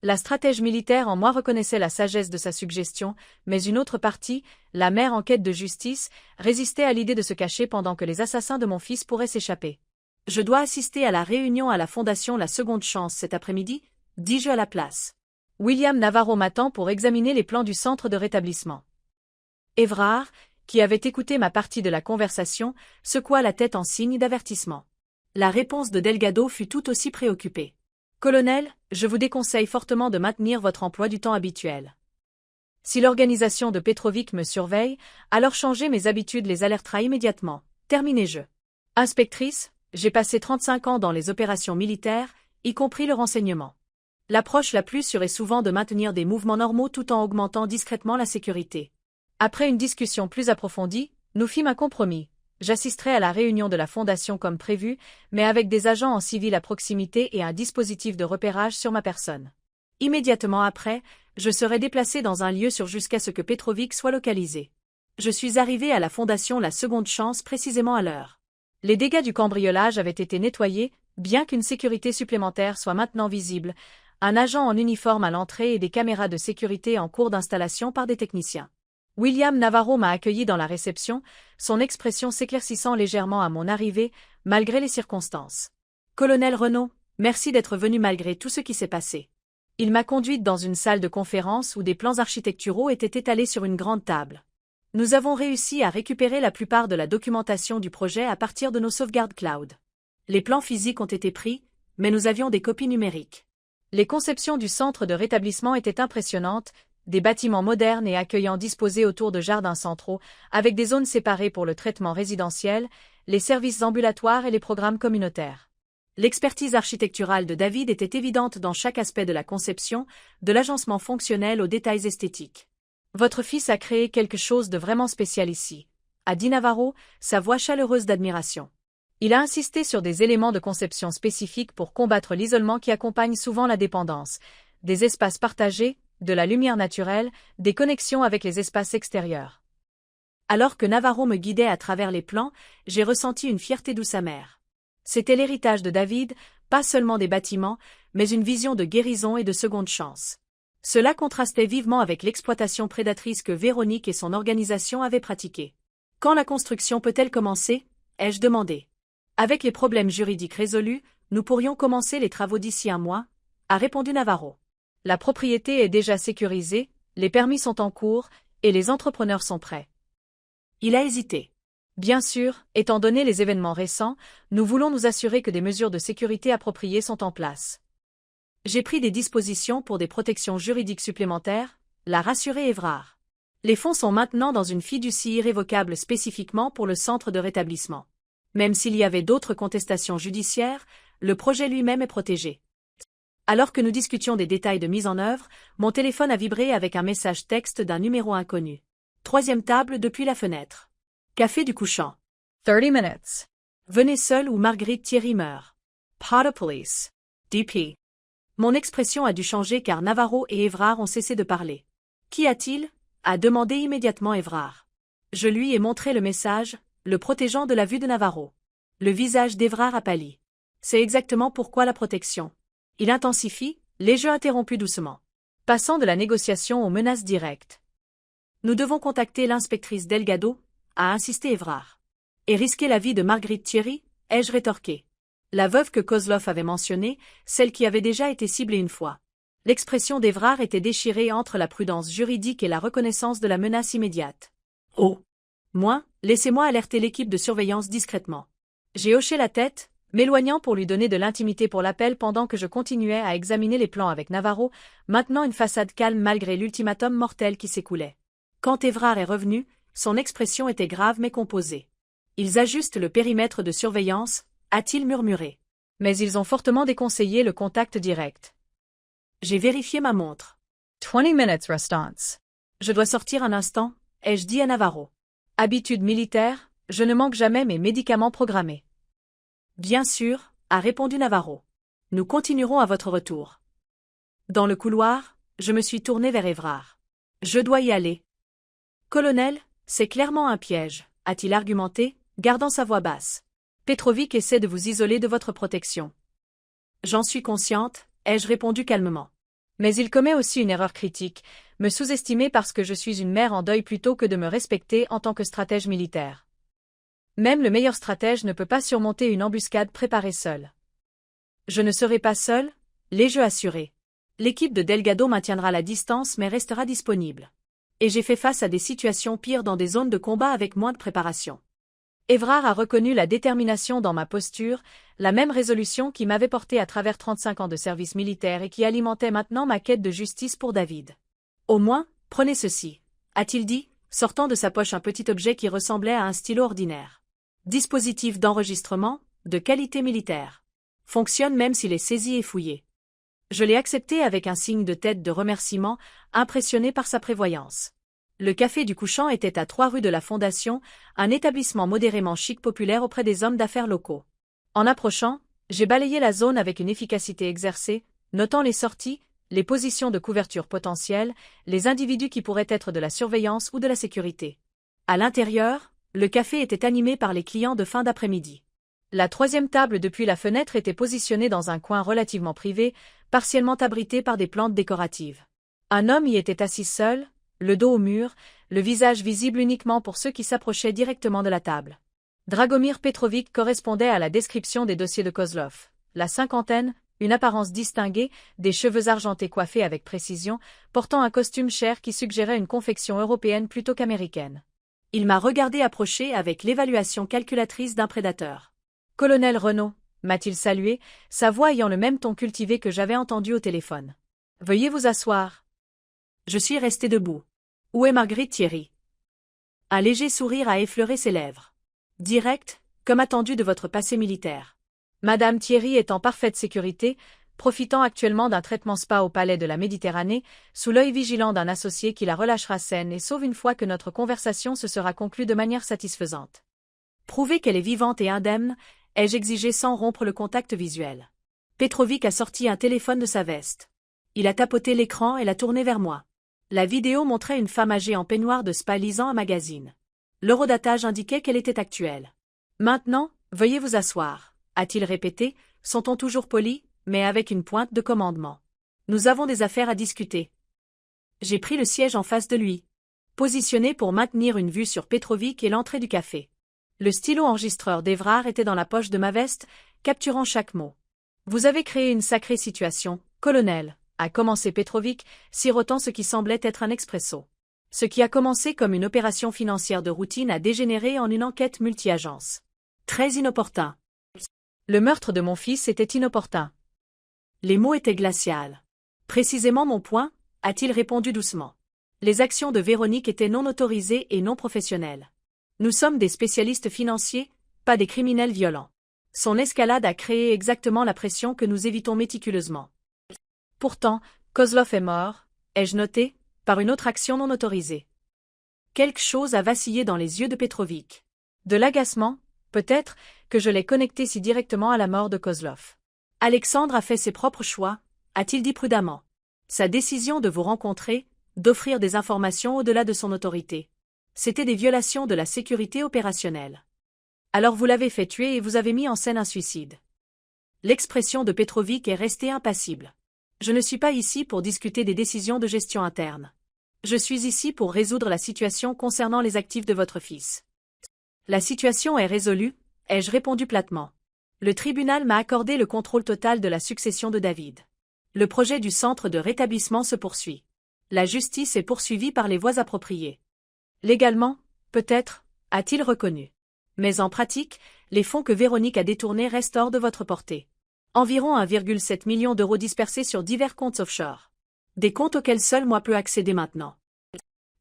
La stratège militaire en moi reconnaissait la sagesse de sa suggestion, mais une autre partie, la mère en quête de justice, résistait à l'idée de se cacher pendant que les assassins de mon fils pourraient s'échapper. Je dois assister à la réunion à la Fondation La Seconde Chance cet après-midi, dis-je à la place. William Navarro m'attend pour examiner les plans du centre de rétablissement. Évrard, qui avait écouté ma partie de la conversation, secoua la tête en signe d'avertissement. La réponse de Delgado fut tout aussi préoccupée. Colonel, je vous déconseille fortement de maintenir votre emploi du temps habituel. Si l'organisation de Petrovic me surveille, alors changer mes habitudes les alertera immédiatement. Terminez-je. Inspectrice, j'ai passé 35 ans dans les opérations militaires, y compris le renseignement. L'approche la plus sûre est souvent de maintenir des mouvements normaux tout en augmentant discrètement la sécurité. Après une discussion plus approfondie, nous fîmes un compromis. J'assisterai à la réunion de la Fondation comme prévu, mais avec des agents en civil à proximité et un dispositif de repérage sur ma personne. Immédiatement après, je serai déplacé dans un lieu sûr jusqu'à ce que Petrovic soit localisé. Je suis arrivé à la Fondation La Seconde Chance précisément à l'heure. Les dégâts du cambriolage avaient été nettoyés, bien qu'une sécurité supplémentaire soit maintenant visible, un agent en uniforme à l'entrée et des caméras de sécurité en cours d'installation par des techniciens. William Navarro m'a accueilli dans la réception, son expression s'éclaircissant légèrement à mon arrivée, malgré les circonstances. Colonel Renaud, merci d'être venu malgré tout ce qui s'est passé. Il m'a conduite dans une salle de conférence où des plans architecturaux étaient étalés sur une grande table. Nous avons réussi à récupérer la plupart de la documentation du projet à partir de nos sauvegardes cloud. Les plans physiques ont été pris, mais nous avions des copies numériques. Les conceptions du centre de rétablissement étaient impressionnantes, des bâtiments modernes et accueillants disposés autour de jardins centraux, avec des zones séparées pour le traitement résidentiel, les services ambulatoires et les programmes communautaires. L'expertise architecturale de David était évidente dans chaque aspect de la conception, de l'agencement fonctionnel aux détails esthétiques. Votre fils a créé quelque chose de vraiment spécial ici, a dit Navarro, sa voix chaleureuse d'admiration. Il a insisté sur des éléments de conception spécifiques pour combattre l'isolement qui accompagne souvent la dépendance, des espaces partagés, de la lumière naturelle, des connexions avec les espaces extérieurs. Alors que Navarro me guidait à travers les plans, j'ai ressenti une fierté douce amère. C'était l'héritage de David, pas seulement des bâtiments, mais une vision de guérison et de seconde chance. Cela contrastait vivement avec l'exploitation prédatrice que Véronique et son organisation avaient pratiquée. Quand la construction peut-elle commencer ? Ai-je demandé. Avec les problèmes juridiques résolus, nous pourrions commencer les travaux d'ici un mois, a répondu Navarro. La propriété est déjà sécurisée, les permis sont en cours, et les entrepreneurs sont prêts. Il a hésité. Bien sûr, étant donné les événements récents, nous voulons nous assurer que des mesures de sécurité appropriées sont en place. J'ai pris des dispositions pour des protections juridiques supplémentaires, l'a rassuré Évrard. Les fonds sont maintenant dans une fiducie irrévocable spécifiquement pour le centre de rétablissement. Même s'il y avait d'autres contestations judiciaires, le projet lui-même est protégé. Alors que nous discutions des détails de mise en œuvre, mon téléphone a vibré avec un message texte d'un numéro inconnu. 3e table depuis la fenêtre. Café du couchant. 30 minutes. Venez seul ou Marguerite Thierry meurt. Powder Police. DP. Mon expression a dû changer car Navarro et Évrard ont cessé de parler. Qu'y a-t-il ? a demandé immédiatement Évrard. Je lui ai montré le message, le protégeant de la vue de Navarro. Le visage d'Évrard a pâli. C'est exactement pourquoi la protection. Il intensifie, les jeux interrompus doucement. Passant de la négociation aux menaces directes. Nous devons contacter l'inspectrice Delgado, a insisté Évrard. Et risquer la vie de Marguerite Thierry, ai-je rétorqué. La veuve que Kozlov avait mentionnée, celle qui avait déjà été ciblée une fois. L'expression d'Évrard était déchirée entre la prudence juridique et la reconnaissance de la menace immédiate. Oh! Moi, laissez-moi alerter l'équipe de surveillance discrètement. J'ai hoché la tête, m'éloignant pour lui donner de l'intimité pour l'appel pendant que je continuais à examiner les plans avec Navarro, maintenant une façade calme malgré l'ultimatum mortel qui s'écoulait. Quand Évrard est revenu, son expression était grave mais composée. Ils ajustent le périmètre de surveillance, a-t-il murmuré. Mais ils ont fortement déconseillé le contact direct. J'ai vérifié ma montre. 20 minutes restants. Je dois sortir un instant, ai-je dit à Navarro. Habitude militaire, je ne manque jamais mes médicaments programmés. Bien sûr, a répondu Navarro. Nous continuerons à votre retour. Dans le couloir, je me suis tourné vers Évrard. Je dois y aller. Colonel, c'est clairement un piège, a-t-il argumenté, gardant sa voix basse. Petrovic essaie de vous isoler de votre protection. J'en suis consciente, ai-je répondu calmement. Mais il commet aussi une erreur critique, me sous-estimer parce que je suis une mère en deuil plutôt que de me respecter en tant que stratège militaire. Même le meilleur stratège ne peut pas surmonter une embuscade préparée seul. Je ne serai pas seul, l'ai-je assuré. L'équipe de Delgado maintiendra la distance mais restera disponible. Et j'ai fait face à des situations pires dans des zones de combat avec moins de préparation. Évrard a reconnu la détermination dans ma posture, la même résolution qui m'avait porté à travers 35 ans de service militaire et qui alimentait maintenant ma quête de justice pour David. Au moins, prenez ceci, a-t-il dit, sortant de sa poche un petit objet qui ressemblait à un stylo ordinaire. Dispositif d'enregistrement, de qualité militaire. Fonctionne même s'il est saisi et fouillé. Je l'ai accepté avec un signe de tête de remerciement, impressionné par sa prévoyance. Le café du Couchant était à 3 rue de la Fondation, un établissement modérément chic populaire auprès des hommes d'affaires locaux. En approchant, j'ai balayé la zone avec une efficacité exercée, notant les sorties, les positions de couverture potentielles, les individus qui pourraient être de la surveillance ou de la sécurité. À l'intérieur, le café était animé par les clients de fin d'après-midi. La troisième table depuis la fenêtre était positionnée dans un coin relativement privé, partiellement abrité par des plantes décoratives. Un homme y était assis seul, le dos au mur, le visage visible uniquement pour ceux qui s'approchaient directement de la table. Dragomir Petrovic correspondait à la description des dossiers de Kozlov. La cinquantaine, une apparence distinguée, des cheveux argentés coiffés avec précision, portant un costume cher qui suggérait une confection européenne plutôt qu'américaine. Il m'a regardé approcher avec l'évaluation calculatrice d'un prédateur. Colonel Renaud, m'a-t-il salué, sa voix ayant le même ton cultivé que j'avais entendu au téléphone. Veuillez vous asseoir. Je suis resté debout. Où est Marguerite Thierry? Un léger sourire a effleuré ses lèvres. Direct, comme attendu de votre passé militaire. Madame Thierry est en parfaite sécurité, profitant actuellement d'un traitement spa au palais de la Méditerranée, sous l'œil vigilant d'un associé qui la relâchera saine et sauve une fois que notre conversation se sera conclue de manière satisfaisante. Prouver qu'elle est vivante et indemne, ai-je exigé sans rompre le contact visuel. Petrovic a sorti un téléphone de sa veste. Il a tapoté l'écran et l'a tourné vers moi. La vidéo montrait une femme âgée en peignoir de spa lisant un magazine. L'horodatage indiquait qu'elle était actuelle. Maintenant, veuillez vous asseoir, a-t-il répété, son ton toujours poli, mais avec une pointe de commandement. Nous avons des affaires à discuter. J'ai pris le siège en face de lui, positionné pour maintenir une vue sur Petrovic et l'entrée du café. Le stylo enregistreur d'Évrard était dans la poche de ma veste, capturant chaque mot. Vous avez créé une sacrée situation, colonel, a commencé Petrovic, sirotant ce qui semblait être un expresso. Ce qui a commencé comme une opération financière de routine a dégénéré en une enquête multi-agence. Très inopportun. Le meurtre de mon fils était inopportun. Les mots étaient glacials. Précisément mon point, a-t-il répondu doucement. Les actions de Véronique étaient non autorisées et non professionnelles. Nous sommes des spécialistes financiers, pas des criminels violents. Son escalade a créé exactement la pression que nous évitons méticuleusement. Pourtant, Kozlov est mort, ai-je noté, par une autre action non autorisée. Quelque chose a vacillé dans les yeux de Petrovic. De l'agacement, peut-être, que je l'ai connecté si directement à la mort de Kozlov. Alexandre a fait ses propres choix, a-t-il dit prudemment. Sa décision de vous rencontrer, d'offrir des informations au-delà de son autorité. C'était des violations de la sécurité opérationnelle. Alors vous l'avez fait tuer et vous avez mis en scène un suicide. L'expression de Petrovic est restée impassible. Je ne suis pas ici pour discuter des décisions de gestion interne. Je suis ici pour résoudre la situation concernant les actifs de votre fils. La situation est résolue, ai-je répondu platement. Le tribunal m'a accordé le contrôle total de la succession de David. Le projet du centre de rétablissement se poursuit. La justice est poursuivie par les voies appropriées. Légalement, peut-être, a-t-il reconnu. Mais en pratique, les fonds que Véronique a détournés restent hors de votre portée. Environ 1,7 million d'euros dispersés sur divers comptes offshore. Des comptes auxquels seul moi peux accéder maintenant.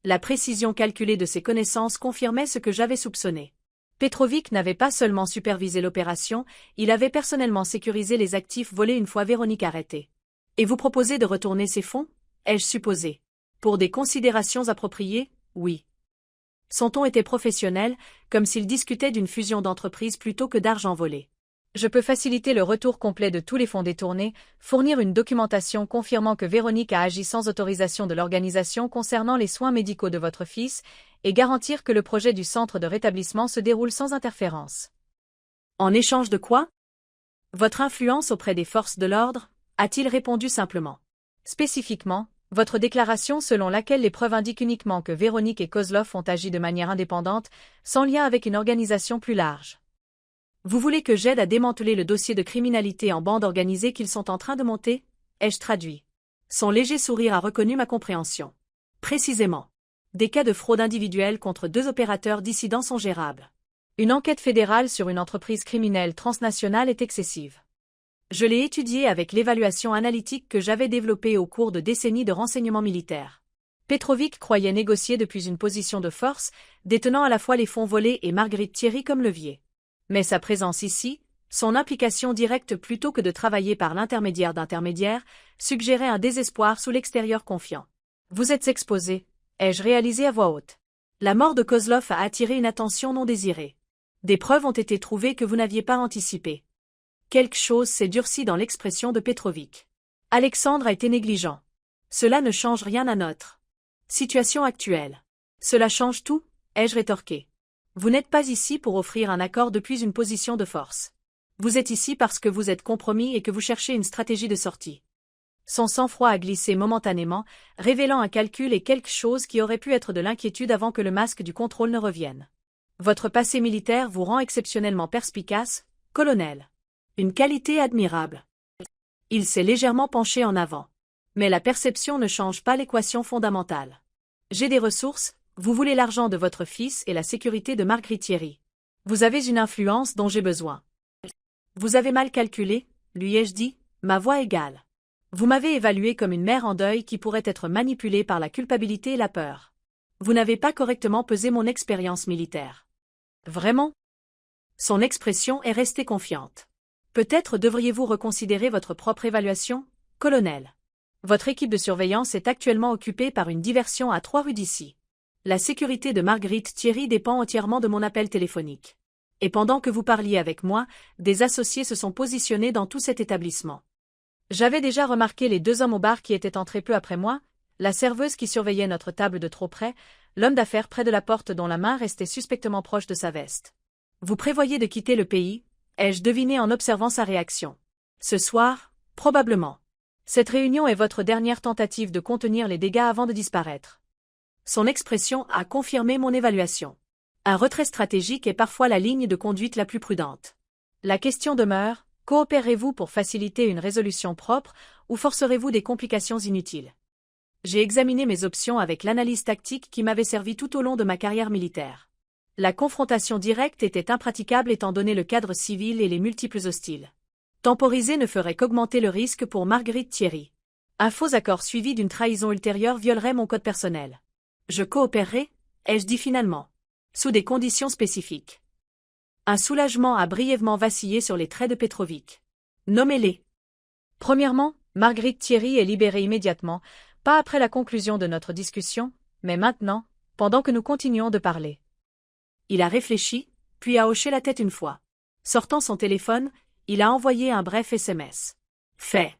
La précision calculée de ses connaissances confirmait ce que j'avais soupçonné. Petrovic n'avait pas seulement supervisé l'opération, il avait personnellement sécurisé les actifs volés une fois Véronique arrêtée. Et vous proposez de retourner ces fonds, ai-je supposé. Pour des considérations appropriées, oui. Son ton était professionnel, comme s'il discutait d'une fusion d'entreprises plutôt que d'argent volé. Je peux faciliter le retour complet de tous les fonds détournés, fournir une documentation confirmant que Véronique a agi sans autorisation de l'organisation concernant les soins médicaux de votre fils, et garantir que le projet du centre de rétablissement se déroule sans interférence. En échange de quoi? Votre influence auprès des forces de l'ordre, a-t-il répondu simplement. Spécifiquement, votre déclaration selon laquelle les preuves indiquent uniquement que Véronique et Kozlov ont agi de manière indépendante, sans lien avec une organisation plus large. Vous voulez que j'aide à démanteler le dossier de criminalité en bande organisée qu'ils sont en train de monter? Ai-je traduit. Son léger sourire a reconnu ma compréhension. Précisément. Des cas de fraude individuelle contre 2 opérateurs dissidents sont gérables. Une enquête fédérale sur une entreprise criminelle transnationale est excessive. Je l'ai étudiée avec l'évaluation analytique que j'avais développée au cours de décennies de renseignements militaires. Petrovic croyait négocier depuis une position de force, détenant à la fois les fonds volés et Marguerite Thierry comme levier. Mais sa présence ici, son implication directe plutôt que de travailler par l'intermédiaire d'intermédiaires, suggérait un désespoir sous l'extérieur confiant. Vous êtes exposé, ai-je réalisé à voix haute. La mort de Kozlov a attiré une attention non désirée. Des preuves ont été trouvées que vous n'aviez pas anticipées. Quelque chose s'est durci dans l'expression de Petrovic. Alexandre a été négligent. Cela ne change rien à notre situation actuelle. Cela change tout, ai-je rétorqué. Vous n'êtes pas ici pour offrir un accord depuis une position de force. Vous êtes ici parce que vous êtes compromis et que vous cherchez une stratégie de sortie. Son sang-froid a glissé momentanément, révélant un calcul et quelque chose qui aurait pu être de l'inquiétude avant que le masque du contrôle ne revienne. Votre passé militaire vous rend exceptionnellement perspicace, colonel. Une qualité admirable. Il s'est légèrement penché en avant. Mais la perception ne change pas l'équation fondamentale. J'ai des ressources, vous voulez l'argent de votre fils et la sécurité de Marguerite Thierry. Vous avez une influence dont j'ai besoin. Vous avez mal calculé, lui ai-je dit, ma voix égale. Vous m'avez évalué comme une mère en deuil qui pourrait être manipulée par la culpabilité et la peur. Vous n'avez pas correctement pesé mon expérience militaire. Vraiment? Son expression est restée confiante. Peut-être devriez-vous reconsidérer votre propre évaluation, colonel. Votre équipe de surveillance est actuellement occupée par une diversion à 3 rues d'ici. La sécurité de Marguerite Thierry dépend entièrement de mon appel téléphonique. Et pendant que vous parliez avec moi, des associés se sont positionnés dans tout cet établissement. J'avais déjà remarqué les 2 hommes au bar qui étaient entrés peu après moi, la serveuse qui surveillait notre table de trop près, l'homme d'affaires près de la porte dont la main restait suspectement proche de sa veste. Vous prévoyez de quitter le pays, ai-je deviné en observant sa réaction. Ce soir, probablement. Cette réunion est votre dernière tentative de contenir les dégâts avant de disparaître. Son expression a confirmé mon évaluation. Un retrait stratégique est parfois la ligne de conduite la plus prudente. La question demeure, coopérez-vous pour faciliter une résolution propre ou forcerez-vous des complications inutiles? J'ai examiné mes options avec l'analyse tactique qui m'avait servi tout au long de ma carrière militaire. La confrontation directe était impraticable étant donné le cadre civil et les multiples hostiles. Temporiser ne ferait qu'augmenter le risque pour Marguerite Thierry. Un faux accord suivi d'une trahison ultérieure violerait mon code personnel. Je coopérerai, ai-je dit finalement. Sous des conditions spécifiques. Un soulagement a brièvement vacillé sur les traits de Petrovic. Nommez-les. Premièrement, Marguerite Thierry est libérée immédiatement, pas après la conclusion de notre discussion, mais maintenant, pendant que nous continuons de parler. Il a réfléchi, puis a hoché la tête une fois. Sortant son téléphone, il a envoyé un bref SMS. Fait.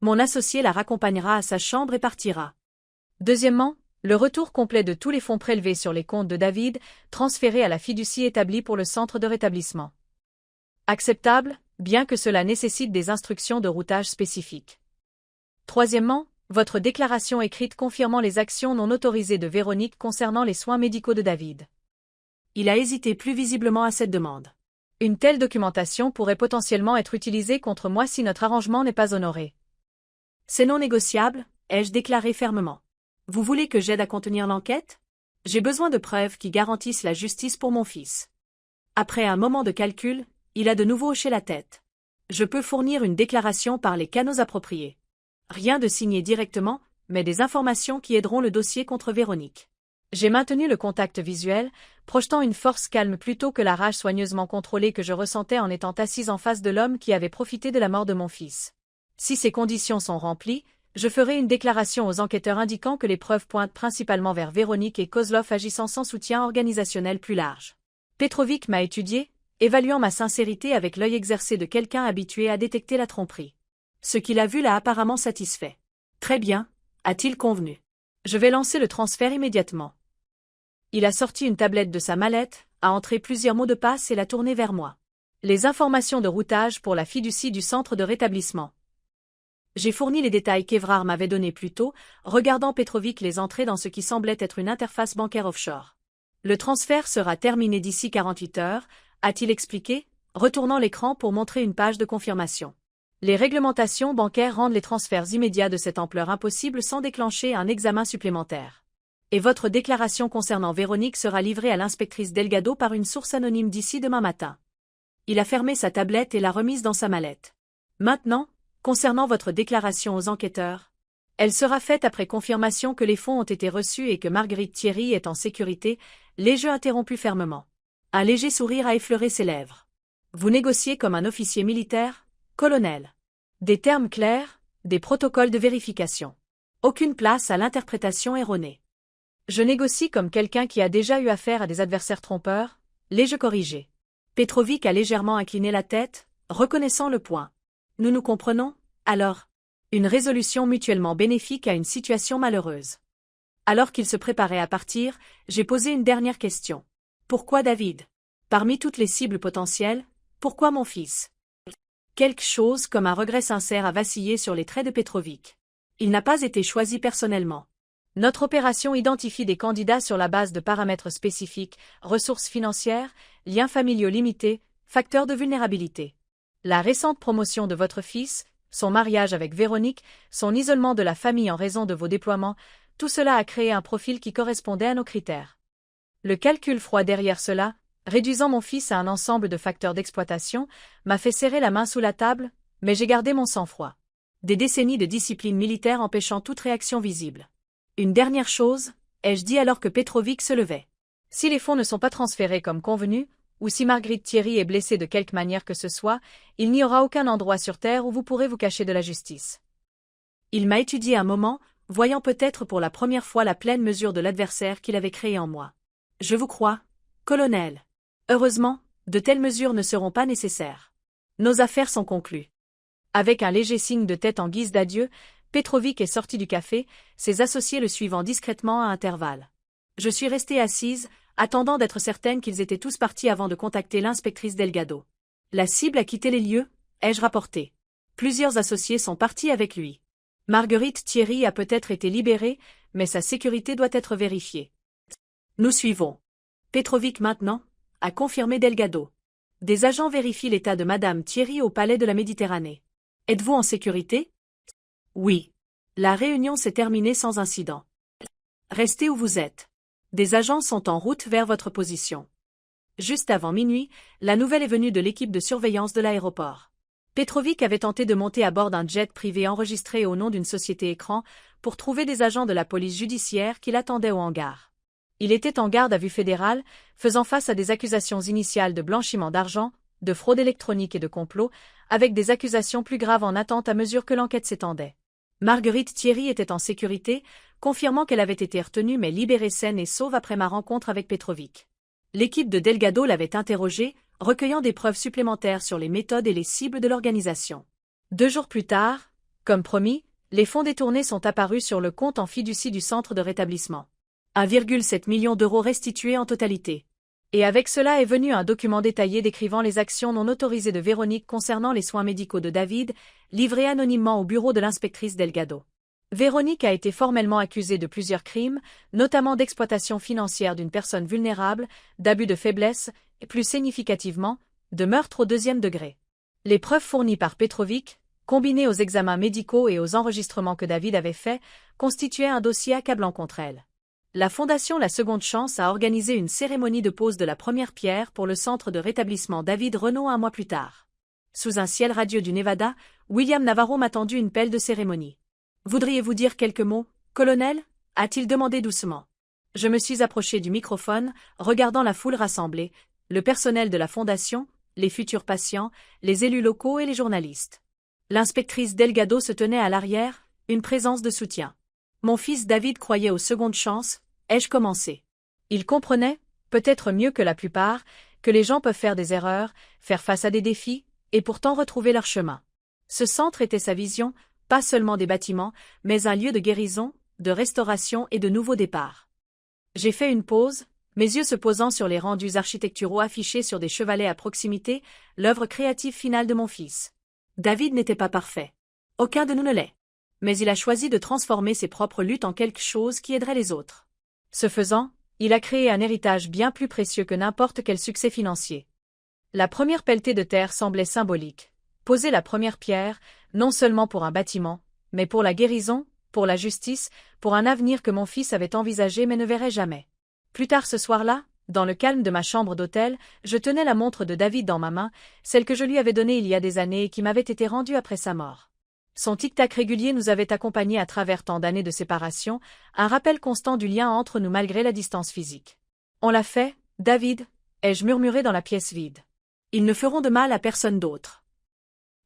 Mon associé la raccompagnera à sa chambre et partira. Deuxièmement, Le retour complet de tous les fonds prélevés sur les comptes de David, transférés à la fiducie établie pour le centre de rétablissement. Acceptable, bien que cela nécessite des instructions de routage spécifiques. Troisièmement, votre déclaration écrite confirmant les actions non autorisées de Véronique concernant les soins médicaux de David. Il a hésité plus visiblement à cette demande. Une telle documentation pourrait potentiellement être utilisée contre moi si notre arrangement n'est pas honoré. C'est non négociable, ai-je déclaré fermement. Vous voulez que j'aide à contenir l'enquête? J'ai besoin de preuves qui garantissent la justice pour mon fils. Après un moment de calcul, il a de nouveau hoché la tête. Je peux fournir une déclaration par les canaux appropriés. Rien de signé directement, mais des informations qui aideront le dossier contre Véronique. J'ai maintenu le contact visuel, projetant une force calme plutôt que la rage soigneusement contrôlée que je ressentais en étant assise en face de l'homme qui avait profité de la mort de mon fils. Si ces conditions sont remplies, je ferai une déclaration aux enquêteurs indiquant que les preuves pointent principalement vers Véronique et Kozlov agissant sans soutien organisationnel plus large. Petrovic m'a étudié, évaluant ma sincérité avec l'œil exercé de quelqu'un habitué à détecter la tromperie. Ce qu'il a vu l'a apparemment satisfait. Très bien, a-t-il convenu. Je vais lancer le transfert immédiatement. Il a sorti une tablette de sa mallette, a entré plusieurs mots de passe et l'a tourné vers moi. Les informations de routage pour la fiducie du centre de rétablissement. J'ai fourni les détails qu'Evrard m'avait donnés plus tôt, regardant Petrovic les entrées dans ce qui semblait être une interface bancaire offshore. Le transfert sera terminé d'ici 48 heures, a-t-il expliqué, retournant l'écran pour montrer une page de confirmation. Les réglementations bancaires rendent les transferts immédiats de cette ampleur impossible sans déclencher un examen supplémentaire. Et votre déclaration concernant Véronique sera livrée à l'inspectrice Delgado par une source anonyme d'ici demain matin. Il a fermé sa tablette et l'a remise dans sa mallette. Maintenant, concernant votre déclaration aux enquêteurs, elle sera faite après confirmation que les fonds ont été reçus et que Marguerite Thierry est en sécurité, les jeux interrompus fermement. Un léger sourire a effleuré ses lèvres. Vous négociez comme un officier militaire, colonel. Des termes clairs, des protocoles de vérification. Aucune place à l'interprétation erronée. Je négocie comme quelqu'un qui a déjà eu affaire à des adversaires trompeurs, les jeux corrigés. Petrovic a légèrement incliné la tête, reconnaissant le point. Nous nous comprenons, alors? Une résolution mutuellement bénéfique à une situation malheureuse. Alors qu'il se préparait à partir, j'ai posé une dernière question. Pourquoi David? Parmi toutes les cibles potentielles, pourquoi mon fils? Quelque chose comme un regret sincère a vacillé sur les traits de Petrovic. Il n'a pas été choisi personnellement. Notre opération identifie des candidats sur la base de paramètres spécifiques, ressources financières, liens familiaux limités, facteurs de vulnérabilité. La récente promotion de votre fils, son mariage avec Véronique, son isolement de la famille en raison de vos déploiements, tout cela a créé un profil qui correspondait à nos critères. Le calcul froid derrière cela, réduisant mon fils à un ensemble de facteurs d'exploitation, m'a fait serrer la main sous la table, mais j'ai gardé mon sang-froid. Des décennies de discipline militaire empêchant toute réaction visible. Une dernière chose, ai-je dit alors que Petrovic se levait. Si les fonds ne sont pas transférés comme convenu, ou si Marguerite Thierry est blessée de quelque manière que ce soit, il n'y aura aucun endroit sur Terre où vous pourrez vous cacher de la justice. Il m'a étudié un moment, voyant peut-être pour la première fois la pleine mesure de l'adversaire qu'il avait créé en moi. Je vous crois, colonel. Heureusement, de telles mesures ne seront pas nécessaires. Nos affaires sont conclues. Avec un léger signe de tête en guise d'adieu, Petrovic est sorti du café, ses associés le suivant discrètement à intervalles. Je suis restée assise, attendant d'être certaine qu'ils étaient tous partis avant de contacter l'inspectrice Delgado. La cible a quitté les lieux, ai-je rapporté. Plusieurs associés sont partis avec lui. Marguerite Thierry a peut-être été libérée, mais sa sécurité doit être vérifiée. Nous suivons. Petrovic maintenant, a confirmé Delgado. Des agents vérifient l'état de Madame Thierry au palais de la Méditerranée. Êtes-vous en sécurité? Oui. La réunion s'est terminée sans incident. Restez où vous êtes. Des agents sont en route vers votre position. Juste avant minuit, la nouvelle est venue de l'équipe de surveillance de l'aéroport. Petrovic avait tenté de monter à bord d'un jet privé enregistré au nom d'une société écran pour trouver des agents de la police judiciaire qui l'attendaient au hangar. Il était en garde à vue fédérale, faisant face à des accusations initiales de blanchiment d'argent, de fraude électronique et de complot, avec des accusations plus graves en attente à mesure que l'enquête s'étendait. Marguerite Thierry était en sécurité, confirmant qu'elle avait été retenue mais libérée saine et sauve après ma rencontre avec Petrovic. L'équipe de Delgado l'avait interrogée, recueillant des preuves supplémentaires sur les méthodes et les cibles de l'organisation. 2 jours plus tard, comme promis, les fonds détournés sont apparus sur le compte en fiducie du centre de rétablissement. 1,7 million d'euros restitués en totalité. Et avec cela est venu un document détaillé décrivant les actions non autorisées de Véronique concernant les soins médicaux de David, livré anonymement au bureau de l'inspectrice Delgado. Véronique a été formellement accusée de plusieurs crimes, notamment d'exploitation financière d'une personne vulnérable, d'abus de faiblesse, et plus significativement, de meurtre au 2e degré. Les preuves fournies par Petrovic, combinées aux examens médicaux et aux enregistrements que David avait faits, constituaient un dossier accablant contre elle. La fondation La Seconde Chance a organisé une cérémonie de pose de la première pierre pour le centre de rétablissement David Renaud un mois plus tard. Sous un ciel radieux du Nevada, William Navarro m'a tendu une pelle de cérémonie. « Voudriez-vous dire quelques mots, colonel » a-t-il demandé doucement. Je me suis approché du microphone, regardant la foule rassemblée, le personnel de la fondation, les futurs patients, les élus locaux et les journalistes. L'inspectrice Delgado se tenait à l'arrière, une présence de soutien. Mon fils David croyait aux secondes chances, ai-je commencé. Il comprenait, peut-être mieux que la plupart, que les gens peuvent faire des erreurs, faire face à des défis, et pourtant retrouver leur chemin. Ce centre était sa vision, pas seulement des bâtiments, mais un lieu de guérison, de restauration et de nouveau départ. J'ai fait une pause, mes yeux se posant sur les rendus architecturaux affichés sur des chevalets à proximité, l'œuvre créative finale de mon fils. David n'était pas parfait. Aucun de nous ne l'est. Mais il a choisi de transformer ses propres luttes en quelque chose qui aiderait les autres. Ce faisant, il a créé un héritage bien plus précieux que n'importe quel succès financier. La première pelletée de terre semblait symbolique. Poser la première pierre, non seulement pour un bâtiment, mais pour la guérison, pour la justice, pour un avenir que mon fils avait envisagé mais ne verrait jamais. Plus tard ce soir-là, dans le calme de ma chambre d'hôtel, je tenais la montre de David dans ma main, celle que je lui avais donnée il y a des années et qui m'avait été rendue après sa mort. Son tic-tac régulier nous avait accompagnés à travers tant d'années de séparation, un rappel constant du lien entre nous malgré la distance physique. On l'a fait, David, ai-je murmuré dans la pièce vide. Ils ne feront de mal à personne d'autre.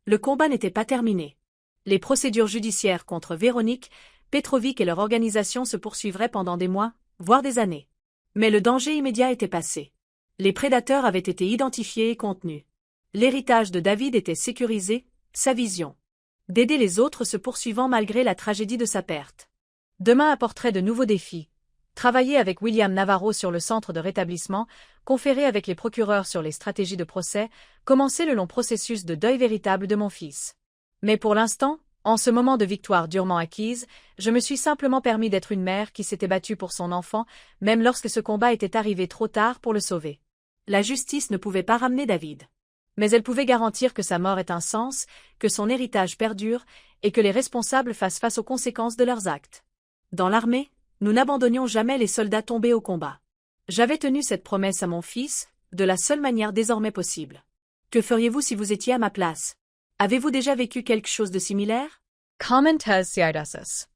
Le combat n'était pas terminé. Les procédures judiciaires contre Véronique, Petrovic et leur organisation se poursuivraient pendant des mois, voire des années. Mais le danger immédiat était passé. Les prédateurs avaient été identifiés et contenus. L'héritage de David était sécurisé, sa vision. D'aider les autres se poursuivant malgré la tragédie de sa perte. Demain apporterait de nouveaux défis. Travailler avec William Navarro sur le centre de rétablissement, conférer avec les procureurs sur les stratégies de procès, commencer le long processus de deuil véritable de mon fils. Mais pour l'instant, en ce moment de victoire durement acquise, je me suis simplement permis d'être une mère qui s'était battue pour son enfant, même lorsque ce combat était arrivé trop tard pour le sauver. La justice ne pouvait pas ramener David. Mais elle pouvait garantir que sa mort ait un sens, que son héritage perdure, et que les responsables fassent face aux conséquences de leurs actes. Dans l'armée, nous n'abandonnions jamais les soldats tombés au combat. J'avais tenu cette promesse à mon fils, de la seule manière désormais possible. Que feriez-vous si vous étiez à ma place? Avez-vous déjà vécu quelque chose de similaire? Commentas Siardasus.